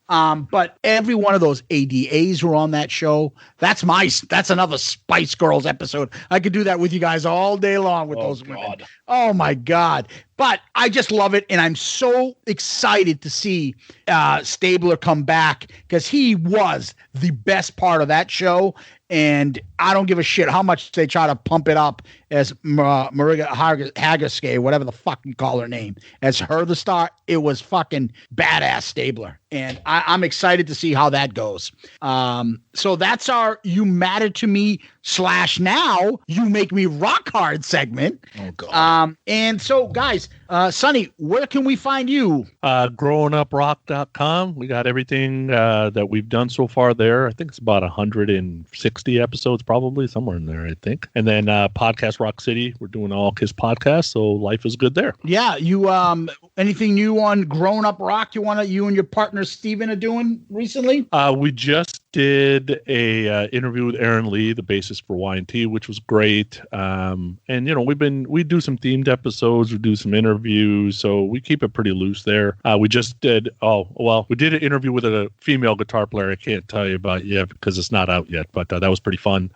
But every one of those ADAs were on that show. That's another Spice Girls episode. I could do that with you guys all day long with those women. Oh my God. But I just love it. And I'm so excited to see Stabler come back because he was the best part of that show. And I don't give a shit how much they try to pump it up as Mariga Hagaske, whatever the fuck you call her name, as her the star. It was fucking badass Stabler. And I'm excited to see how that goes. So that's our You Matter to Me / now You Make Me Rock Hard segment. Oh, God. And so, guys, Sonny, where can we find you? GrowingUpRock.com. We got everything that we've done so far there. I think it's about 160 episodes, probably, somewhere in there, I think. And then Podcast Rock City. We're doing all Kiss podcasts, so life is good there. Yeah, you anything new on Growing Up Rock you and your partner Steven are doing recently? We just did a interview with Aaron Lee, the bassist for Y&T, which was great. And we do some themed episodes, we do some interviews, so we keep it pretty loose there. We just did we did an interview with a female guitar player. I can't tell you about yet because it's not out yet, but that was pretty fun.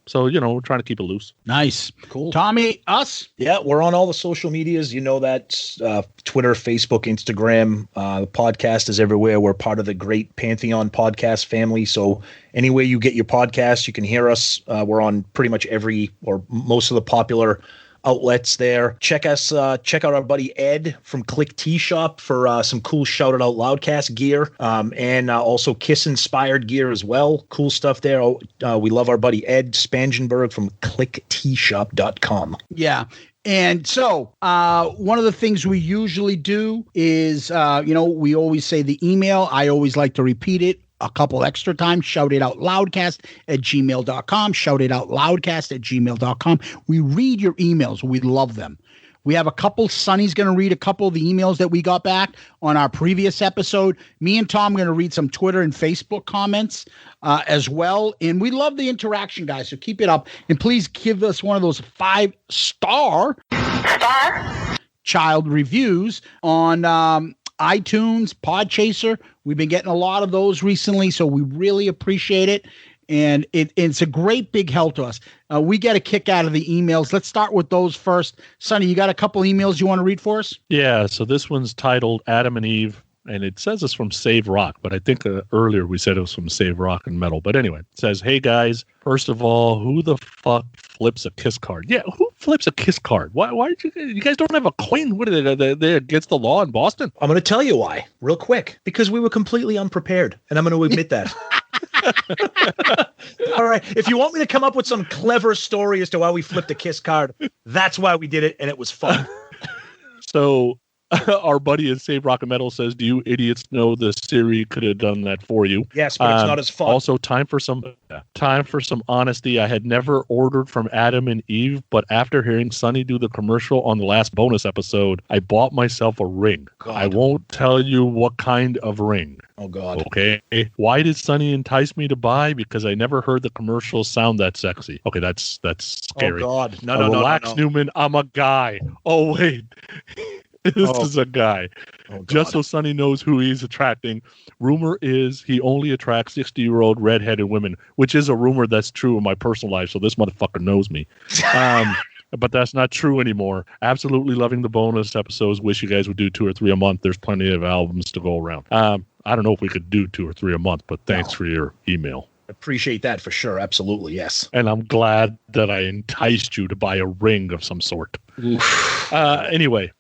So we're trying to keep it loose. Nice. Cool. Tommy, us? Yeah, we're on all the social medias. You know that, Twitter, Facebook, Instagram. The podcast is everywhere. We're part of the great Pantheon podcast family. So anywhere you get your podcast, you can hear us. We're on pretty much every or most of the popular outlets there. Check out our buddy Ed from Click Tea Shop for some cool Shout It Out Loudcast gear, and also Kiss inspired gear as well. Cool stuff there. We love our buddy Ed Spangenberg from clickteashop.com. Yeah. And so one of the things we usually do is, we always say the email. I always like to repeat it a couple extra times. Shout it out loudcast at gmail.com. Shout it out loudcast at gmail.com. We read your emails. We love them. We have a couple. Sonny's going to read a couple of the emails that we got back on our previous episode. Me and Tom are going to read some Twitter and Facebook comments as well. And we love the interaction, guys. So keep it up. And please give us one of those 5-star child reviews on iTunes, Podchaser. We've been getting a lot of those recently, so we really appreciate it. And it's a great big help to us. We get a kick out of the emails. Let's start with those first. Sonny, you got a couple emails you want to read for us? Yeah, so this one's titled Adam and Eve, and it says it's from Save Rock, but I think earlier we said it was from Save Rock and Metal. But anyway, it says, hey guys, first of all, who the fuck flips a Kiss card? Yeah, who flips a Kiss card? Why you guys don't have a coin? What are they against the law in Boston? I'm going to tell you why, real quick, because we were completely unprepared, and I'm going to admit that. All right. If you want me to come up with some clever story as to why we flipped a Kiss card, that's why we did it, and it was fun. So our buddy at Save Rock and Metal says, do you idiots know the Siri could have done that for you? Yes, but it's not as fun. Also, time for some honesty. I had never ordered from Adam and Eve, but after hearing Sonny do the commercial on the last bonus episode, I bought myself a ring. God. I won't tell you what kind of ring. Oh, God. Okay. Why did Sonny entice me to buy? Because I never heard the commercials sound that sexy. Okay, that's scary. Oh, God. No. Relax, Newman. I'm a guy. Oh, wait. This is a guy. Oh, just so Sonny knows who he's attracting. Rumor is he only attracts 60-year-old redheaded women, which is a rumor that's true in my personal life, so this motherfucker knows me. But that's not true anymore. Absolutely loving the bonus episodes. Wish you guys would do 2 or 3 a month. There's plenty of albums to go around. I don't know if we could do 2 or 3 a month, but thanks for your email. Appreciate that for sure. Absolutely, yes. And I'm glad that I enticed you to buy a ring of some sort. Anyway.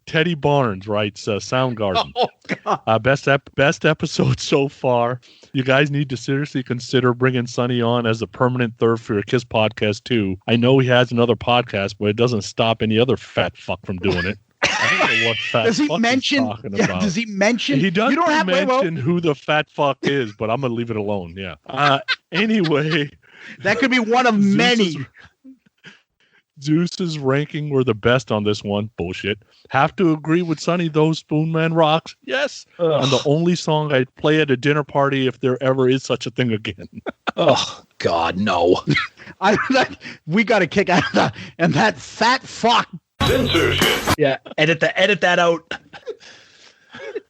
Teddy Barnes writes Soundgarden. Oh, God. Best episode so far. You guys need to seriously consider bringing Sonny on as a permanent third for your Kiss podcast too. I know he has another podcast, but it doesn't stop any other fat fuck from doing it. I don't know what fat does he fuck mention? he's talking Yeah, about. does he mention? He doesn't you don't have mention who the fat fuck is, but I'm gonna leave it alone. Yeah. Anyway, that could be one of many. Zeus's ranking were the best on this one. Bullshit. Have to agree with Sonny, those Spoon Man rocks. Yes. Ugh. And the only song I'd play at a dinner party if there ever is such a thing again. Oh, God, no. We got to kick out of that. And that fat fuck. Censorship. Yeah, edit that out.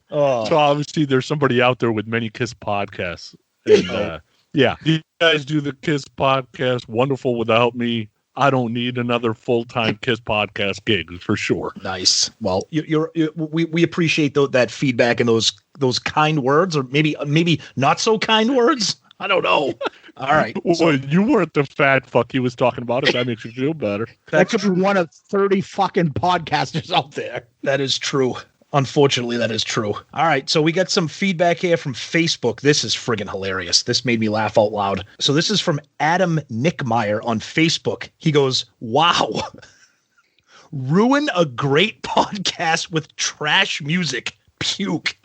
So obviously there's somebody out there with many Kiss podcasts. And, yeah, you guys do the Kiss podcast. Wonderful without me. I don't need another full-time Kiss podcast gig for sure. Nice. Well, we appreciate that feedback and those kind words, or maybe not so kind words. I don't know. All right. Well, you weren't the fat fuck he was talking about, if that makes you feel better. That could be one of 30 fucking podcasters out there. That is true. Unfortunately, that is true. All right, so we got some feedback here from Facebook. This is friggin' hilarious. This made me laugh out loud. So this is from Adam Nickmeyer on Facebook. He goes, wow. Ruin a great podcast with trash music. Puke.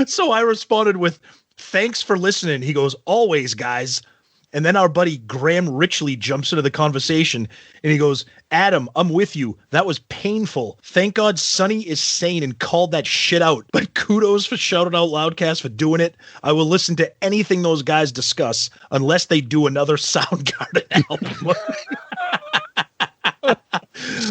So I responded with, thanks for listening. He goes, always, guys. And then our buddy Graham Richley jumps into the conversation and he goes, Adam, I'm with you. That was painful. Thank God Sonny is sane and called that shit out. But kudos for shouting out Loudcast for doing it. I will listen to anything those guys discuss unless they do another Soundgarden album.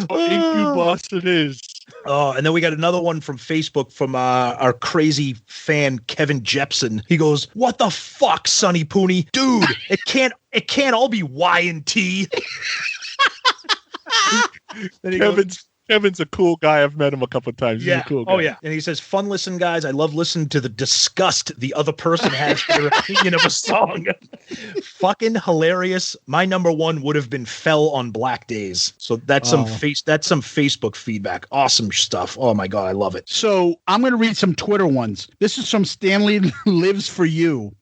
Thank you, Boston is. Oh, and then we got another one from Facebook from our crazy fan Kevin Jepson. He goes, "What the fuck, Sonny Pooney, dude? It can't all be Y and T." Kevin's a cool guy. I've met him a couple of times. He's a cool guy. Oh yeah. And he says, "Fun listen, guys. I love listening to the disgust the other person has for their opinion of a song. Fucking hilarious. My number one would have been Fell on Black Days." So that's some Facebook feedback. Awesome stuff. Oh my God, I love it. So I'm going to read some Twitter ones. This is from Stanley Lives for You.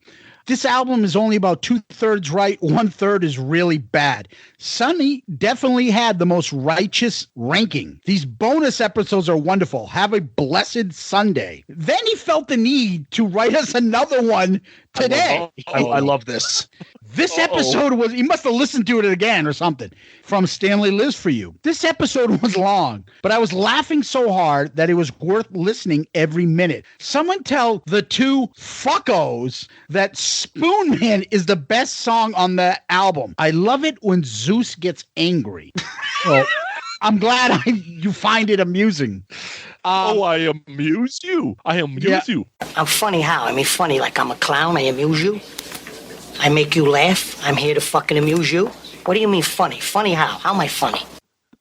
This album is only about 2/3 right, 1/3 is really bad. Sonny definitely had the most righteous ranking. These bonus episodes are wonderful. Have a blessed Sunday. Then he felt the need to write us another one today. I love this. This episode was, he must have listened to it again or something, from Stanley Lives for You. This episode was long, but I was laughing so hard that it was worth listening every minute. Someone tell the two fuckos that Spoon Man is the best song on the album. I love it when Zeus gets angry. Well, I'm glad you find it amusing. I amuse you. I amuse you. I'm funny how? I mean, funny like I'm a clown. I amuse you. I make you laugh. I'm here to fucking amuse you. What do you mean funny? Funny how? How am I funny?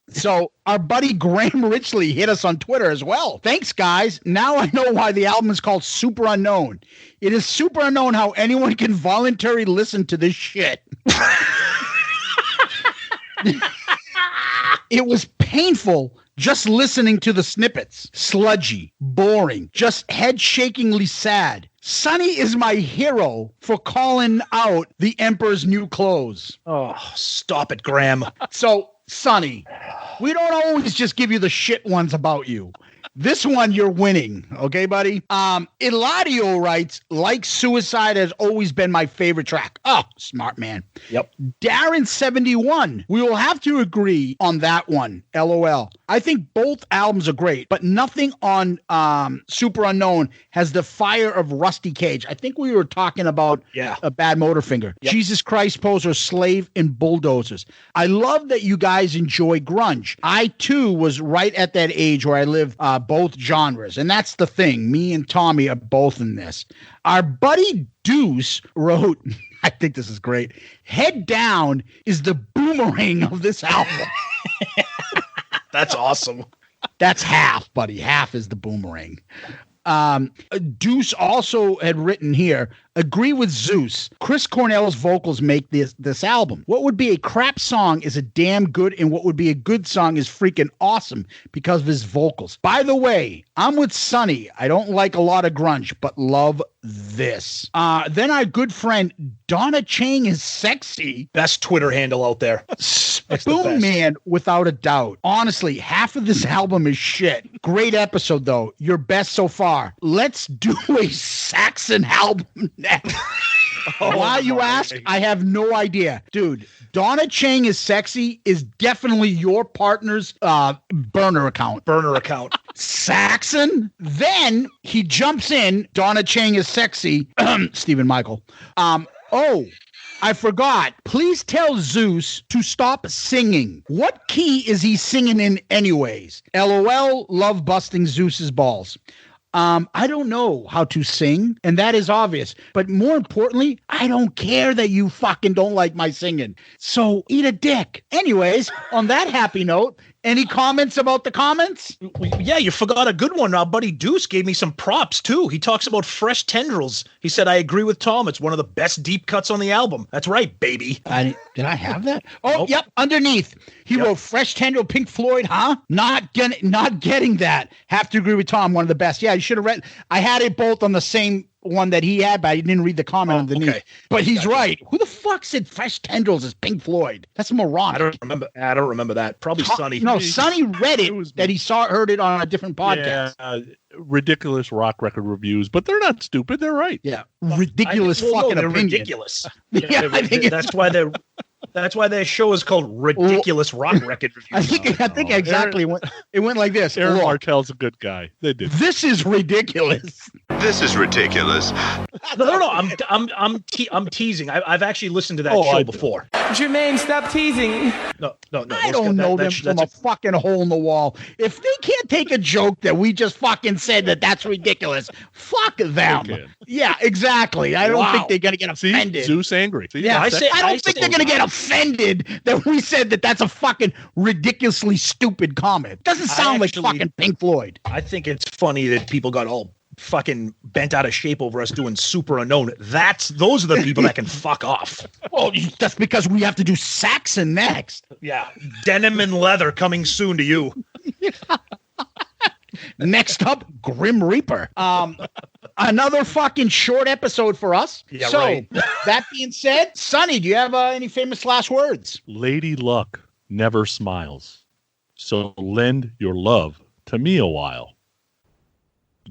So our buddy Graham Richley hit us on Twitter as well. Thanks, guys. Now I know why the album is called Super Unknown. It is super unknown how anyone can voluntarily listen to this shit. It was painful just listening to the snippets. Sludgy, boring, just head-shakingly sad. Sonny is my hero for calling out the Emperor's New Clothes. Oh, stop it, Graham. So, Sonny, we don't always just give you the shit ones about you. This one, you're winning. Okay, buddy? Eladio writes, "Like Suicide has always been my favorite track." Oh, smart man. Yep. Darren71, we will have to agree on that one. LOL. I think both albums are great, but nothing on Super Unknown has the fire of Rusty Cage. I think we were talking about a Bad Motorfinger. Yep. Jesus Christ, Poser, Slave, and Bulldozers. I love that you guys enjoy grunge. I, too, was right at that age where I lived both genres. And that's the thing. Me and Tommy are both in this. Our buddy Deuce wrote, I think this is great, "Head Down is the boomerang of this album." That's awesome. That's half, buddy. Half is the boomerang. Deuce also had written here, "Agree with Zeus. Chris Cornell's vocals make this album. What would be a crap song is a damn good, and what would be a good song is freaking awesome because of his vocals. By the way, I'm with Sonny. I don't like a lot of grunge, but love this." Then our good friend Donna Chang is sexy. Best Twitter handle out there. Spoon Man, without a doubt. Honestly, half of this album is shit. Great episode, though. Your best so far. Let's do a Saxon album next. Why you ask? I have no idea. Dude, Donna Chang is sexy is definitely your partner's burner account. Saxon? Then he jumps in. Donna Chang is sexy. Stephen Michael. I forgot. Please tell Zeus to stop singing. What key is he singing in anyways? LOL, love busting Zeus's balls. I don't know how to sing, and that is obvious. But more importantly, I don't care that you fucking don't like my singing. So eat a dick. Anyways, on that happy note, Any comments about the comments? Yeah, you forgot a good one. Our buddy Deuce gave me some props, too. He talks about Fresh Tendrils. He said, I agree with Tom. It's one of the best deep cuts on the album. That's right, baby. Did I have that? Oh, yep. Underneath. He wrote Fresh Tendril, Pink Floyd, huh? Not getting that. Have to agree with Tom. One of the best. Yeah, you should have read. I had it both on the same one that he had, but I didn't read the comment underneath. Okay. But he's right. Who the fuck said Fresh Tendrils is Pink Floyd? That's moronic. I don't remember that. Probably Sonny. No, Sonny read it that he heard it on a different podcast. Yeah, ridiculous rock record reviews, but they're not stupid. They're right. Yeah, ridiculous fucking they're opinion. Ridiculous. Yeah, I think that's why their show is called Ridiculous Rock Record Reviews. I think exactly. It went like this. Aaron Martell's a good guy. They did. This is ridiculous. This is ridiculous. No. I'm teasing. I've actually listened to that show before. Jermaine, stop teasing. No. I don't know them from a fucking hole in the wall. If they can't take a joke that we just fucking said that's ridiculous, fuck them. Yeah, exactly. I don't think they're gonna get offended. See, Zeus angry. See, I don't think they're gonna get offended that we said that's a fucking ridiculously stupid comment. Doesn't sound like fucking Pink Floyd. I think it's funny that people got all fucking bent out of shape over us doing Super Unknown. Those are the people that can fuck off. Well, that's because we have to do Saxon next. Yeah, Denim and Leather coming soon to you. Next up, Grim Reaper. Another fucking short episode for us. Yeah, so, right. That being said, Sonny, do you have any famous last words? Lady Luck never smiles, so lend your love to me a while.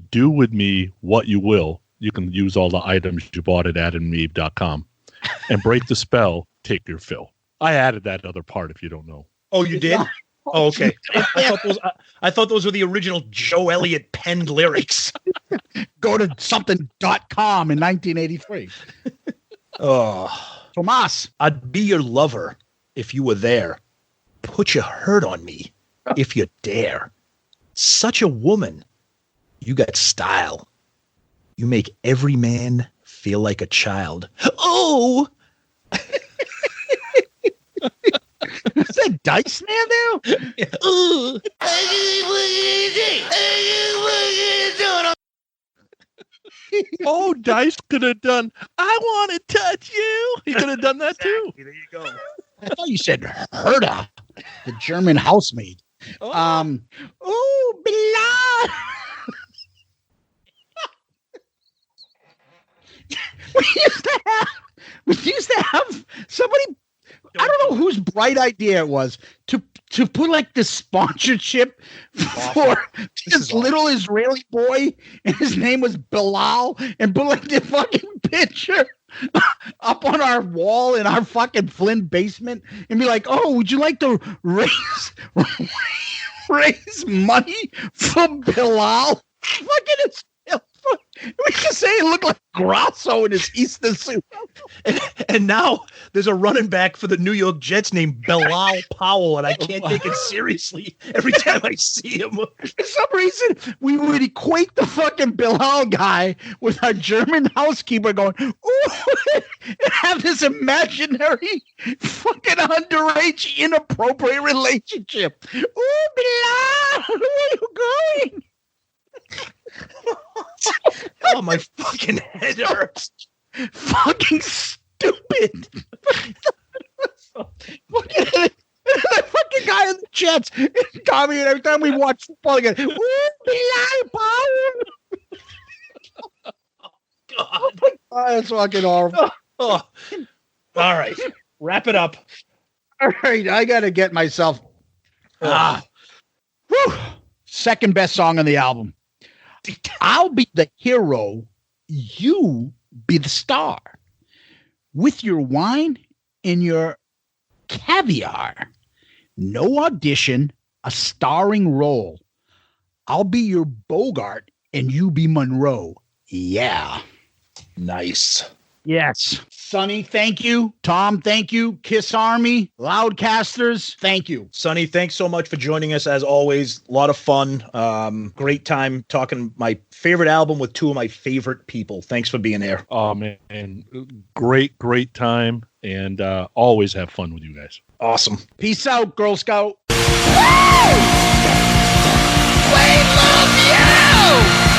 Do with me what you will. You can use all the items you bought at adamandeve.com and break the spell, take your fill. I added that other part if you don't know. Oh, you did? Oh, okay. I thought those were the original Joe Elliott penned lyrics. Go to something.com in 1983. Oh, Tomas. I'd be your lover if you were there. Put your hurt on me if you dare. Such a woman. You got style. You make every man feel like a child. Oh! Is that Dice Man now? Yeah. Oh, Dice could have done, I want to touch you. He could have done that too. There you go. I thought you said Herda, the German housemaid. Oh, blood. We used to have somebody, I don't know whose bright idea it was to put like this sponsorship for this little Israeli boy, and his name was Bilal, and put like the fucking picture up on our wall in our fucking Flint basement and be like, oh, would you like to raise money for Bilal? Fucking his we can say it looked like Grasso in his Easter suit. And now there's a running back for the New York Jets named Bilal Powell, and I can't take it seriously every time I see him. For some reason, we would equate the fucking Bilal guy with our German housekeeper going, ooh, and have this imaginary fucking underage inappropriate relationship. Ooh, Bilal, where are you going? Oh, my fucking head hurts. Fucking stupid. That fucking guy in the Jets, Tommy, and every time we watch football again, ooh, God. That's fucking horrible. Oh. All right, wrap it up. All right, I gotta get myself. Second best song on the album. I'll be the hero, you be the star. With your wine and your caviar. No audition, a starring role. I'll be your Bogart and you be Monroe. Yeah. Nice. Yes. Sonny, thank you. Tom, thank you. Kiss Army, Loudcasters, thank you. Sonny, thanks so much for joining us as always. A lot of fun. Great time talking my favorite album with two of my favorite people. Thanks for being there. Oh, man. Great time. And always have fun with you guys. Awesome. Peace out, Girl Scout. We love you!